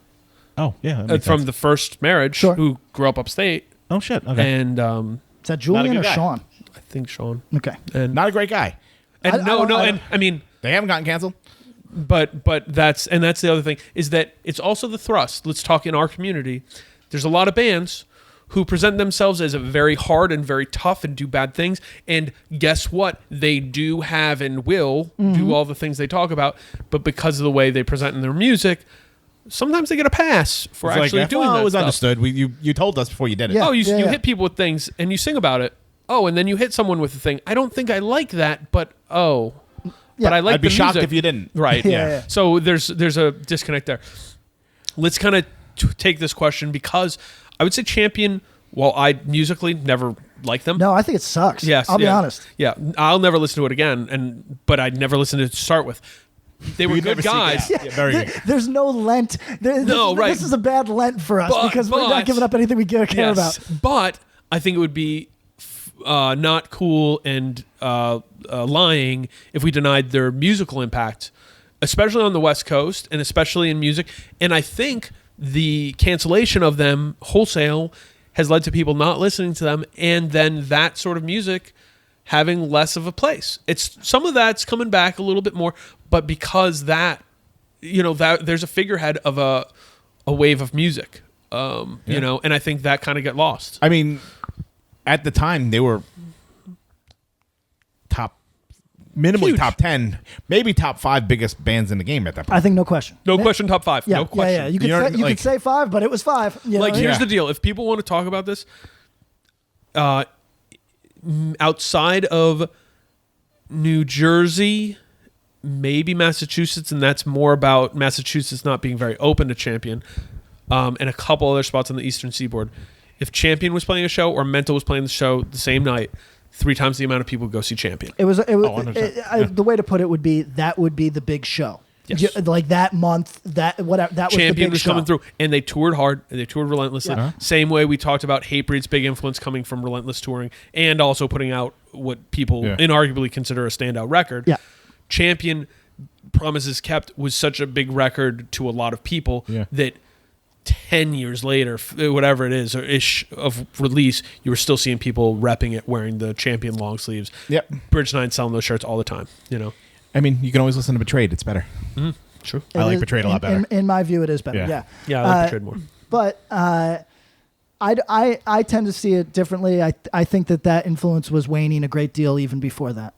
S2: Oh yeah,
S4: from the first marriage,
S3: Sure.
S4: who grew up upstate,
S2: oh shit. Okay,
S4: and
S3: Is that Julian or
S2: guy.
S3: Sean?
S4: I think Sean.
S3: Okay.
S4: And
S2: not a great guy.
S4: and
S3: I
S4: I mean,
S2: They haven't gotten canceled.
S4: but that's the other thing is that it's also the thrust. Let's talk in our community. There's a lot of bands who present themselves as a very hard and very tough and do bad things. And guess what? They do have and will do all the things they talk about. But because of the way they present in their music, sometimes they get a pass for
S2: It's
S4: actually
S2: like,
S4: doing
S2: well,
S4: that
S2: it was
S4: stuff.
S2: understood. You told us before you did it.
S3: Yeah.
S4: Oh, you hit people with things and you sing about it. Oh, and then you hit someone with a thing. I don't think I like that, but but I like
S2: I'd be
S4: the
S2: shocked
S4: music.
S2: if you didn't.
S4: Right.
S3: Yeah.
S4: So there's a disconnect there. Let's kind of take this question because I would say Champion, while I musically never liked them.
S3: No, I think it sucks.
S4: Yes.
S3: I'll be honest.
S4: Yeah. I'll never listen to it again, but I'd never listen to it to start with. They were
S2: You'd
S4: good
S2: never seek it
S4: guys.
S2: out. Yeah, very good.
S3: There's no Lent.
S4: Right.
S3: This is a bad Lent for us
S4: But-
S3: because we're not
S4: but-
S3: giving up anything we care
S4: Yes.
S3: about.
S4: But I think it would be not cool and lying if we denied their musical impact, especially on the West Coast and especially in music. And I think the cancellation of them wholesale has led to people not listening to them, and then that sort of music having less of a place. It's some of that's coming back a little bit more, but because that there's a figurehead of a wave of music, and I think that kind of got lost.
S2: I mean, at the time they were minimally
S4: Huge.
S2: top 10, maybe top 5 biggest bands in the game at that point.
S3: I think no question.
S4: No question, top 5.
S3: Yeah,
S4: No question.
S3: yeah. You could
S2: You know,
S3: say, you
S2: like-
S3: could say 5, but it was 5. You know
S4: Like,
S3: what I mean?
S4: here's the deal. If people want to talk about this, outside of New Jersey, maybe Massachusetts, and that's more about Massachusetts not being very open to Champion, and a couple other spots on the Eastern Seaboard. If Champion was playing a show or Mental was playing the show the same night, 3 times the amount of people would go see Champion.
S3: It was
S2: 100%.
S3: the way to put it would be that would be the big show.
S4: Yes.
S3: Like that month, that was the
S4: Champion
S3: big
S4: was
S3: show.
S4: coming through, and they toured hard, and they toured relentlessly.
S3: Yeah.
S4: Same way we talked about Hatebreed's big influence coming from relentless touring, and also putting out what people inarguably consider a standout record.
S3: Yeah.
S4: Champion, Promises Kept, was such a big record to a lot of people that 10 years later, whatever it is, or ish of release, you were still seeing people repping it, wearing the Champion long sleeves.
S2: Yep.
S4: Bridge 9 selling those shirts all the time,
S2: I mean, you can always listen to Betrayed. It's better.
S4: True.
S2: I like
S3: It is-
S2: Betrayed a lot better.
S3: In my view, it is better.
S2: Yeah.
S3: Yeah.
S4: Yeah, I like Betrayed more.
S3: But I tend to see it differently. I think that influence was waning a great deal even before that.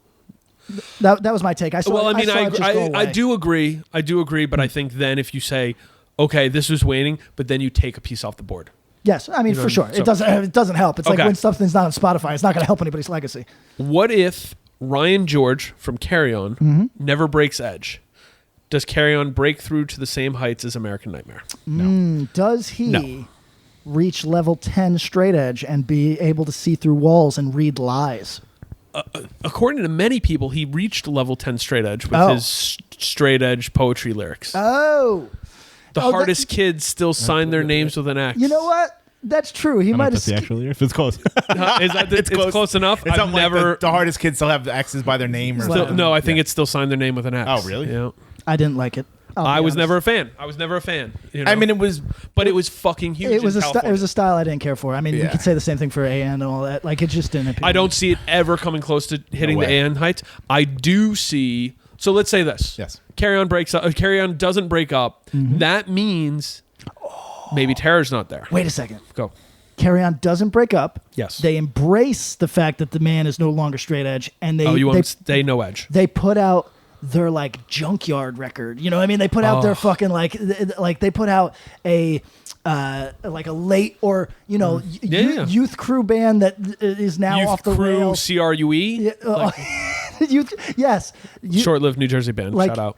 S3: That was my take. I saw.
S4: Well, I mean,
S3: saw it just go
S4: I
S3: away.
S4: do agree. I do agree, but I think then if you say, okay, this was waning, but then you take a piece off the board.
S3: Yes, I mean
S4: You know,
S3: for sure.
S4: so-
S3: It doesn't help. It's
S4: Okay.
S3: like when something's not on Spotify, it's not going to help anybody's legacy.
S4: What if Ryan George from Carry On never breaks edge? Does Carry On break through to the same heights as American Nightmare?
S3: Does he
S4: No.
S3: reach level 10 straight edge and be able to see through walls and read lies?
S4: According to many people, he reached level 10 straight edge with
S3: Oh.
S4: his straight edge poetry lyrics.
S3: Oh,
S4: The
S3: that-
S4: hardest kids still sign their names with an X.
S3: you know what? That's true. He
S2: I don't know
S3: might
S2: if that's
S3: have.
S2: the actual lyrics. It's close.
S4: Is that it's close enough?
S2: It's
S4: I've
S2: something like
S4: never.
S2: the hardest kids still have the X's by their name. Or
S3: Still-
S2: something.
S4: No, I think it's still signed their name with an X.
S2: Oh, really?
S4: Yeah.
S3: I didn't like it. I'll be
S4: I was
S3: honest.
S4: never a fan. I was never a fan. You know?
S2: I mean, it was.
S4: but it was fucking huge.
S3: It was
S4: in
S3: it
S4: California.
S3: was a style I didn't care for. I mean, you
S2: Yeah.
S3: could say the same thing for AN and all that. Like it just didn't appeal.
S4: I don't see it ever coming close to hitting the
S2: way.
S4: AN heights. I do see. So let's say this.
S2: Yes.
S4: Carry On breaks up. Carry On doesn't break up. That means maybe Terror's not there.
S3: Wait a second.
S4: Go.
S3: Carry On doesn't break up.
S4: Yes.
S3: They embrace the fact that the man is no longer straight edge, and they
S4: Oh, you
S3: they,
S4: want to stay no edge?
S3: they put out their like junkyard record. You know what I mean? They put out their fucking like they put out a like a late or
S4: Yeah.
S3: youth crew band that is now
S4: Youth
S3: off the
S4: Crew
S3: rails.
S4: CRUE.
S3: Youth, yes,
S4: Short-lived New Jersey band.
S3: like
S4: Shout out.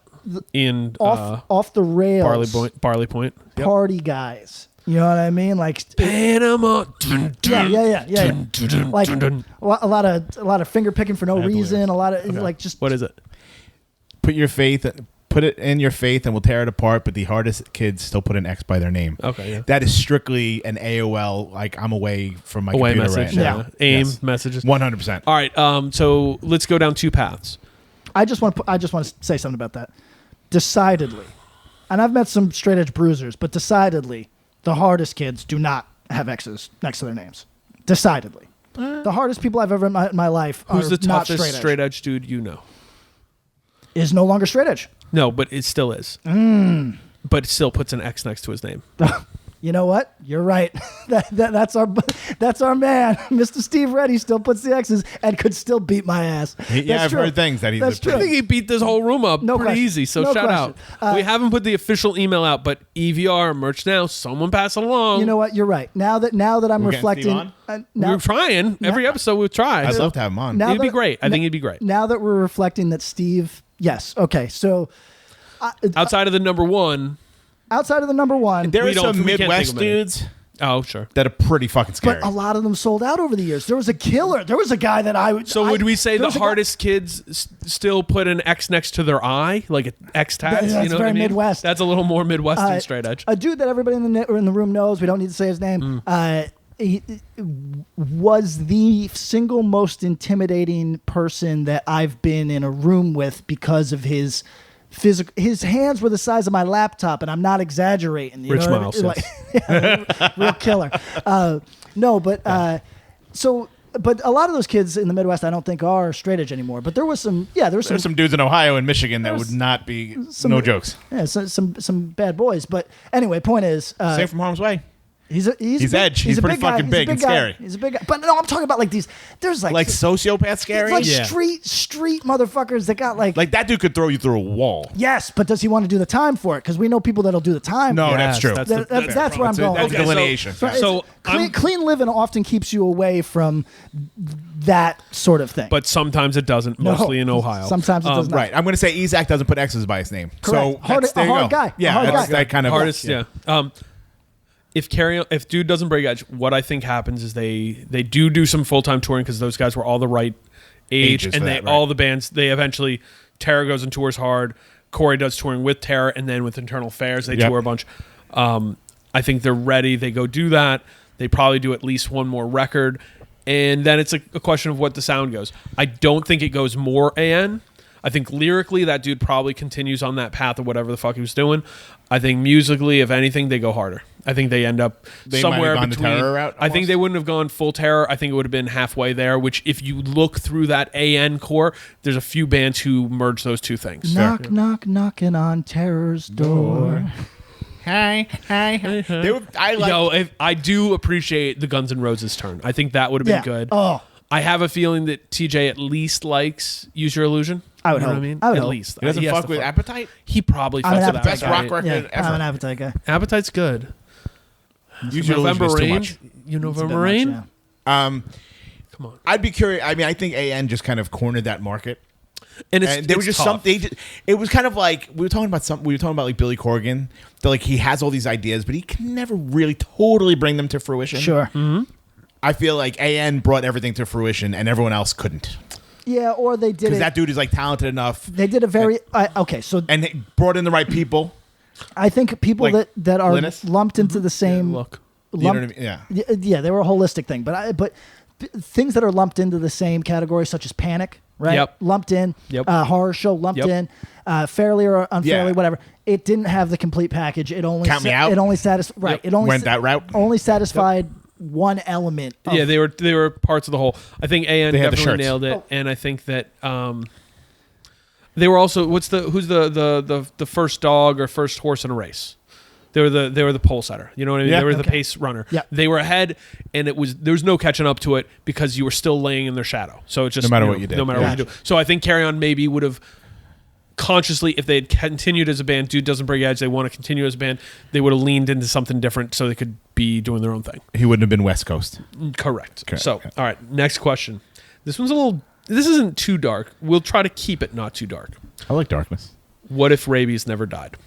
S4: In
S3: off the rails.
S4: Barley Point.
S3: Party guys. You know what I mean? Like
S4: Panama.
S3: Yeah. Like a lot of finger picking for no reason. A lot of like just.
S4: What is it?
S2: Put it in your faith and we'll tear it apart, but the hardest kids still put an X by their name.
S4: Okay, yeah.
S2: That is strictly an AOL, like I'm away from my computer
S4: message,
S2: right now.
S4: AIM messages.
S2: 100%.
S4: All right, so let's go down two paths.
S3: I just want to say something about that. Decidedly, and I've met some straight edge bruisers, but decidedly, the hardest kids do not have X's next to their names. Decidedly. The hardest people I've ever met in my life
S4: Who's
S3: are
S4: the
S3: not
S4: toughest straight edge dude you know?
S3: Is no longer straight edge.
S4: No, but it still is. But it still puts an X next to his name.
S3: You know what? You're right. That's our man, Mr. Steve Reddy. Still puts the X's and could still beat my ass.
S2: I've heard things that he's.
S3: That's true.
S4: I think he beat this whole room up pretty
S3: question.
S4: easy. So
S3: No
S4: shout
S3: question.
S4: out. We haven't put the official email out, but EVR merch now. Someone pass it along.
S3: You know what? You're right. Now that I'm
S2: We're getting
S3: reflecting,
S2: Steve
S4: we're trying. Every episode we've tried.
S2: I'd love to have him on.
S3: Now
S4: It'd be
S3: that-
S4: great. I think it'd be great.
S3: Now that we're reflecting that Steve, yes, okay. So
S4: Outside of the number one.
S3: outside of the number one,
S2: There
S4: We
S2: are
S4: don't-
S2: some
S4: we can't
S2: Midwest
S4: think of any.
S2: dudes
S4: Oh, sure.
S2: that are pretty fucking scary.
S3: but a lot of them sold out over the years. There was a killer. There was a guy that I would.
S4: So would we say
S3: there
S4: the
S3: was a guy-
S4: hardest kids still put an X next to their eye, like an X tag?
S3: That's
S4: you know what
S3: very
S4: I mean?
S3: Midwest.
S4: That's a little more Midwestern straight edge.
S3: A dude that everybody in the room knows. We don't need to say his name. He was the single most intimidating person that I've been in a room with because of his physical. His hands were the size of my laptop, and I'm not exaggerating. You
S4: Rich
S3: know
S4: Miles,
S3: what I mean? Like, real killer. But a lot of those kids in the Midwest, I don't think are straight edge anymore. But there was some.
S2: There's some dudes in Ohio and Michigan that would not be no jokes.
S3: Yeah, some bad boys. But anyway, point is,
S2: Safe from harm's way.
S3: He's
S2: He's
S3: big,
S2: edge. He's
S3: a
S2: pretty
S3: big guy.
S2: fucking big and
S3: guy.
S2: scary.
S3: He's a big guy. But no, I'm talking about like these. There's
S2: Like sociopath scary.
S3: like
S4: Yeah.
S3: street motherfuckers that got like.
S2: Like that dude could throw you through a wall.
S3: Yes, but does he want to do the time for it? Because we know people that'll do the time.
S2: No,
S3: for it.
S2: that's true.
S3: That's where I'm going.
S2: That's
S4: Okay,
S2: delineation.
S4: so
S3: Clean living often keeps you away from that sort of thing.
S4: But sometimes it doesn't,
S3: No.
S4: mostly in Ohio.
S3: Sometimes it does not.
S2: Right. I'm going to say Ezak doesn't put X's by his name.
S3: Correct.
S2: So that's, there
S3: A
S2: you
S3: hard
S2: go.
S3: guy.
S2: Yeah,
S3: A hard
S2: that's
S3: guy.
S2: that kind of
S4: Hardest, yeah. If dude doesn't break edge, what I think happens is they do some full time touring because those guys were all the right age,
S2: Ages
S4: and
S2: for
S4: they
S2: that, right.
S4: all the bands they eventually Tara goes and tours hard. Corey does touring with Tara, and then with Internal Affairs they
S2: Yep.
S4: tour a bunch. I think they're ready. They go do that. They probably do at least one more record, and then it's a question of what the sound goes. I don't think it goes more AN. I think lyrically that dude probably continues on that path of whatever the fuck he was doing. I think musically, if anything, they go harder. I think they end up
S2: They might have
S4: somewhere
S2: gone the
S4: between.
S2: terror route
S4: I think
S2: almost?
S4: they wouldn't have gone full terror. I think it would have been halfway there. Which, if you look through that AN core, there's a few bands who merge those two things.
S3: knock, knock, knocking on terror's door.
S2: Hi. I like.
S4: I do appreciate the Guns N' Roses turn. I think that would have been good.
S3: Oh,
S4: I have a feeling that TJ at least likes Use Your Illusion.
S3: I would
S4: You know
S3: hope.
S4: what I mean?
S3: I would
S4: at
S3: hope.
S4: least
S2: He doesn't
S4: has
S2: fuck
S4: to
S2: with Appetite.
S4: He probably
S3: I'm
S4: fucks
S3: an
S4: with
S3: Appetite
S2: Best
S3: guy.
S2: rock record
S3: Yeah,
S2: ever.
S3: I'm an appetite guy.
S4: Appetite's good.
S2: Use Your Illusion
S4: November
S2: is too
S4: Rain.
S2: much.
S4: You
S3: It's a bit
S4: November
S3: much,
S4: Rain.
S3: yeah.
S4: Come on.
S2: I'd be curious. I mean, I think AN just kind of cornered that market.
S4: And
S2: And there was just something. It was kind of like we were talking about like Billy Corgan. That like he has all these ideas, but he can never really totally bring them to fruition.
S3: Sure.
S4: Mm-hmm.
S2: I feel like AN brought everything to fruition, and everyone else couldn't.
S3: Yeah, or they did
S2: Because
S3: it.
S2: that dude is like talented enough,
S3: They did a very okay. So
S2: and he brought in the right people.
S3: I think people
S2: like
S3: that are
S2: Linus?
S3: lumped into the same
S4: Look.
S2: You know what I
S3: lumped,
S2: mean? Yeah.
S3: yeah, they were a holistic thing. But things that are lumped into the same category, such as Panic, right?
S4: Yep.
S3: Lumped in.
S4: Yep.
S3: Horror Show lumped
S4: Yep.
S3: in. Fairly or unfairly,
S2: Yeah.
S3: whatever. It didn't have the complete package. It only
S2: Count Me Out?
S3: It only satisfied. Right.
S4: Yep.
S3: It only
S2: Went that route?
S3: Only satisfied one element. Of,
S4: Yeah, they were parts of the whole. I think AN
S2: They had the
S4: definitely
S2: shirts.
S4: nailed it,
S3: Oh.
S4: and I think that they were also who's the first dog or first horse in a race. They were the pole setter. You know what I mean?
S2: Yeah.
S4: They were the
S3: Okay.
S4: pace runner.
S3: Yeah.
S4: They were ahead, and there was no catching up to it because you were still laying in their shadow. So it's just
S2: No matter what you did.
S4: no matter what you
S3: Gotcha.
S4: do. So I think Carry On maybe would have consciously, if they had continued as a band, Dude Doesn't Break Edge, they want to continue as a band, they would have leaned into something different so they could be doing their own thing.
S2: He wouldn't have been West Coast.
S4: Correct.
S2: Correct.
S4: So, all right, next question. This isn't too dark. We'll try to keep it not too dark.
S2: I like darkness.
S4: What if rabies never died?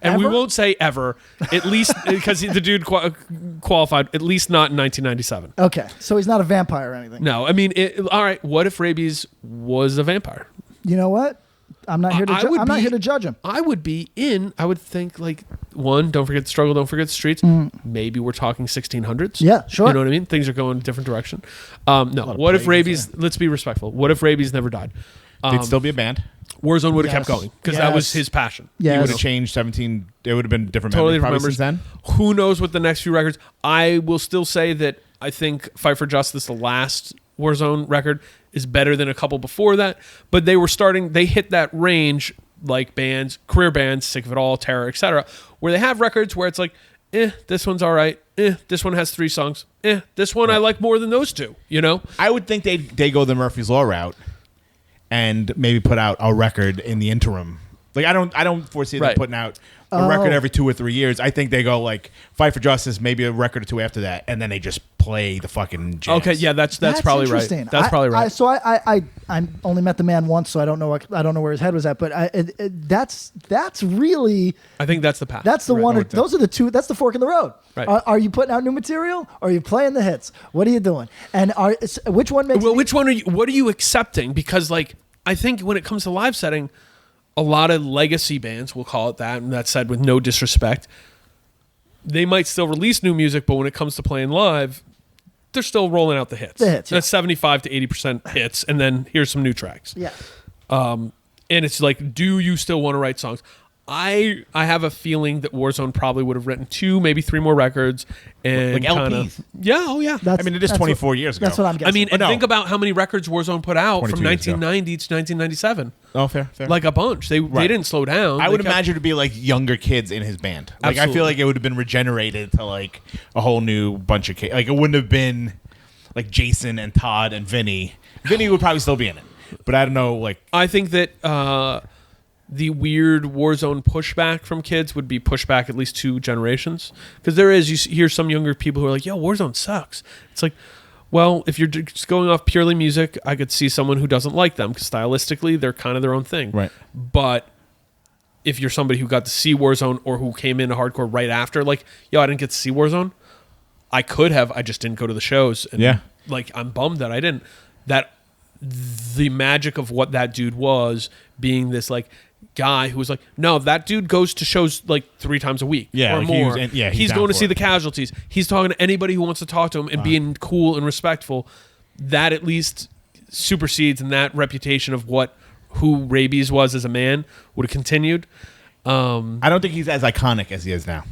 S4: And
S3: Ever?
S4: we won't say ever, at least because the dude qualified, at least not in 1997.
S3: Okay, so he's not a vampire or anything.
S4: No, I mean, all right. What if rabies was a vampire?
S3: You know what? I'm not here to. Not here to judge him.
S4: I would be in. I would think like one. Don't forget the struggle. Don't forget the streets. Maybe we're talking 1600s.
S3: Yeah, sure.
S4: You know what I mean? Things are going a different direction. No. What if rabies? Let's be respectful. What if rabies never died?
S2: They'd still be a band.
S4: Warzone would have kept
S3: Yes.
S4: going because that was his passion.
S3: Yes.
S2: He would have changed 17. It would have been different
S4: Totally
S2: members
S4: different
S2: probably
S4: members.
S2: since then.
S4: Who knows what the next few records? I will still say that I think Fight for Justice, the last Warzone record, is better than a couple before that. But they were starting. They hit that range like bands, career bands, Sick of It All, Terror, etc., where they have records where it's like, this one's all right. This one has 3 songs. This one I like more than those 2. You know.
S2: I would think they go the Murphy's Law route and maybe put out a record in the interim. Like I don't foresee them putting out a record every 2 or 3 years. I think they go like Fight for Justice, maybe a record or 2 after that, and then they just play the fucking jazz.
S4: Okay, yeah, that's probably right.
S3: interesting.
S4: That's probably right.
S3: So I only met the man once, so I don't know where his head was at. But that's really.
S4: I think that's the path.
S3: That's the one. Those are the two. That's the fork in the road.
S4: Right.
S3: Are you putting out new material, or are you playing the hits? What are you doing? And which one makes?
S4: Well, which one are you? What are you accepting? Because like I think when it comes to live setting, a lot of legacy bands, we'll call it that, and that's said with no disrespect, they might still release new music, but when it comes to playing live, they're still rolling out the hits. That's 75 to 80% hits, and then here's some new tracks.
S3: Yeah.
S4: And it's like, do you still want to write songs? I have a feeling that Warzone probably would have written 2, maybe 3 more records, and
S2: like LPs.
S4: It
S2: is 24 years ago.
S3: That's what I'm guessing.
S4: I mean, and think about how many records Warzone put out from
S2: 22 years
S4: 1990 to 1997.
S2: Oh, fair.
S4: Like a bunch. They didn't slow down.
S2: I would imagine to be like younger kids in his band. Like I
S4: Absolutely.
S2: feel like it would have been regenerated to like a whole new bunch of kids. Like it wouldn't have been like Jason and Todd and Vinny. Vinny would probably still be in it, but I don't know. Like
S4: I think that the weird Warzone pushback from kids would be pushback at least 2 generations. Because you hear some younger people who are like, yo, Warzone sucks. It's like, well, if you're just going off purely music, I could see someone who doesn't like them because stylistically they're kind of their own thing.
S2: Right.
S4: But if you're somebody who got to see Warzone or who came into hardcore right after, like, yo, I didn't get to see Warzone. I could have. I just didn't go to the shows. And like, I'm bummed that I didn't. That the magic of what that dude was being this like guy who was like, no, that dude goes to shows like 3 times a week or more. He's going to see the casualties. He's talking to anybody who wants to talk to him and being cool and respectful. That at least supersedes, and that reputation of who Rabies was as a man would have continued.
S2: I don't think he's as iconic as he is now.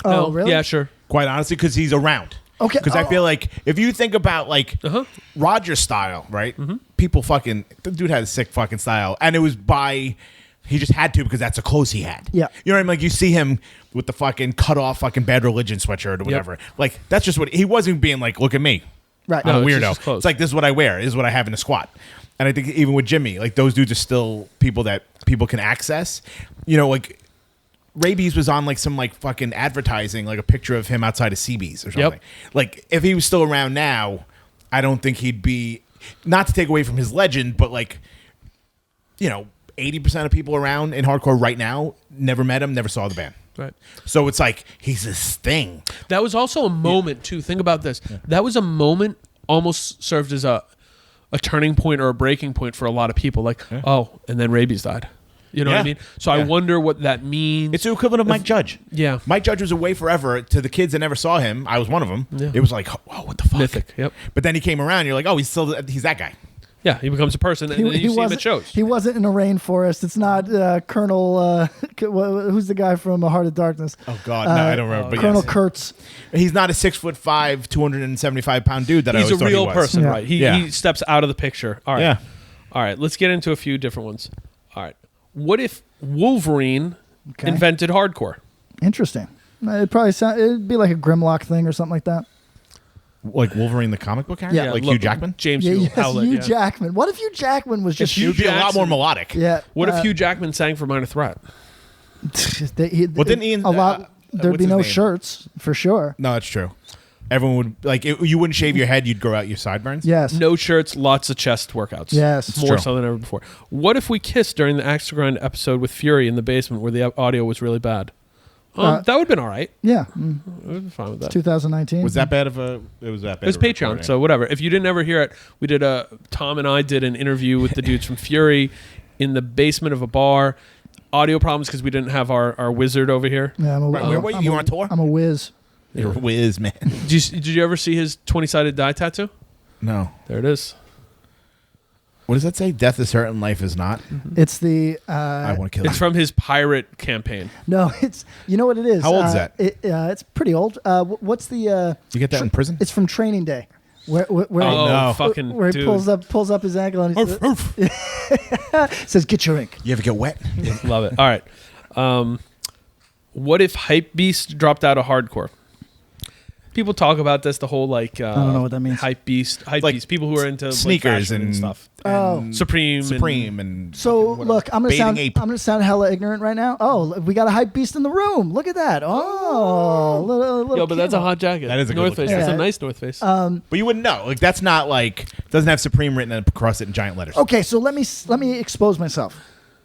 S3: Oh,
S4: No,
S3: really?
S4: Yeah, sure.
S2: Quite honestly, because he's around.
S3: Okay.
S2: Because I feel like if you think about like Roger's style, right? People the dude had a sick fucking style, and it was he just had to because that's the clothes he had.
S3: Yeah.
S2: You know what I mean? Like you see him with the fucking cut off fucking Bad Religion sweatshirt or whatever. Like that's just what he wasn't being like. Look at me,
S3: Right.
S2: I'm a
S4: No, it's just
S2: weirdo.
S4: his clothes.
S2: It's like this is what I wear. This is what I have in a squat. And I think even with Jimmy, like those dudes are still people that people can access. You know, like. Rabies was on like some like fucking advertising, like a picture of him outside of CB's or something. Like if he was still around now, I don't think he'd be, not to take away from his legend, but like, 80% of people around in hardcore right now never met him, never saw the band.
S4: Right.
S2: So it's like he's this thing.
S4: That was also a moment too. Think about this. That was a moment almost served as a turning point or a breaking point for a lot of people. Like, oh, and then Rabies died. You know what I mean? So I wonder what that means.
S2: It's the equivalent of Mike Judge.
S4: Yeah.
S2: Mike Judge was away forever. To the kids that never saw him, I was one of them.
S4: Yeah.
S2: It was like, oh, what the fuck?
S4: Mythic. Yep.
S2: But then he came around. You're like, oh, he's that guy.
S4: Yeah, he becomes a person, and then you see him at shows.
S3: He wasn't in a rainforest. It's not Colonel. Who's the guy from Heart of Darkness?
S2: Oh God, no, I don't remember. But
S3: Colonel Kurtz.
S2: He's not a 6'5", 275-pound dude that I
S4: He's
S2: always
S4: a
S2: thought
S4: real
S2: he was.
S4: person,
S3: Yeah.
S4: right? He steps out of the picture. All right.
S2: Yeah.
S4: All right, let's get into a few different ones. All right. What if Wolverine invented hardcore?
S3: Interesting. It'd probably it'd be like a Grimlock thing or something like that.
S2: Like Wolverine, the comic book character,
S3: Yeah.
S2: like Hugh Jackman.
S4: James
S3: Yeah,
S4: Hugh
S3: yes,
S4: Howlett,
S3: Hugh
S4: yeah.
S3: Jackman. What if Hugh Jackman was just
S2: It would be a lot more melodic.
S3: Yeah.
S4: What if Hugh Jackman sang for Minor Threat?
S2: Well, didn't Ian?
S3: a lot? There'd
S2: what's
S3: be
S2: his
S3: no
S2: name?
S3: shirts for sure.
S2: No, that's true. Everyone would like you wouldn't shave your head, you'd grow out your sideburns.
S3: Yes.
S4: No shirts, lots of chest workouts.
S3: Yes.
S4: More
S2: true.
S4: so than ever before. What if we kissed during the Axe to Grind episode with Fury in the basement where the audio was really bad? That would have been all right.
S3: Yeah.
S4: I would have been fine with that.
S3: 2019.
S2: Was that bad of a? It was that bad.
S4: It was
S2: of a
S4: Patreon,
S2: recording.
S4: so whatever. If you didn't ever hear it, we did Tom and I did an interview with the dudes from Fury in the basement of a bar. Audio problems because we didn't have our wizard over here.
S3: Yeah,
S2: Right, where were you? You on tour?
S3: I'm a whiz.
S2: You're a whiz, man.
S4: Did you ever see his 20-sided die tattoo?
S2: No.
S4: There it is.
S2: What does that say? Death is certain, life is not.
S3: It's the.
S2: I want to kill
S4: It's
S2: you.
S4: from his pirate campaign.
S3: No, it's. You know what it is?
S2: How old is that?
S3: It's pretty old. What's the?
S2: You get that in prison?
S3: It's from Training Day. Where
S4: Oh,
S2: no.
S4: fucking
S3: where he
S4: dude.
S3: pulls up his ankle and he says, "Get your ink."
S2: You ever get wet?
S4: Love it. All right. What if Hypebeast dropped out of hardcore? People talk about this, the whole like I
S3: don't know what that means.
S4: Hypebeast,
S2: Like
S4: people who are into
S2: sneakers
S4: like, fashion
S2: and
S4: stuff.
S3: Oh.
S4: Supreme.
S2: and
S3: So look, I'm
S2: Baiting
S3: gonna
S2: ape.
S3: sound hella ignorant right now. Oh, we got a hype beast in the room. Look at that. Oh, little
S4: Yo, but that's a
S3: camo.
S4: hot jacket.
S2: That is a good
S4: North
S2: looking
S4: Face. That's
S3: jacket.
S4: a nice North Face.
S2: But you wouldn't know. Like that's not like doesn't have Supreme written across it in giant letters.
S3: Okay, so let me expose myself.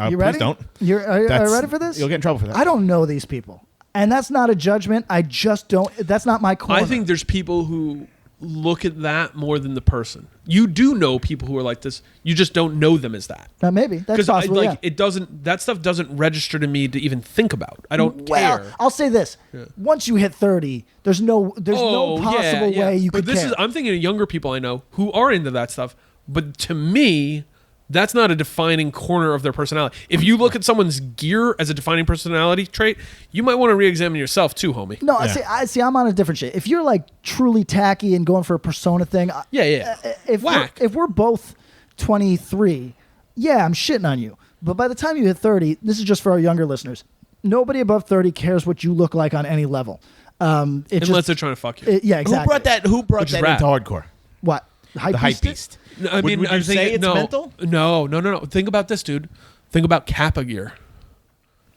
S3: You ready?
S2: Please don't.
S3: Are you
S2: That's-
S3: ready for this?
S2: You'll get in trouble for that.
S3: I don't know these people, and that's not a judgment. I just don't. That's not my corner.
S4: I think there's people who look at that more than the person. You do know people who are like this. You just don't know them as that.
S3: Maybe that's
S4: Because
S3: possible.
S4: like
S3: yeah.
S4: it doesn't. That stuff doesn't register to me to even think about. I don't
S3: Well,
S4: care.
S3: I'll say this: once you hit 30, there's no possible way you
S4: but
S3: could
S4: this
S3: care.
S4: is I'm thinking of younger people I know who are into that stuff, but to me that's not a defining corner of their personality. If you look at someone's gear as a defining personality trait, you might want to re-examine yourself too, homie.
S3: No,
S2: Yeah.
S3: I see. I'm on a different shit. If you're like truly tacky and going for a persona thing,
S4: Yeah. Whack.
S3: If we're both 23, yeah, I'm shitting on you. But by the time you hit 30, this is just for our younger listeners. Nobody above 30 cares what you look like on any level.
S4: Unless they're trying to fuck you.
S3: Yeah, exactly.
S2: Who brought
S4: Which is
S2: that
S4: rad.
S2: into hardcore?
S3: What?
S2: The hype beast.
S4: No, I mean,
S2: would you
S4: I'm
S2: say
S4: thinking,
S2: it's
S4: no,
S2: mental?
S4: No. Think about this, dude. Think about Kappa gear.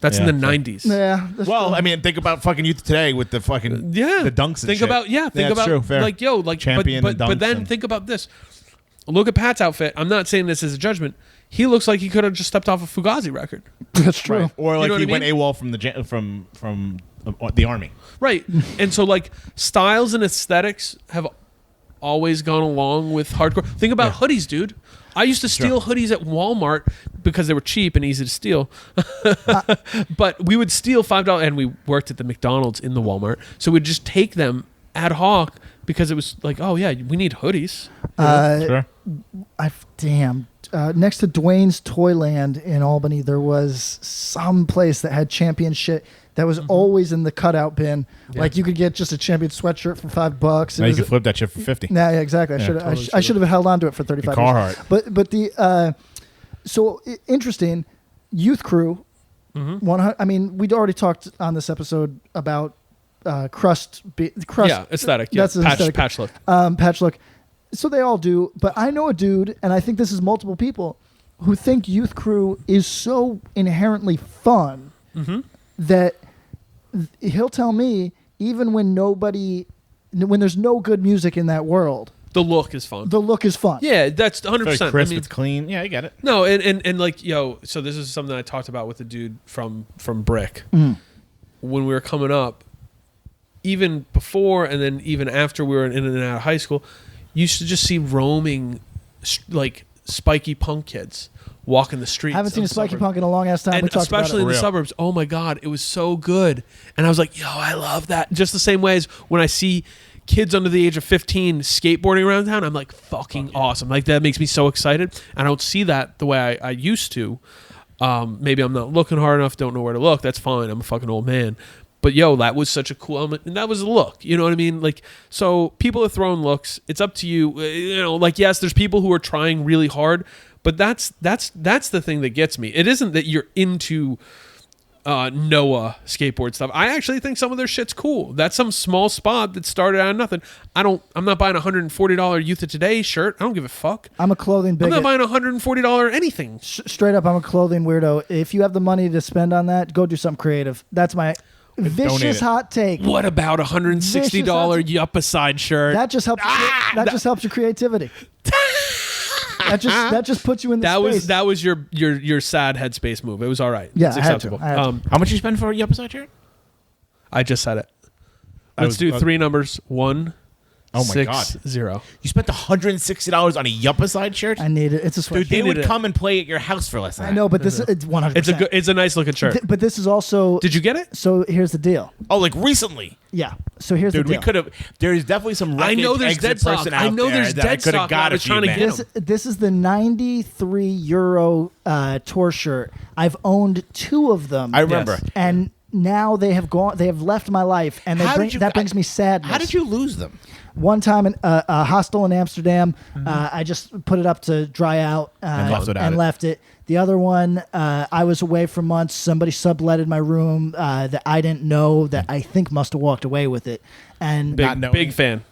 S4: That's
S2: Yeah,
S4: in the
S2: fair.
S4: 90s.
S3: Yeah. that's
S2: Well,
S3: true.
S2: I mean, think about fucking youth today with the fucking the dunks. And
S4: Think
S2: shit.
S4: about think
S2: that's
S4: about
S2: true, fair.
S4: like
S2: Champion
S4: but
S2: and dunks
S4: then
S2: and-
S4: think about this. Look at Pat's outfit. I'm not saying this as a judgment. He looks like he could have just stepped off a Fugazi record.
S3: that's true.
S2: Right. Or
S4: You
S2: like
S4: know
S2: he
S4: what I
S2: went
S4: mean?
S2: AWOL from the army.
S4: Right. And so like styles and aesthetics have always gone along with hardcore. Think about hoodies, dude. I used to steal hoodies at Walmart because they were cheap and easy to steal. But we would steal $5 and we worked at the McDonald's in the Walmart. So we'd just take them ad hoc because it was like, oh yeah, we need hoodies.
S2: Sure.
S3: Next to Dwayne's Toyland in Albany, there was some place that had champion shit that was always in the cutout bin.
S4: Yeah.
S3: Like you could get just a champion sweatshirt for $5.
S2: Now you can flip that shit for 50.
S3: Nah, yeah, exactly. I should have held on to it for 35 years.
S2: Carhartt.
S3: But the interesting youth crew. 100. I mean, we'd already talked on this episode about crust.
S4: Yeah, aesthetic. Yeah.
S3: That's an aesthetic.
S4: Patch look.
S3: Patch look. So they all do, but I know a dude, and I think this is multiple people, who think youth crew is so inherently fun that he'll tell me even when there's no good music in that world,
S4: The look is fun.
S3: the look is fun.
S4: Yeah, that's 100%.
S2: Very crisp.
S4: I mean,
S2: It's clean. Yeah, I get it.
S4: no, and like, yo, so this is something I talked about with the dude from Brick.
S3: Mm.
S4: When we were coming up, even before and then even after we were in and out of high school, you used to just see roaming, like, spiky punk kids walking the streets.
S3: Haven't seen a
S4: of
S3: spiky
S4: suburbs.
S3: punk in a long ass time.
S4: And
S3: we talked
S4: especially in
S3: about
S4: the
S2: Real.
S4: suburbs. Oh my God, it was so good. And I was like, yo, I love that. Just the same way as when I see kids under the age of 15 skateboarding around town, I'm like, fucking awesome. Like, that makes me so excited. And I don't see that the way I used to. Maybe I'm not looking hard enough, don't know where to look. That's fine. I'm a fucking old man. But yo, that was such a cool element, and that was a look. You know what I mean? Like, so people are throwing looks. It's up to you. You know, like, yes, there's people who are trying really hard, but that's the thing that gets me. It isn't that you're into Noah skateboard stuff. I actually think some of their shit's cool. That's some small spot that started out of nothing. I'm not buying a $140 Youth of Today shirt. I don't give a fuck.
S3: I'm a clothing
S4: I'm
S3: bigot.
S4: not buying a $140 anything.
S3: Straight up, I'm a clothing weirdo. If you have the money to spend on that, go do something creative. That's my. Vicious hot take.
S4: What about $160 Yuppicide shirt?
S3: That just helps. Just helps your creativity. that just puts you in the space.
S4: That was your sad headspace move. It was all right.
S3: Yeah,
S4: it's
S3: I had
S4: acceptable.
S3: to. I had to.
S2: How much you spend for a Yuppicide shirt?
S4: I just said it. Let's do 3 numbers. 1,
S2: Oh my
S4: 6,
S2: God.
S4: 0.
S2: You spent $160 on a Yuppicide shirt?
S3: I need it. It's a sweatshirt.
S2: Dude, they would come and play at your house for less than that.
S3: I know, but this it's 100%.
S4: It's a nice looking shirt.
S3: But this is also.
S4: Did you get it?
S3: So here's the deal.
S2: Oh, like recently?
S3: Yeah. So here's
S2: Dude,
S3: the deal.
S2: we could have. There's definitely some.
S4: I know there's dead stock.
S2: I know
S4: there's dead stock. I was trying to get them.
S3: This is the 93 euro tour shirt. I've owned 2 of them.
S2: I remember.
S3: Yes. And now they have gone. They have left my life, and that brings me sadness.
S2: How did you lose them?
S3: One time in a hostel in Amsterdam, I just put it up to dry out and left it. The other one, I was away for months. Somebody subletted my room that I didn't know that I think must have walked away with it. And
S4: big fan.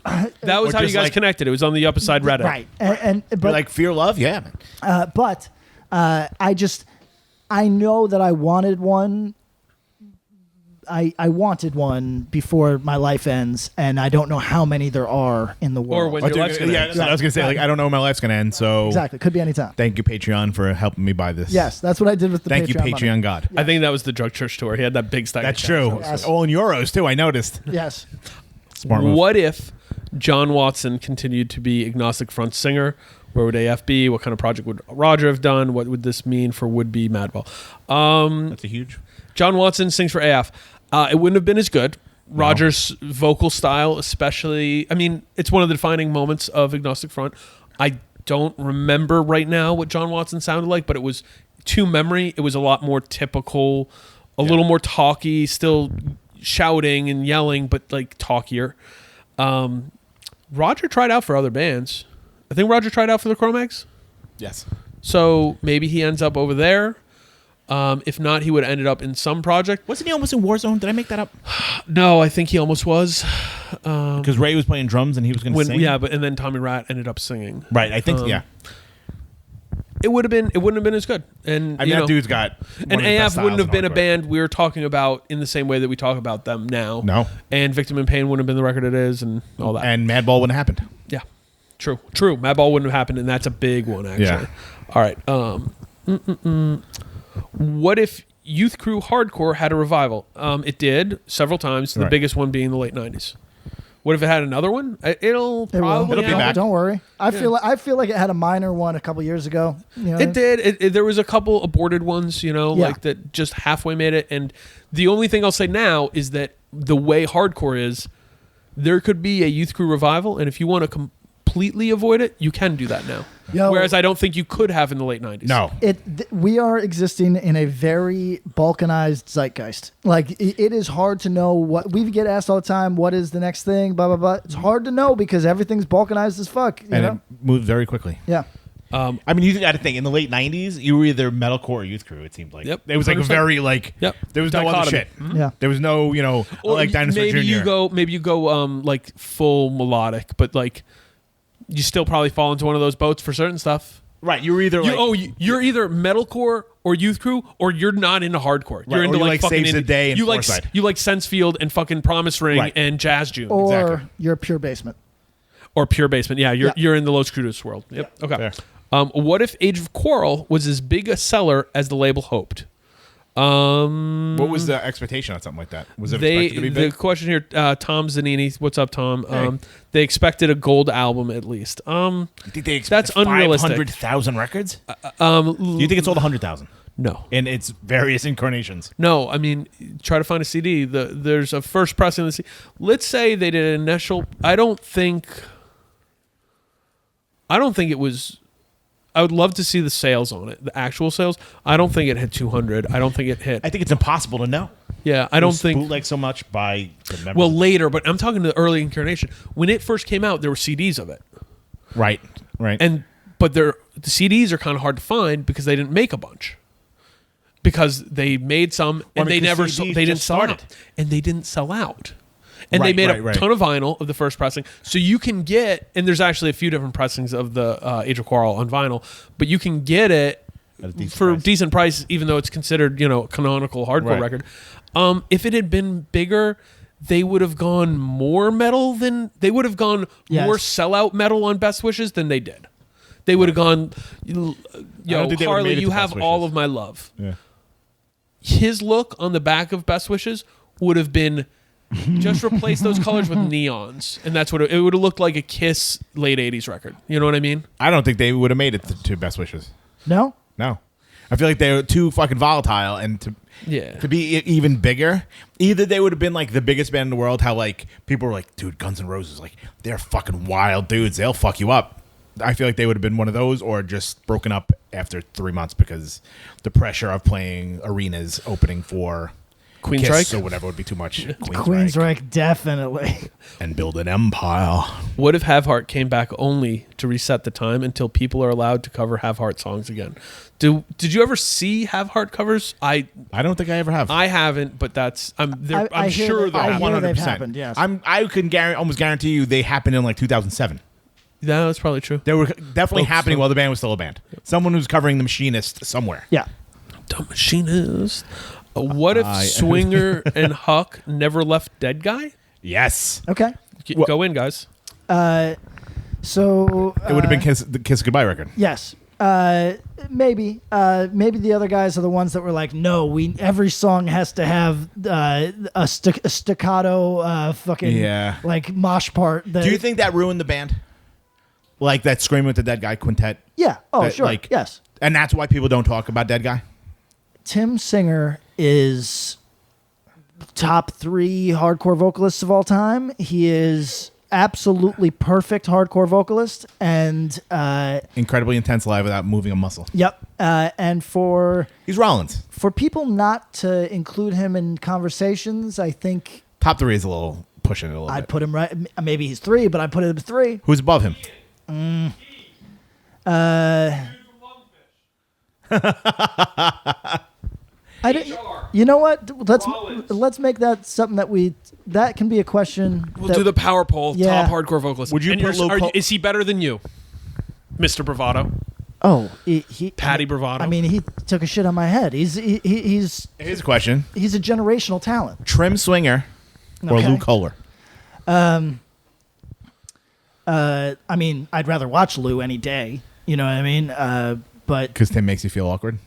S4: That was how you guys connected. It was on the Yuppicide Reddit.
S3: Right. But
S2: you're like fear love, yeah, man.
S3: But I know that I wanted one. I wanted one before my life ends, and I don't know how many there are in the world.
S4: Or when your life's going to end.
S2: I was going to say, like, I don't know when my life's going to end, so...
S3: Exactly. Could be any time.
S2: Thank you, Patreon, for helping me buy this.
S3: Yes, that's what I did with the
S2: Thank
S3: Patreon
S2: you, Patreon
S3: money.
S2: God.
S4: I think that was the Drug Church tour. He had that big stack.
S2: That's
S4: of
S2: true.
S3: Yes.
S2: All in euros, too, I noticed.
S3: Yes.
S2: Smart move.
S4: What if John Watson continued to be Agnostic Front singer? Where would AF be? What kind of project would Roger have done? What would this mean for would-be Madball?
S2: That's a huge...
S4: John Watson sings for AF. It wouldn't have been as good. Roger's vocal style, especially, I mean, it's one of the defining moments of Agnostic Front. I don't remember right now what John Watson sounded like, but it was, to memory, it was a lot more typical, a little more talky, still shouting and yelling, but like talkier. Roger tried out for other bands. I think Roger tried out for the Cro-Mags.
S2: Yes.
S4: So maybe he ends up over there. If not, he would have ended up in some project.
S2: Wasn't he almost in Warzone? Did I make that up?
S4: No, I think he almost was.
S2: Because Ray was playing drums and he was going to sing?
S4: Yeah, and then Tommy Rat ended up singing.
S2: Right, I think, yeah.
S4: It wouldn't have been as good. And
S2: I mean, that dude's got...
S4: And AF wouldn't have been a band we were talking about in the same way that we talk about them now.
S2: No.
S4: And Victim in Pain wouldn't have been the record it is and all that.
S2: And Madball wouldn't have happened.
S4: Yeah. True. Madball wouldn't have happened, and that's a big one, actually.
S2: Yeah.
S4: All right. What if Youth Crew Hardcore had a revival? It did several times, the biggest one being the late 90s. What if it had another one? It'll probably
S2: be back.
S3: Don't worry. I feel like it had a minor one a couple years ago. You know?
S4: It did. There was a couple aborted ones, like that just halfway made it. And the only thing I'll say now is that the way hardcore is, there could be a Youth Crew revival, and if you want to completely avoid it, you can do that now. Whereas I don't think you could have in the late 90s.
S2: No.
S3: We are existing in a very balkanized zeitgeist. Like, it is hard to know what... We get asked all the time, what is the next thing, blah, blah, blah. It's hard to know because everything's balkanized as fuck. You know?
S2: It moves very quickly.
S3: Yeah.
S2: I mean, you got to think, in the late 90s, you were either metalcore or Youth Crew, it seemed like.
S4: Yep.
S2: It was like
S4: 100%.
S2: very, like... Yep. There was no other shit.
S4: Mm-hmm.
S3: Yeah.
S2: There was no,
S4: or
S2: like Dinosaur
S4: maybe
S2: Jr.
S4: Maybe you go like full melodic, but like you still probably fall into one of those boats for certain stuff.
S2: Right, you're either
S4: you're either metalcore or Youth Crew, or you're not into hardcore. You're into like fucking
S2: Saves the Day and
S4: you
S2: Foresight.
S4: You like Sensefield and fucking Promise Ring and Jazz June.
S3: Or
S2: Exactly.
S3: you're Pure Basement.
S4: Or Pure Basement. Yeah, you're in the Los Crudos world. Yep. Okay. What if Age of Quarrel was as big a seller as the label hoped?
S2: What was the expectation on something like that? Was it expected to be big?
S4: The question here, Tom Zanini, what's up, Tom? Hey. They expected a gold album at least.
S2: You think they expect
S4: that's unrealistic.
S2: 500,000 records? Do you think it sold 100,000?
S4: No.
S2: In its various incarnations?
S4: No, I mean, try to find a CD. There's a first pressing of the CD. Let's say they did an initial... I don't think it was... I would love to see the sales on it, the actual sales. I don't think it hit 200. I don't think it hit.
S2: I think it's impossible to know.
S4: Yeah, I don't think.
S2: Bootleg so much by the members.
S4: Well, later, but I'm talking to the early incarnation. When it first came out, there were CDs of it.
S2: Right.
S4: But the CDs are kind of hard to find because they didn't make a bunch. Because they made some and they never they didn't sell out. And they didn't sell out. And they made a ton of vinyl of the first pressing. So you can get, and there's actually a few different pressings of the Age of Quarrel on vinyl, but you can get it for a decent price, even though it's considered, canonical hardcore record. If it had been bigger, they would have gone more metal than they would have gone more sellout metal on Best Wishes than they did. They would have gone, Harley, you have all of my love.
S2: Yeah.
S4: His look on the back of Best Wishes would have been just replace those colors with neons, and that's what it would have looked like. A Kiss late '80s record. You know what I mean?
S2: I don't think they would have made it to Best Wishes.
S3: No.
S2: I feel like they were too fucking volatile, and to be even bigger, either they would have been like the biggest band in the world. How like people were like, dude, Guns N' Roses, like they're fucking wild dudes. They'll fuck you up. I feel like they would have been one of those, or just broken up after 3 months because the pressure of playing arenas opening for
S4: Queensryche
S2: or whatever would be too much.
S3: Queensryche, definitely.
S2: And build an empire.
S4: What if Have Heart came back only to reset the time until people are allowed to cover Have Heart songs again? Did you ever see Have Heart covers? I
S2: don't think I ever have.
S4: I haven't, but I'm sure
S3: they've happened.
S2: 100%.
S3: Yes.
S2: I can almost guarantee you they happened in like 2007.
S4: Yeah, that's probably true.
S2: They were definitely happening while the band was still a band. Someone who's covering The Machinist somewhere.
S3: Yeah.
S4: The Machinist. What if Swinger and Huck never left Dead Guy?
S2: Yes.
S3: Okay.
S4: Go in, guys.
S3: So
S2: it would have been the Kiss Goodbye record.
S3: Yes. Maybe the other guys are the ones that were like, no, every song has to have a staccato like mosh part.
S2: Do you think that ruined the band? Like that Screaming with the Dead Guy quintet?
S3: Yeah. Oh, sure. Yes.
S2: And that's why people don't talk about Dead Guy?
S3: Tim Singer is top 3 hardcore vocalists of all time. He is absolutely perfect hardcore vocalist and
S2: incredibly intense live without moving a muscle.
S3: Yep. And
S2: he's Rollins.
S3: For people not to include him in conversations, I think
S2: top 3 is a little pushing it a little
S3: I'd
S2: bit.
S3: put him right. Maybe he's 3, but I'd put him 3.
S2: Who's above him?
S3: You know what? Let's make that something that can be a question.
S4: We'll do the power poll.
S3: Yeah.
S4: Top hardcore vocalist.
S2: Would you
S4: is he better than you, Mr. Bravado?
S3: Oh,
S4: Patty Bravado.
S3: I mean, he took a shit on my head. Here's
S2: a question.
S3: He's a generational talent.
S2: Trim Swinger or Lou Kohler?
S3: I mean, I'd rather watch Lou any day. You know what I mean? But
S2: because Tim makes you feel awkward.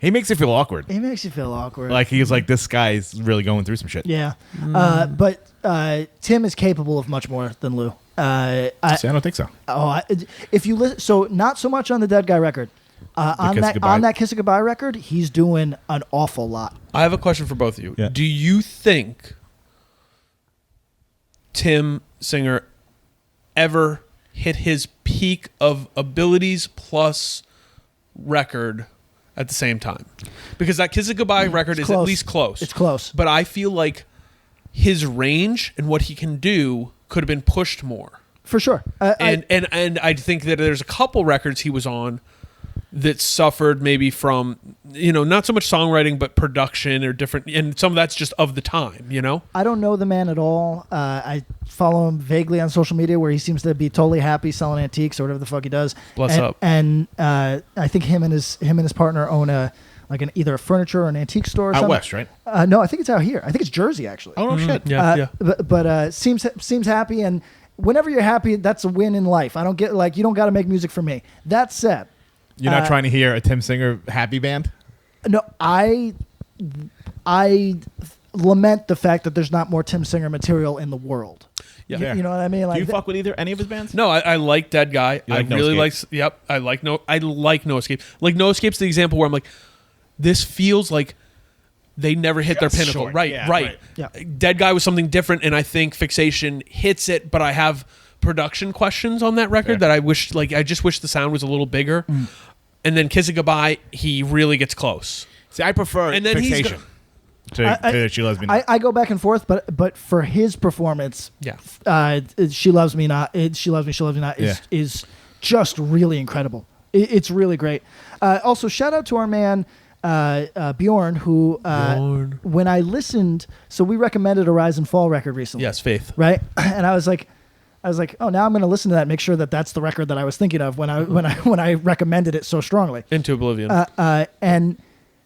S2: He makes you feel awkward.
S3: He makes you feel awkward.
S2: Like he's like, this guy's really going through some shit.
S3: Yeah. But Tim is capable of much more than Lou.
S2: See, I don't think so.
S3: If you listen, so not so much on the Dead Guy record. On that Kiss of Goodbye record, he's doing an awful lot.
S4: I have a question for both of you.
S2: Yeah.
S4: Do you think Tim Singer ever hit his peak of abilities plus record at the same time? Because that Kiss of Goodbye record is at least close.
S3: It's close.
S4: But I feel like his range and what he can do could have been pushed more.
S3: For sure.
S4: And I think that there's a couple records he was on that suffered maybe from, not so much songwriting, but production or different. And some of that's just of the time,
S3: I don't know the man at all. I follow him vaguely on social media where he seems to be totally happy selling antiques or whatever the fuck he does.
S4: Bless up.
S3: And I think him and his partner own either a furniture or an antique store or something.
S2: Out west, right?
S3: No, I think it's out here. I think it's Jersey, actually.
S2: Oh, no shit.
S4: Yeah.
S3: But seems happy. And whenever you're happy, that's a win in life. I don't get you don't got to make music for me. That said,
S2: you're not trying to hear a Tim Singer happy band?
S3: No, I lament the fact that there's not more Tim Singer material in the world.
S4: Yeah.
S3: You know what I mean?
S2: Do you fuck with any of his bands?
S4: No, I like Dead Guy.
S2: You like
S4: I really
S2: No
S4: like. Yep, I like No Escape. Like No Escape's the example where I'm like, this feels like they never hit their pinnacle.
S2: Short.
S4: Right,
S2: Yeah,
S4: right.
S3: Yeah.
S4: Dead Guy was something different, and I think Fixation hits it. But I have production questions on that record that I wish, I just wish the sound was a little bigger. And then Kiss of Goodbye, he really gets close.
S2: See, I prefer
S4: And then
S2: Fixation to She Loves Me Not.
S3: I go back and forth, but for his performance, She Loves Me Not, She Loves Me Not is just really incredible. It's really great. Also, shout out to our man Bjorn, who when I listened, so we recommended a Rise and Fall record recently.
S4: Yes, Faith.
S3: Right, and I was like, oh, now I'm going to listen to that and make sure that that's the record that I was thinking of when I recommended it so strongly.
S4: Into Oblivion.
S3: And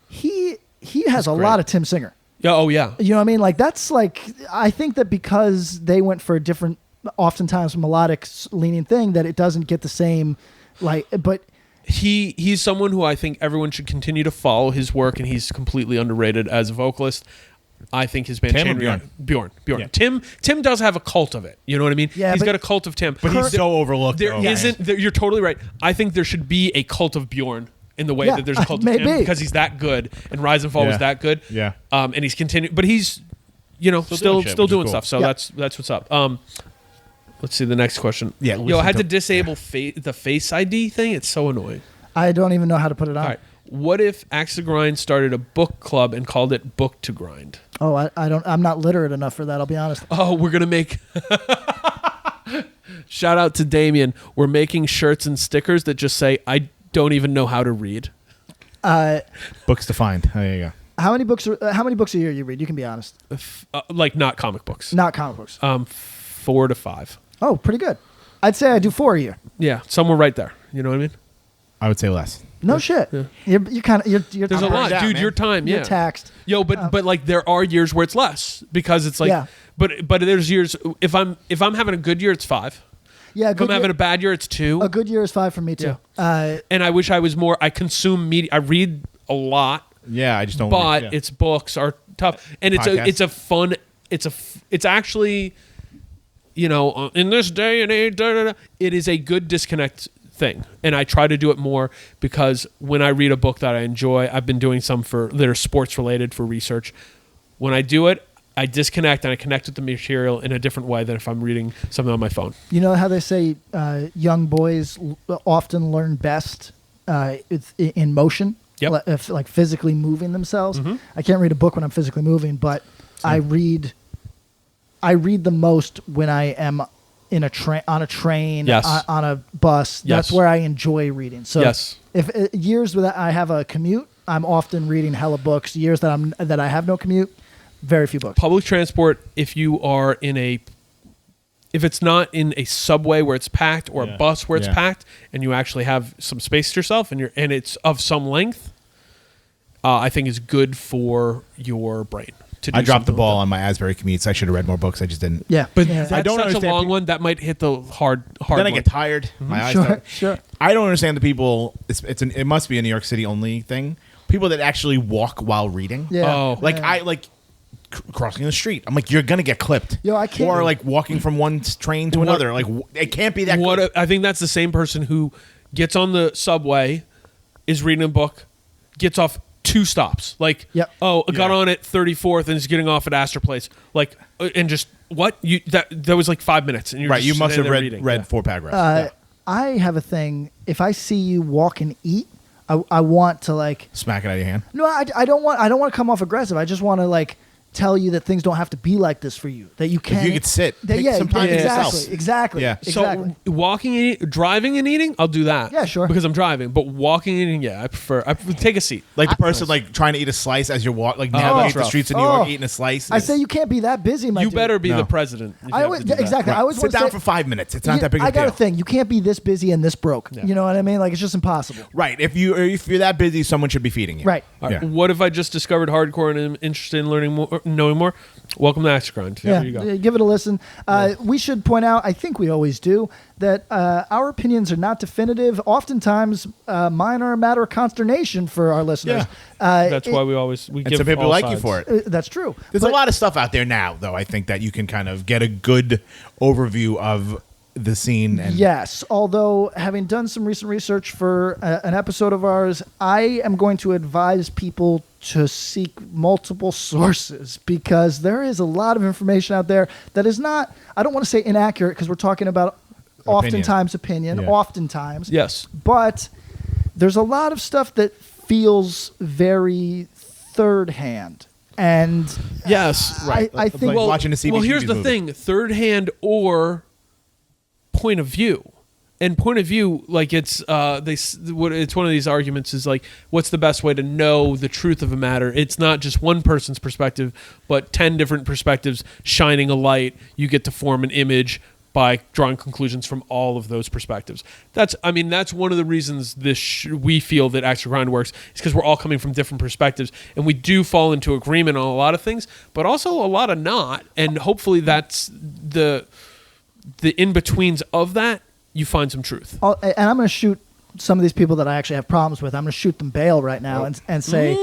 S3: he has a lot of Tim Singer.
S4: Yeah. Oh yeah.
S3: You know what I mean? Like that's like I think that because they went for a different, oftentimes melodic leaning thing, that it doesn't get the same like. But
S4: he's someone who I think everyone should continue to follow his work, and he's completely underrated as a vocalist. I think his band
S2: Tim or
S4: Chain Bjorn.
S2: Yeah.
S4: Tim does have a cult of it. You know what I mean?
S3: Yeah,
S4: he's got a cult of Tim.
S2: But he's so overlooked.
S4: There
S2: though.
S4: isn't. You're totally right. I think there should be a cult of Bjorn in the way
S3: Yeah,
S4: that there's a cult of
S3: maybe.
S4: Tim, because he's that good, and Rise and Fall was that good.
S2: Yeah.
S4: And he's continued, but he's, still doing stuff. So that's what's up. Let's see the next question.
S2: Yeah,
S4: I had to disable the Face ID thing. It's so annoying.
S3: I don't even know how to put it on.
S4: All right. What if Axe to Grind started a book club and called it Book to Grind?
S3: Oh, I don't. I'm not literate enough for that. I'll be honest.
S4: Oh, we're gonna make. Shout out to Damien. We're making shirts and stickers that just say, "I don't even know how to read."
S2: Books to find. There you go.
S3: How many books a year you read? You can be honest.
S4: Like not comic books.
S3: Not comic books.
S4: 4 to 5.
S3: Oh, pretty good. I'd say I do 4 a year.
S4: Yeah, somewhere right there. You know what I mean?
S2: I would say less.
S3: No shit.
S4: Yeah.
S3: You're kind of you're.
S4: There's a lot,
S2: that,
S4: dude.
S2: man.
S4: Your time, yeah.
S3: You're taxed.
S4: Yo, but like there are years where it's less because it's like.
S3: Yeah.
S4: But there's years if I'm having a good year, it's 5.
S3: Yeah.
S4: If I'm having a bad year, it's 2.
S3: A good year is 5 for me too.
S4: And I wish I was more. I consume media. I read a lot.
S2: Yeah, I just don't.
S4: But its books are tough, and it's actually, in this day and age, it is a good disconnect thing, and I try to do it more because when I read a book that I enjoy, I've been doing some that are sports related for research. When I do it, I disconnect and I connect with the material in a different way than if I'm reading something on my phone. You
S3: know how they say young boys often learn best in motion.
S4: Yep.
S3: Like physically moving themselves.
S4: Mm-hmm.
S3: I can't read a book when I'm physically moving, but I read the most when I am on a train,
S4: yes.
S3: on a bus.
S4: Yes.
S3: That's where I enjoy reading. So
S4: yes.
S3: if years that I have a commute, I'm often reading hella books. Years that I have no commute, very few books.
S4: Public transport, if it's not in a subway where it's packed or a bus where it's packed, and you actually have some space to yourself, and it's of some length, I think is good for your brain.
S2: I dropped the ball on my Asbury commutes. I should have read more books. I just didn't.
S3: Yeah,
S4: but
S3: that's
S4: I don't such a long one that might hit the hard.
S2: Then I get tired. Mm-hmm. My eyes.
S3: Sure.
S2: I don't understand the people. It must be a New York City only thing. People that actually walk while reading.
S3: Yeah.
S4: Oh.
S2: I crossing the street. I'm like, you're gonna get clipped.
S3: Yo, I can't.
S2: Or like walking from one train to another. Like it can't be that.
S4: I think that's the same person who gets on the subway, is reading a book, gets off 2 stops. Like, I got on at 34th and is getting off at Astor Place. Like, and just what that was like 5 minutes, and you're
S2: right.
S4: Just
S2: You must have read 4 paragraphs.
S3: I have a thing. If I see you walk and eat, I want to like
S2: smack it out of your hand.
S3: No, I don't want to come off aggressive. I just want to like tell you that things don't have to be like this for you. That you can.
S2: You could sit. Take some time to yourself.
S3: Exactly.
S2: Yeah.
S3: Exactly.
S4: So walking, driving, and eating, I'll do that.
S3: Yeah, sure.
S4: Because I'm driving. But walking and eating, I prefer take a seat.
S2: Like the person like trying to eat a slice as you're walking. Like navigate the streets of New York eating a slice.
S3: I say you can't be that busy, my
S4: You
S3: dude.
S4: better be the president.
S3: I always exactly. Right. I always
S2: sit down for 5 minutes. It's not that big of a deal.
S3: I got a thing. You can't be this busy and this broke. Yeah. You know what I mean? Like it's just impossible.
S2: Right. If you're that busy, someone should be feeding you.
S3: Right.
S4: Yeah. What if I just discovered hardcore and am interested in learning more, knowing more? Welcome to Axe to Grind.
S3: Yeah,
S4: there you go.
S3: Give it a listen. We should point out, I think we always do, that our opinions are not definitive. Oftentimes, mine are a matter of consternation for our listeners.
S2: Yeah.
S4: That's why we give
S2: some people
S4: all
S2: like
S4: sides.
S2: you for it.
S3: That's true.
S2: There's a lot of stuff out there now, though, I think that you can kind of get a good overview of the scene. And
S3: yes, although having done some recent research for an episode of ours, I am going to advise people to seek multiple sources because there is a lot of information out there that is not, I don't want to say inaccurate because we're talking about oftentimes opinion. Oftentimes.
S4: Yes.
S3: But there's a lot of stuff that feels very third hand. And
S4: yes,
S3: right. I think
S2: like watching a CBGB
S4: well, here's the
S2: movie.
S4: thing: third hand or point of view. And point of view, like it's it's one of these arguments is like, what's the best way to know the truth of a matter? It's not just one person's perspective, but 10 different perspectives shining a light. You get to form an image by drawing conclusions from all of those perspectives. That's one of the reasons we feel that Axe to Grind works, is because we're all coming from different perspectives, and we do fall into agreement on a lot of things, but also a lot of not. And hopefully, that's the in betweens of that. You find some truth.
S3: And I'm going to shoot some of these people that I actually have problems with. I'm going to shoot them bail right now and say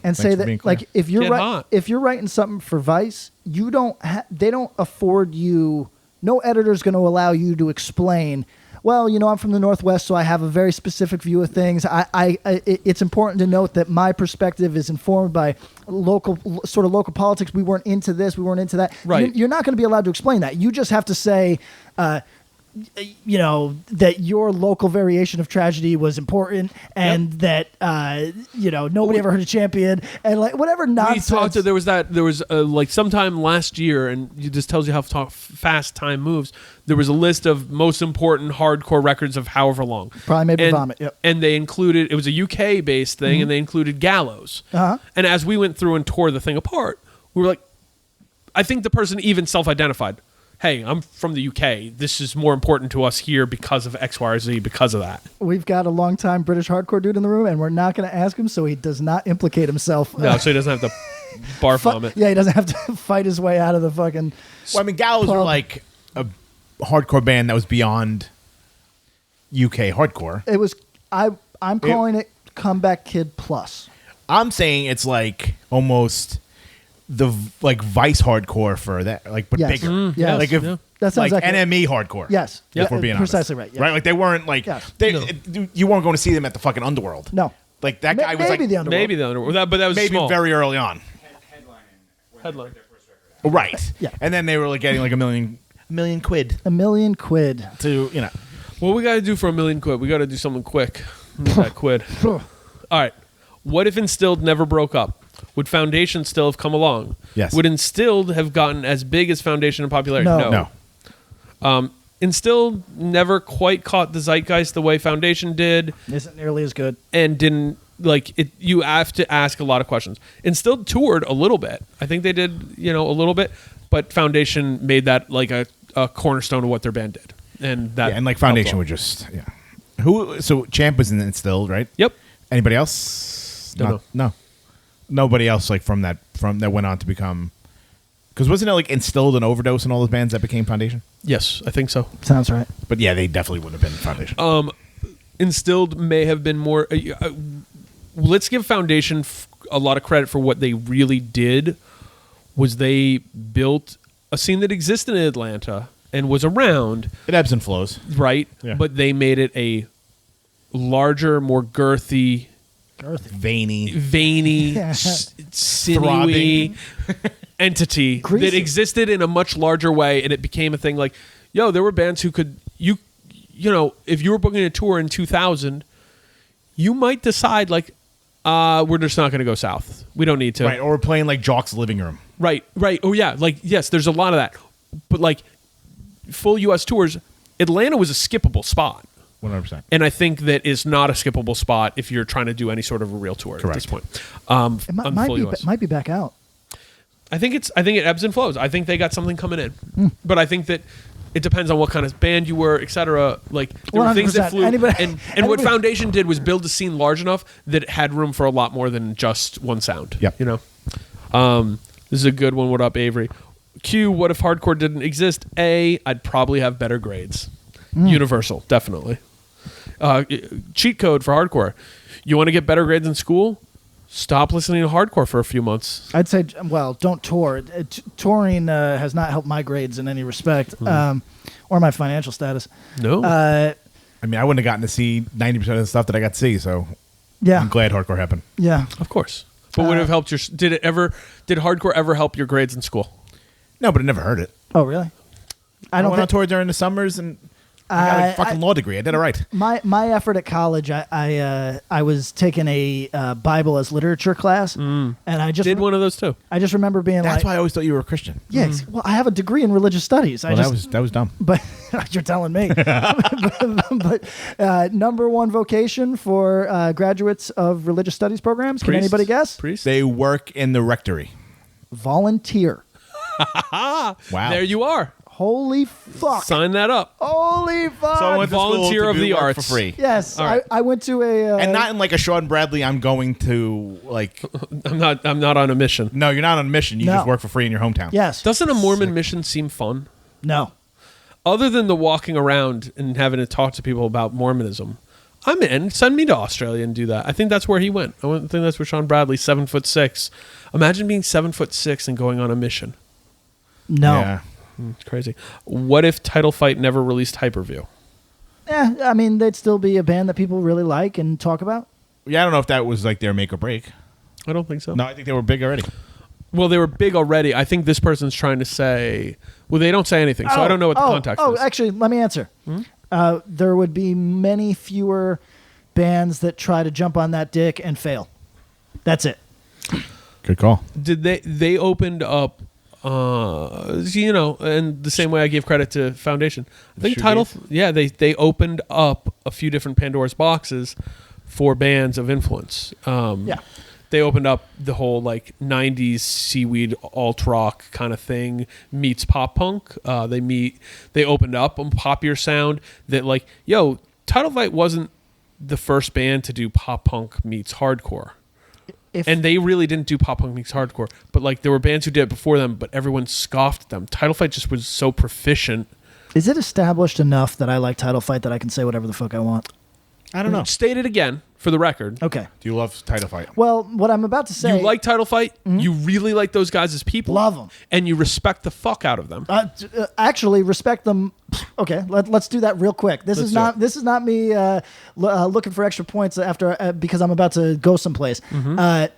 S3: that, like, if you're writing something for Vice, they don't afford you. No editor's going to allow you to explain, well, I'm from the Northwest, so I have a very specific view of things. It's important to note that my perspective is informed by local politics. We weren't into this. We weren't into that.
S4: Right.
S3: You're not going to be allowed to explain that. You just have to say, that your local variation of tragedy was important, and that nobody ever heard a champion, and like whatever nonsense.
S4: There was like sometime last year, and it just tells you how fast time moves. There was a list of most important hardcore records of however long.
S3: Probably maybe Vomit. Yep.
S4: And they included, it was a UK based thing, and they included Gallows.
S3: Uh-huh.
S4: And as we went through and tore the thing apart, we were like, I think the person even self-identified. Hey, I'm from the UK. This is more important to us here because of X, Y, or Z, because of that.
S3: We've got a long-time British hardcore dude in the room, and we're not going to ask him so he does not implicate himself.
S4: No, so he doesn't have to barf vomit.
S3: Yeah, he doesn't have to fight his way out of the fucking...
S2: Well, I mean, Gallows were like a hardcore band that was beyond UK hardcore.
S3: It was... I'm calling it Comeback Kid Plus.
S2: I'm saying it's like almost... the like Vice hardcore for that, like, but bigger.
S3: Yes.
S2: Like if
S3: that sounds
S2: like
S3: like
S2: NME hardcore.
S3: Yes.
S2: If we're being
S3: precisely
S2: honest.
S3: right. Yeah.
S2: Right. Like they weren't like you weren't going to see them at the fucking Underworld.
S3: No.
S2: Like that guy was like
S3: the Underworld.
S4: Maybe the Underworld, but that was
S2: maybe
S4: small.
S2: very early on.
S4: Headline.
S2: Right.
S3: Yeah.
S2: And then they were like getting like a million quid
S3: $1 million
S2: to
S4: What we got to do for $1 million quid? We got to do something quick. That quid. All right. What if Instilled never broke up? Would Foundation still have come along?
S2: Yes.
S4: Would Instilled have gotten as big as Foundation in popularity?
S2: No.
S4: Instilled never quite caught the zeitgeist the way Foundation did.
S3: Isn't nearly as good.
S4: And didn't, like, it. You have to ask a lot of questions. Instilled toured a little bit. I think they did, a little bit. But Foundation made that, like, a cornerstone of what their band did. And that
S2: and like Foundation would just, So Champ was in Instilled, right?
S4: Yep.
S2: Anybody else?
S4: Don't know.
S2: No. Nobody else like from that went on to become, because wasn't it like Instilled and Overdose and all those bands that became Foundation?
S4: Yes, I think so.
S3: Sounds right.
S2: But yeah, they definitely wouldn't have been Foundation.
S4: Instilled may have been more. Let's give Foundation a lot of credit for what they really did. Was they built a scene that existed in Atlanta and was around.
S2: It ebbs and flows,
S4: right?
S2: Yeah.
S4: But they made it a larger, more girthy.
S2: veiny,
S4: sinewy entity
S3: Greasy.
S4: that existed in a much larger way, and it became a thing. Like, there were bands who could if you were booking a tour in 2000, you might decide like, we're just not going to go south. We don't need to.
S2: right? Or we're playing like Jock's living room,
S4: Right. Oh yeah, like yes, there's a lot of that, but like full U.S. tours, Atlanta was a skippable spot.
S2: 100%.
S4: And I think that is not a skippable spot if you're trying to do any sort of a real tour at this point.
S3: It might be back out.
S4: I think it ebbs and flows. I think they got something coming in, but I think that it depends on what kind of band you were, etc. Like there were things that
S3: 100%.
S4: flew, and what Foundation did was build a scene large enough that it had room for a lot more than just one sound.
S2: Yep.
S4: This is a good one. What up, Avery? Q. What if hardcore didn't exist? A. I'd probably have better grades. Universal, definitely. Cheat code for hardcore. You want to get better grades in school? Stop listening to hardcore for a few months.
S3: I'd say, don't tour. Touring has not helped my grades in any respect, or my financial status.
S4: No.
S2: I mean, I wouldn't have gotten to see 90% of the stuff that I got to see, so I'm glad hardcore happened.
S3: Yeah.
S4: Of course. But would it have helped your... Did hardcore ever help your grades in school?
S2: No, but it never hurt it.
S3: Oh, really?
S2: I went on tour during the summers and I got a fucking law degree. I did it right.
S3: My effort at college, I was taking a Bible as literature class, and I just
S4: did one of those too.
S3: I just rember being
S2: That's why I always thought you were a Christian.
S3: Yeah, well, I have a degree in religious studies.
S2: That was dumb.
S3: But you're telling me. but number one vocation for graduates of religious studies programs. Can anybody guess?
S4: Priest.
S2: They work in the rectory.
S3: Volunteer.
S2: Wow.
S4: There you are.
S3: Holy fuck.
S4: Sign that up.
S3: Holy fuck.
S2: So I went to school
S4: Volunteer
S2: to
S4: of
S2: do
S4: the
S2: work
S4: arts.
S2: for free.
S3: Yes,
S4: All right.
S3: I went to a
S2: And not in like a Sean Bradley, I'm going to like.
S4: I'm not on a mission.
S2: No, you're not on a mission. You
S3: No.
S2: just work for free in your hometown.
S3: yes.
S4: Doesn't a Mormon mission seem fun?
S3: No.
S4: Other than the walking around and having to talk to people about Mormonism, I'm in. Send me to Australia and do that. I think that's where he went. I think that's where Sean Bradley, 7'6". Imagine being 7'6" and going on a mission.
S3: No.
S2: Yeah.
S4: It's crazy. What if Title Fight never released Hyperview?
S3: I mean, they'd still be a band that people really like and talk about.
S2: Yeah, I don't know if that was like their make or break.
S4: I don't think so.
S2: No, I think they were big already.
S4: Well, they were big already. I think this person's trying to say. Well, they don't say anything, so I don't know what the context is.
S3: Actually, let me answer. There would be many fewer bands that try to jump on that dick and fail. That's
S2: Good call.
S4: Did they opened up? And the same way I give credit to Foundation. I think they opened up a few different Pandora's boxes for bands of influence.
S3: Yeah.
S4: They opened up the whole like 90s seaweed alt rock kind of thing meets pop punk. They opened up a poppier sound that like, Title Fight wasn't the first band to do pop punk meets hardcore. And they really didn't do pop punk meets hardcore, but like there were bands who did it before them, but everyone scoffed them. Title Fight just was so proficient.
S3: Is it established enough that I like Title Fight that I can say whatever the fuck I want?
S2: I don't know.
S4: State it again for the record.
S3: Okay.
S2: Do you love Title Fight?
S3: Well, what I'm about to say...
S4: You like Title Fight. You really like those guys as people.
S3: Love them.
S4: And you respect the fuck out of them.
S3: Actually, respect them. Okay, let's do that real quick. This is not me looking for extra points after because I'm about to go someplace. I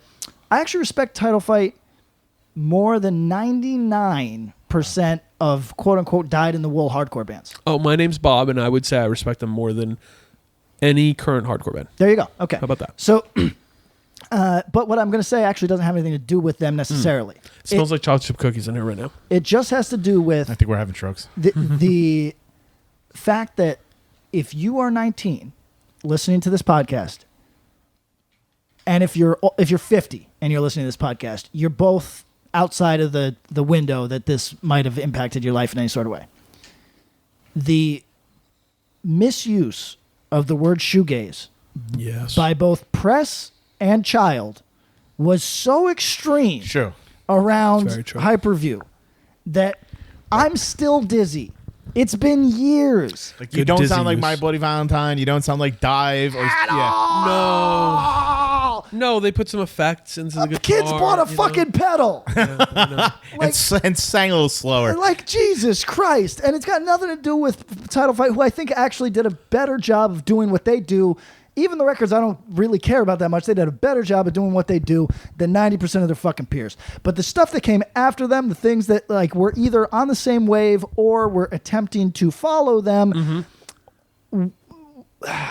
S3: actually respect Title Fight more than 99% of quote unquote dyed in the wool hardcore bands.
S4: Oh, my name's Bob, and I would say I respect them more than any current hardcore band.
S3: There you go. Okay.
S4: How about that?
S3: So, but what I'm going to say actually doesn't have anything to do with them necessarily.
S4: It smells like chocolate chip cookies in here right now.
S3: It just has to do with
S2: I think we're having strokes.
S3: the fact that if you are 19 listening to this podcast, and if you're 50 and you're listening to this podcast, you're both outside of the window that this might have impacted your life in any sort of way. The misuse of the word shoegaze by both press and child was so extreme around Hyperview that I'm still dizzy. It's been years.
S2: Like you don't sound like My Bloody Valentine. You don't sound like Dive.
S4: No, they put some effects into the guitar.
S3: Kids bought a fucking pedal.
S2: And sang a little slower.
S3: Like, Jesus Christ. And it's got nothing to do with Title Fight, who I think actually did a better job of doing what they do. Even the records I don't really care about that much, they did a better job of doing what they do than 90% of their fucking peers. But the stuff that came after them, the things that like were either on the same wave or were attempting to follow them,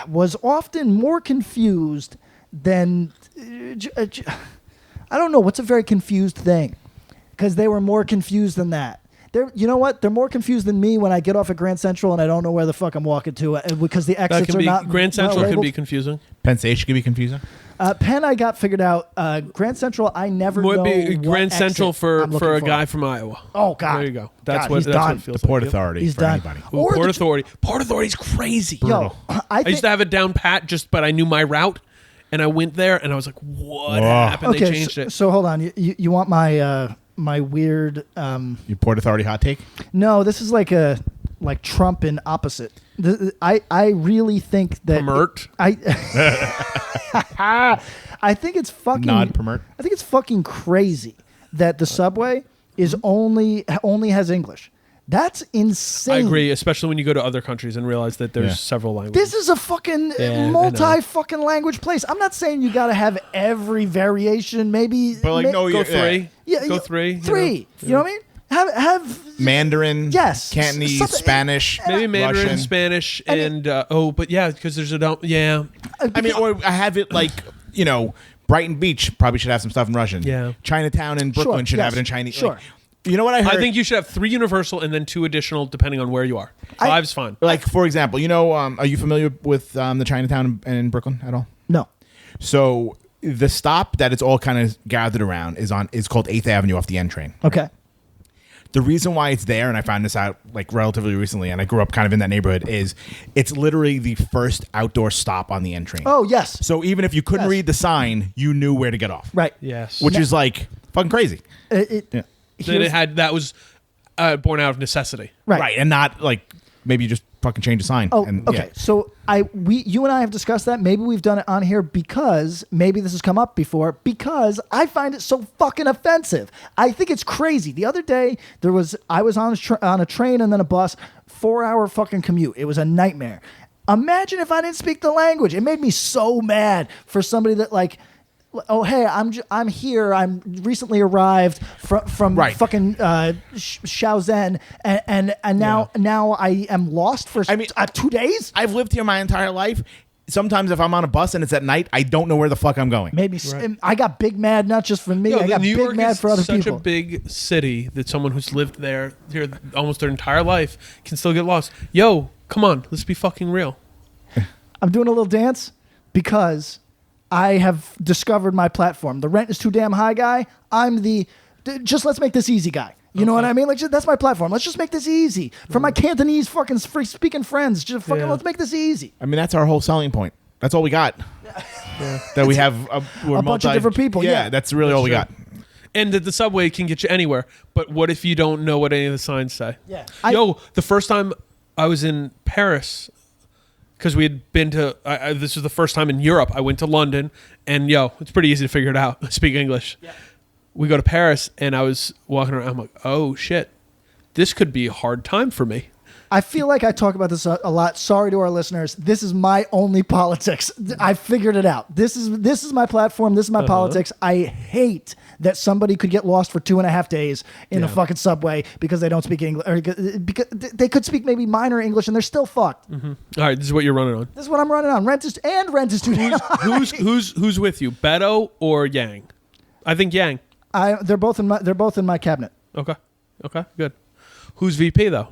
S3: was often more confused than... I don't know. What's a very confused thing? Because they were more confused than that. You know what? They're more confused than me when I get off at Grand Central and I don't know where the fuck I'm walking to because the exits are not
S4: Grand Central
S3: well
S4: can be confusing.
S2: Penn Station can be confusing.
S3: Penn I got figured out. Grand Central I never know.
S4: Be Grand Central for a guy from Iowa.
S3: Oh God!
S4: There you go.
S3: That's what it feels
S2: like. The Port Authority.
S3: He's
S2: for
S3: done.
S2: Anybody.
S4: Ooh, Port Authority. Port Authority's crazy.
S3: Yo,
S4: I used to have it down pat, but I knew my route. And I went there, and I was like, "What happened?" They changed it.
S3: So hold on. You want my my weird?
S2: Your Port Authority hot take?
S3: No, this is like Trump in opposite. I really think that
S4: Permert.
S3: I think it's fucking
S2: Permert.
S3: I think it's fucking crazy that the subway is only has English. That's insane.
S4: I agree, especially when you go to other countries and realize that there's several languages.
S3: This is a fucking multi-fucking language place. I'm not saying you got to have every variation. Maybe,
S2: but like
S4: go three.
S3: Yeah,
S4: go three.
S3: Three. You know what I mean? Have
S2: Mandarin.
S3: Yes.
S2: Cantonese, Spanish.
S4: Maybe Mandarin,
S2: Russian.
S4: Spanish, and but yeah, because there's I
S2: mean, or I have it like Brighton Beach probably should have some stuff in Russian.
S4: Yeah.
S2: Chinatown and Brooklyn should have it in Chinese.
S3: Sure.
S2: Like, you know what I heard?
S4: I think you should have 3 universal and then 2 additional depending on where you are. 5's fine.
S2: Like, for example, are you familiar with the Chinatown in Brooklyn at all?
S3: No.
S2: So the stop that it's all kind of gathered around is called 8th Avenue off the N train.
S3: Okay.
S2: The reason why it's there, and I found this out like relatively recently, and I grew up kind of in that neighborhood, is it's literally the first outdoor stop on the N train.
S3: Oh, yes.
S2: So even if you couldn't read the sign, you knew where to get off.
S3: Right.
S4: Yes.
S2: Which is like fucking crazy.
S4: That was born out of necessity.
S2: Right. And not like maybe you just fucking change the sign.
S3: Oh,
S2: and,
S3: okay. So you and I have discussed that. Maybe we've done it on here because maybe this has come up before. Because I find it so fucking offensive. I think it's crazy. The other day I was on a train and then a bus, 4-hour fucking commute. It was a nightmare. Imagine if I didn't speak the language. It made me so mad for somebody that like. Oh, hey, I'm here. I'm recently arrived from fucking Shenzhen, and now I am lost for 2 days.
S2: I've lived here my entire life. Sometimes if I'm on a bus and it's at night, I don't know where the fuck I'm going.
S3: Maybe I got big mad, not just for me. I got
S4: New
S3: big
S4: York
S3: mad for other people.
S4: Such a big city that someone who's lived here almost their entire life can still get lost. Yo, come on, let's be fucking real.
S3: I'm doing a little dance because I have discovered my platform. The rent is too damn high guy. I'm the just let's make this easy guy. You know what I mean? Like that's my platform. Let's just make this easy for my Cantonese fucking free speaking friends. Just fucking let's make this easy.
S2: I mean, that's our whole selling point. That's all we got. That we have we're
S3: a bunch of different people. Yeah,
S2: that's really all we got.
S4: And that the subway can get you anywhere. But what if you don't know what any of the signs say?
S3: Yeah.
S4: The first time I was in Paris, because we had been to, this was the first time in Europe. I went to London, and it's pretty easy to figure it out. I speak English. Yeah. We go to Paris, and I was walking around. I'm like, oh, shit. This could be a hard time for me.
S3: I feel like I talk about this a lot. Sorry to our listeners. This is my only politics. I figured it out. This is my platform. This is my politics. I hate that somebody could get lost for 2.5 days in a fucking subway because they don't speak English. Or because they could speak maybe minor English and they're still fucked.
S4: Mm-hmm. All right, this is what you're running on.
S3: This is what I'm running on. Rent is too damn high.
S4: Who's with you, Beto or Yang? I think Yang.
S3: They're both in my cabinet.
S4: Okay, good. Who's VP though?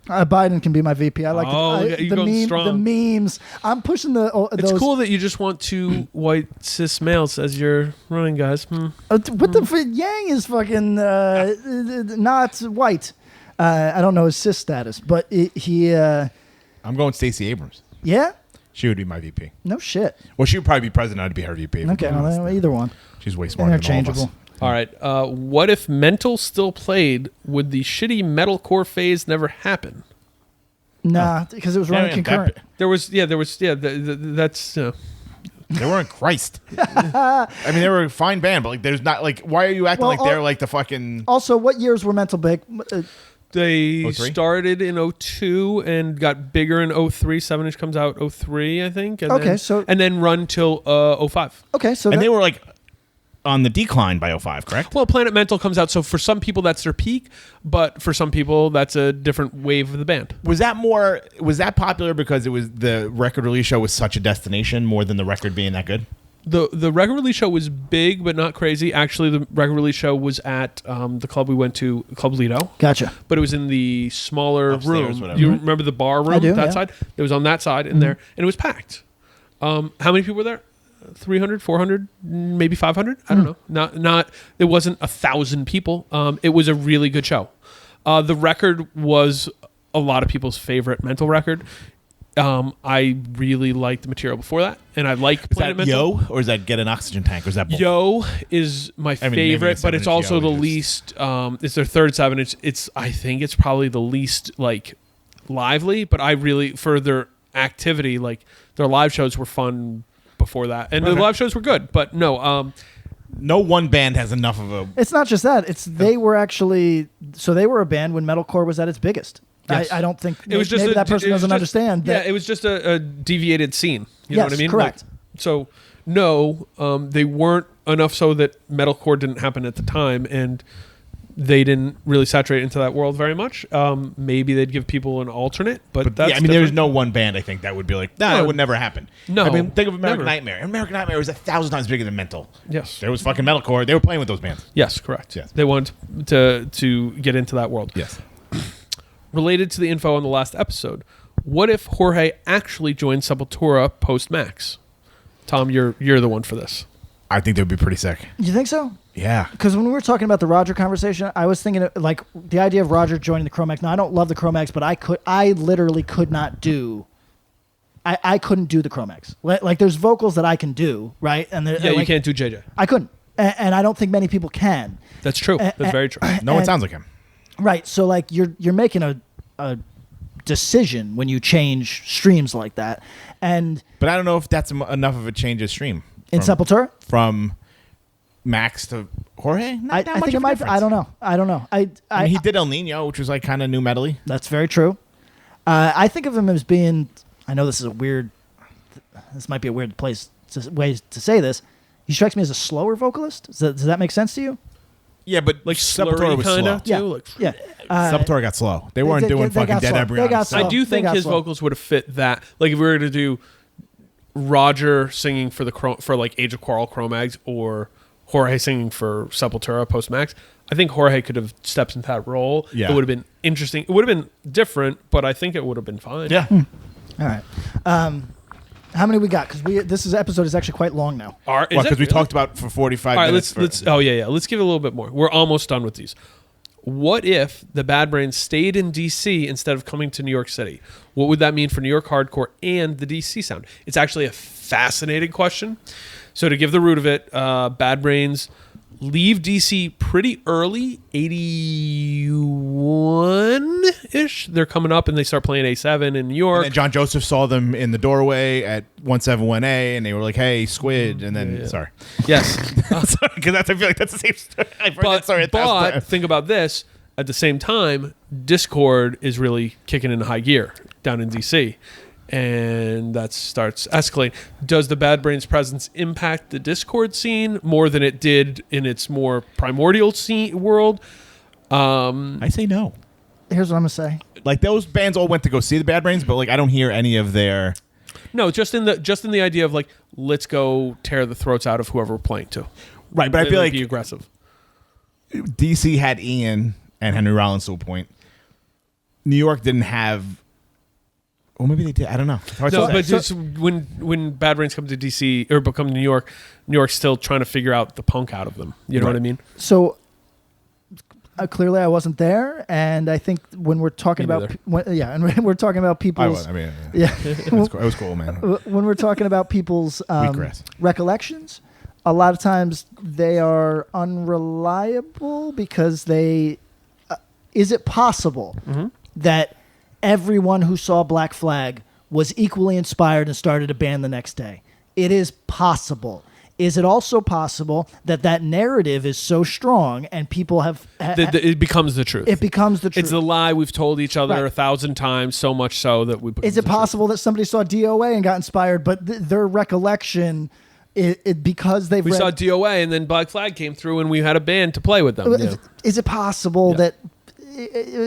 S3: Biden can be my VP. I like the memes. I'm pushing those.
S4: It's cool that you just want 2 white cis males as your running guys.
S3: Yang is fucking not white. I don't know his cis status, but he.
S2: I'm going Stacey Abrams.
S3: Yeah.
S2: She would be my VP.
S3: No shit.
S2: Well, she would probably be president. I'd be her VP.
S3: Okay, well, either one.
S2: She's way smarter than all of us.
S4: All right. What if Mental still played? Would the shitty metalcore phase never happen?
S3: Nah, because it was running concurrent.
S4: There was. That's.
S2: They weren't Christ. I mean, they were a fine band, but like, there's not like. Why are you acting like they're like the fucking?
S3: Also, what years were Mental big?
S4: They
S2: 03?
S4: started in 02 and got bigger in 03. 7-inch comes out 03, I think. And then run till 05.
S3: Okay, so
S2: they were like on the decline by 05, correct?
S4: Well, Planet Mental comes out, so for some people that's their peak, but for some people that's a different wave of the band.
S2: Was that popular because it was the record release show was such a destination more than the record being that good?
S4: The record release show was big, but not crazy. Actually, the record release show was at the club we went to, Club Lido.
S3: Gotcha.
S4: But it was in the smaller
S2: Upstairs,
S4: room.
S2: whatever.
S4: You remember the bar room?
S3: I do,
S4: that side? It was on that side in there, and it was packed. How many people were there? 300, 400, maybe 500? I don't know. Not. It wasn't 1,000 people. It was a really good show. The record was a lot of people's favorite Mental record. I really liked the material before that, and I like Planet Mental.
S2: Yo, or is that Get an Oxygen Tank, or is that both?
S4: Yo is my favorite, but it's also the least. It's their third 7-inch. I think it's probably the least like lively, but I really for their activity, like their live shows were fun before that, and the live shows were good. But no,
S2: no one band has enough of a.
S3: It's not just that. They were actually they were a band when metalcore was at its biggest. Yes. I don't think it was just maybe that person doesn't understand.
S4: Yeah, it was just a deviated scene. You know what I mean?
S3: Correct.
S4: Like, so no, they weren't enough so that metalcore didn't happen at the time, and they didn't really saturate into that world very much. Maybe they'd give people an alternate, but that's
S2: I mean, there's no one band I think that would be like, that would never happen.
S4: No,
S2: I mean, think of American
S4: never.
S2: Nightmare. American Nightmare was 1,000 times bigger than Mental.
S4: Yes,
S2: there was fucking metalcore. They were playing with those bands.
S4: Yes, correct.
S2: Yes,
S4: they wanted to get into that world.
S2: Yes.
S4: Related to the info on the last episode, what if Jorge actually joined Sepultura post Max? Tom, you're the one for this.
S2: I think they would be pretty sick.
S3: You think so?
S2: Yeah.
S3: Because when we were talking about the Roger conversation, I was thinking like the idea of Roger joining the Cro-Mags. Now I don't love the Cro-Mags, but I literally could not do. I couldn't do the Cro-Mags. Like there's vocals that I can do, right? And
S4: yeah, you can't do JJ.
S3: I couldn't, and I don't think many people can.
S4: That's true. That's very true.
S2: No one sounds like him.
S3: Right. So like you're making a decision when you change streams like that,
S2: but I don't know if that's enough of a change of stream
S3: in Sepultura
S2: from Max to Jorge.
S3: I think it might. I don't know. I mean,
S2: he did El Nino, which was like kind of new metally.
S3: That's very true. I think of him as being. I know this is a weird. This might be a weird way to say this. He strikes me as a slower vocalist. Does that make sense to you?
S2: Yeah, but
S4: like
S2: Sepultura was slow.
S3: Yeah.
S2: Sepultura got slow. They weren't doing fucking Dead Embryonics.
S4: I do think his vocals would have fit that. Like if we were to do Roger singing for like Age of Quarrel Cro-Mags or Jorge singing for Sepultura post Max, I think Jorge could have stepped into that role.
S2: Yeah.
S4: It would have been interesting. It would have been different, but I think it would have been fine.
S2: Yeah.
S3: All right. How many we got? Because this episode is actually quite long now.
S2: Because we talked about for 45 minutes.
S4: All right, let's give it a little bit more. We're almost done with these. What if the Bad Brains stayed in DC instead of coming to New York City? What would that mean for New York hardcore and the DC sound? It's actually a fascinating question. So to give the root of it, Bad Brains leave DC pretty early, 81-ish. They're coming up and they start playing A7 in New York.
S2: And then John Joseph saw them in the doorway at 171A and they were like, hey, Squid. And then, sorry.
S4: Yes.
S2: Because I feel like that's the same story. I've heard that story
S4: but think about this. At the same time, Discord is really kicking into high gear down in DC. And that starts escalating. Does the Bad Brains presence impact the Discord scene more than it did in its more primordial scene world?
S2: I say no.
S3: Here's what I'm gonna say.
S2: Like those bands all went to go see the Bad Brains, but like I don't hear any of their.
S4: No, just in the idea of like let's go tear the throats out of whoever we're playing to.
S2: Right, but I feel like
S4: be aggressive.
S2: DC had Ian and Henry Rollins to a point. New York didn't have. Well, maybe they did. I don't know.
S4: No, but just when Bad Brains come to DC or come to New York's still trying to figure out the punk out of them. You know what I mean?
S3: So clearly, I wasn't there, and I think when we're talking about and when we're talking about people's,
S2: it was cool, man.
S3: When we're talking about people's recollections, a lot of times they are unreliable because they. Is it possible that everyone who saw Black Flag was equally inspired and started a band the next day? It is possible. Is it also possible that narrative is so strong and people have...
S4: it becomes the truth.
S3: It becomes the truth.
S4: It's the lie we've told each other 1,000 times, so much so that we...
S3: Is it possible that somebody saw DOA and got inspired, but their recollection... because they've
S4: we saw DOA and then Black Flag came through and we had a band to play with them.
S3: Is it possible that...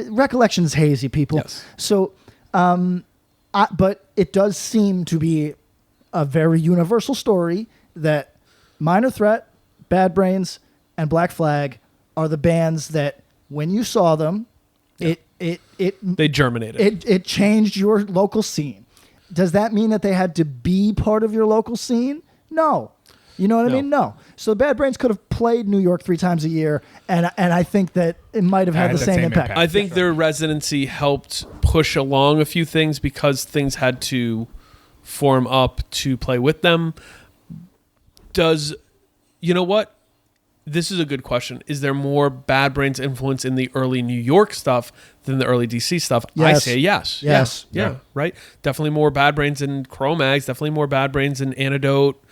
S3: recollection is hazy, people.
S4: Yes.
S3: So, but it does seem to be a very universal story that Minor Threat, Bad Brains, and Black Flag are the bands that when you saw them, they
S4: germinated.
S3: It changed your local scene. Does that mean that they had to be part of your local scene? No. You know what I mean? No. So the Bad Brains could have played New York 3 times a year, and I think that it might have had the same impact.
S4: I think their residency helped push along a few things because things had to form up to play with them. You know what? This is a good question. Is there more Bad Brains influence in the early New York stuff than the early DC stuff?
S3: Yes.
S4: I say yes.
S3: Yes.
S4: Yeah. Right? Definitely more Bad Brains in Cro-Mags. Definitely more Bad Brains in Antidote.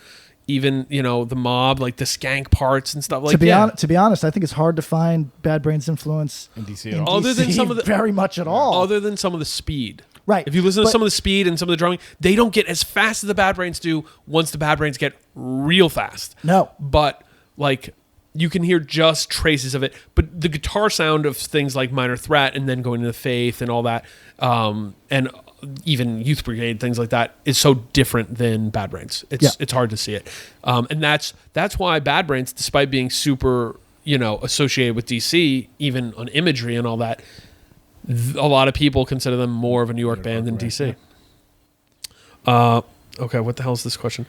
S4: Even, the Mob, like the Skank parts and stuff like that.
S3: To be honest, I think it's hard to find Bad Brains influence
S2: in DC
S3: at
S2: all.
S4: Other than some of the
S3: very much at all.
S4: Other than some of the speed.
S3: Right.
S4: If you listen to some of the speed and some of the drumming, they don't get as fast as the Bad Brains do once the Bad Brains get real fast.
S3: No.
S4: But like you can hear just traces of it. But the guitar sound of things like Minor Threat and then going to the Faith and all that, and even Youth Brigade, things like that, is so different than Bad Brains. It's hard to see it. And that's why Bad Brains, despite being super, associated with DC, even on imagery and all that, a lot of people consider them more of a New York band than DC. Okay, what the hell is this question?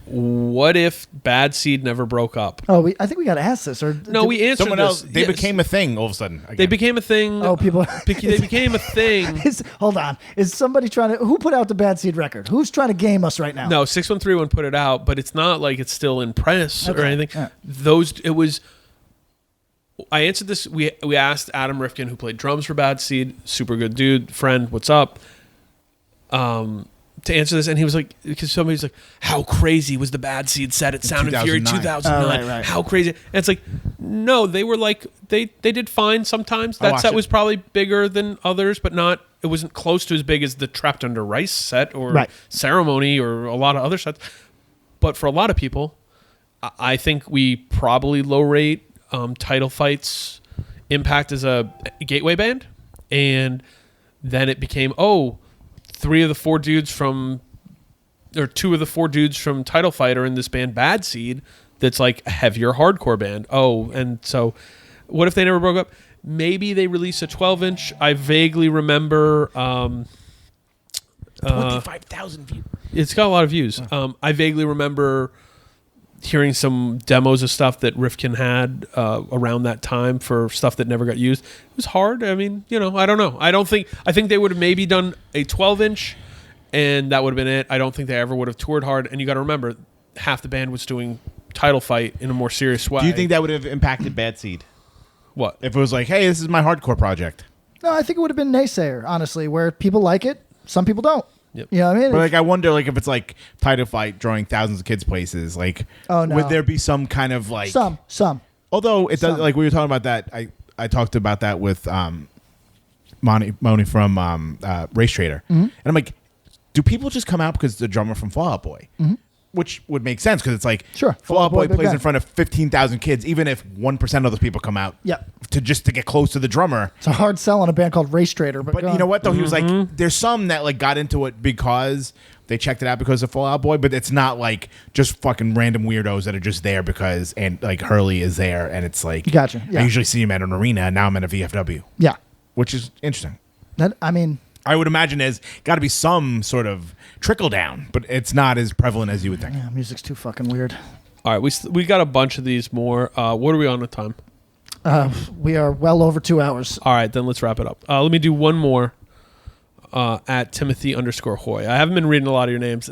S4: what if Bad Seed never broke up?
S3: Oh, I think we got to ask this. Or
S4: No, we answered
S2: Someone
S4: this.
S2: else. They became a thing all of a sudden. Again.
S4: They became a thing.
S3: Oh, people.
S4: They became a thing.
S3: Hold on. Is somebody trying to? Who put out the Bad Seed record? Who's trying to game us right now?
S4: No, 6131 put it out, but it's not like it's still in press or anything.
S3: Yeah.
S4: I answered this. We asked Adam Rifkin, who played drums for Bad Seed, super good dude, friend. What's up? To answer this, and he was like, because somebody's like, how crazy was the Bad Seed set at Sound and Fury 2009?
S3: Right.
S4: How crazy? And it's like, no, they were like, they did fine sometimes. That set was probably bigger than others, but not. It wasn't close to as big as the Trapped Under Rice set or Ceremony or a lot of other sets. But for a lot of people, I think we probably low rate Title Fight's impact as a gateway band, and then it became two of the four dudes from Title Fight are in this band Bad Seed that's like a heavier hardcore band. And so what if they never broke up? Maybe they released a 12-inch. I vaguely remember
S2: 25,000 views.
S4: It's got a lot of views. I vaguely remember hearing some demos of stuff that Rifkin had around that time for stuff that never got used. It was hard. I mean, I don't know. I think they would have maybe done a 12-inch and that would have been it. I don't think they ever would have toured hard. And you got to remember, half the band was doing Title Fight in a more serious way.
S2: Do you think that would have impacted Bad Seed?
S4: What?
S2: If it was like, hey, this is my hardcore project.
S3: No, I think it would have been naysayer, honestly, where people like it, some people don't.
S4: Yep.
S3: You know what I mean?
S2: But I wonder if it's like Title Fight drawing thousands of kids places, would there be some kind of like
S3: some?
S2: Although it does, like we were talking about that, I talked about that with Moni from Race Trader, and I'm like, do people just come out because the drummer from Fall Out Boy? Which would make sense because it's like,
S3: sure,
S2: Fall Out Boy plays in front of 15,000 kids, even if 1% of those people come out to get close to the drummer.
S3: It's a hard sell on a band called Race Trader. But
S2: you know what, though? He was like, there's some that like got into it because they checked it out because of Fall Out Boy, but it's not like just fucking random weirdos that are just there because, and like Hurley is there, and it's like,
S3: gotcha. Yeah.
S2: I usually see him at an arena, and now I'm at a VFW.
S3: Yeah.
S2: Which is interesting.
S3: I
S2: would imagine there's got to be some sort of trickle down, but it's not as prevalent as you would think.
S3: Yeah, music's too fucking weird.
S4: All right, we got a bunch of these more. What are we on with time?
S3: We are well over 2 hours.
S4: All right, then let's wrap it up. Let me do one more at Timothy_Hoy. I haven't been reading a lot of your names.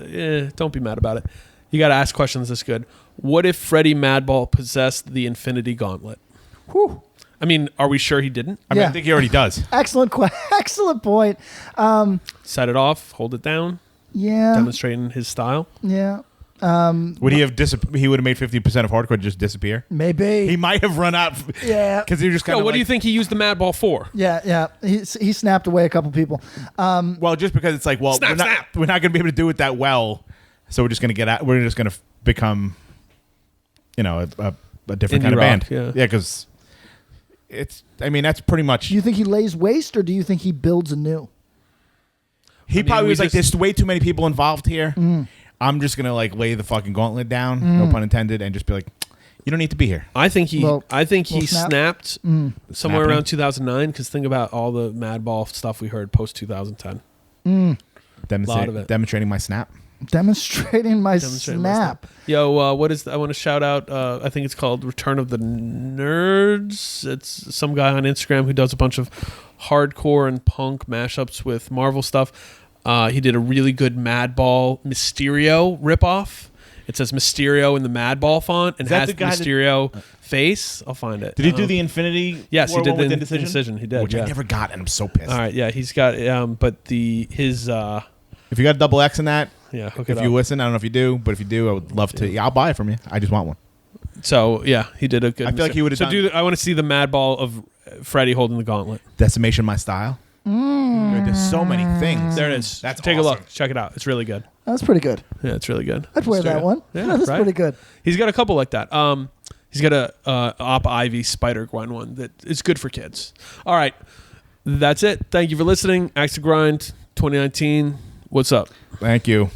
S4: Don't be mad about it. You got to ask questions this good. What if Freddie Madball possessed the Infinity Gauntlet?
S3: Whew.
S4: I mean, are we sure he didn't?
S2: I mean, I think he already does.
S3: Excellent point.
S4: Set it off, hold it down.
S3: Yeah.
S4: Demonstrating his style.
S3: Yeah.
S2: Would he have he would have made 50% of hardcore just disappear?
S3: Maybe.
S2: He might have run out.
S3: Yeah.
S2: Because he just kind of.
S4: What do you think he used the Madball for?
S3: Yeah. He snapped away a couple people.
S2: Well, just because it's like, we're not going to be able to do it that well, so we're just going to get out. We're just going to become, a different kind of band.
S4: Yeah,
S2: because that's pretty much.
S3: Do you think he lays waste, or do you think he builds anew?
S2: He probably was like, there's way too many people involved here. I'm just going to like lay the fucking gauntlet down, no pun intended, and just be like, you don't need to be here.
S4: I think he snapped somewhere around 2009, because think about all the Madball stuff we heard post 2010.
S2: Demonstrating my snap.
S3: Demonstrating my snap.
S4: Yo, what is I want to shout out, I think it's called Return of the Nerds. It's some guy on Instagram who does a bunch of hardcore and punk mashups with Marvel stuff. He did a really good Madball Mysterio ripoff. It says Mysterio in the Madball font and has the Mysterio face. I'll find it.
S2: Did he do the Infinity?
S4: Yes, he did the
S2: Indecision.
S4: He did,
S2: which I never got, and I'm so pissed.
S4: All right, yeah, he's got but his
S2: if you got a double X in that,
S4: hook it
S2: if
S4: up.
S2: you listen, I don't know if you do, but if you do, I would love to. Yeah, I'll buy it from you. I just want one.
S4: So yeah, he did a good.
S2: I feel like he would have done.
S4: I want to see the Madball of Freddie holding the gauntlet.
S2: Decimation my style. There's so many things.
S4: There it is.
S2: That's
S4: Take
S2: awesome.
S4: a look. Check it out. It's really good.
S3: That's pretty good.
S4: Yeah, it's really good.
S3: I'd wear that one.
S4: Yeah,
S3: that's
S4: right?
S3: pretty good.
S4: He's got a couple like that. He's got a Op Ivy Spider Gwen one that is good for kids. All right, that's it. Thank you for listening. Axe to Grind 2019. What's up?
S2: Thank you.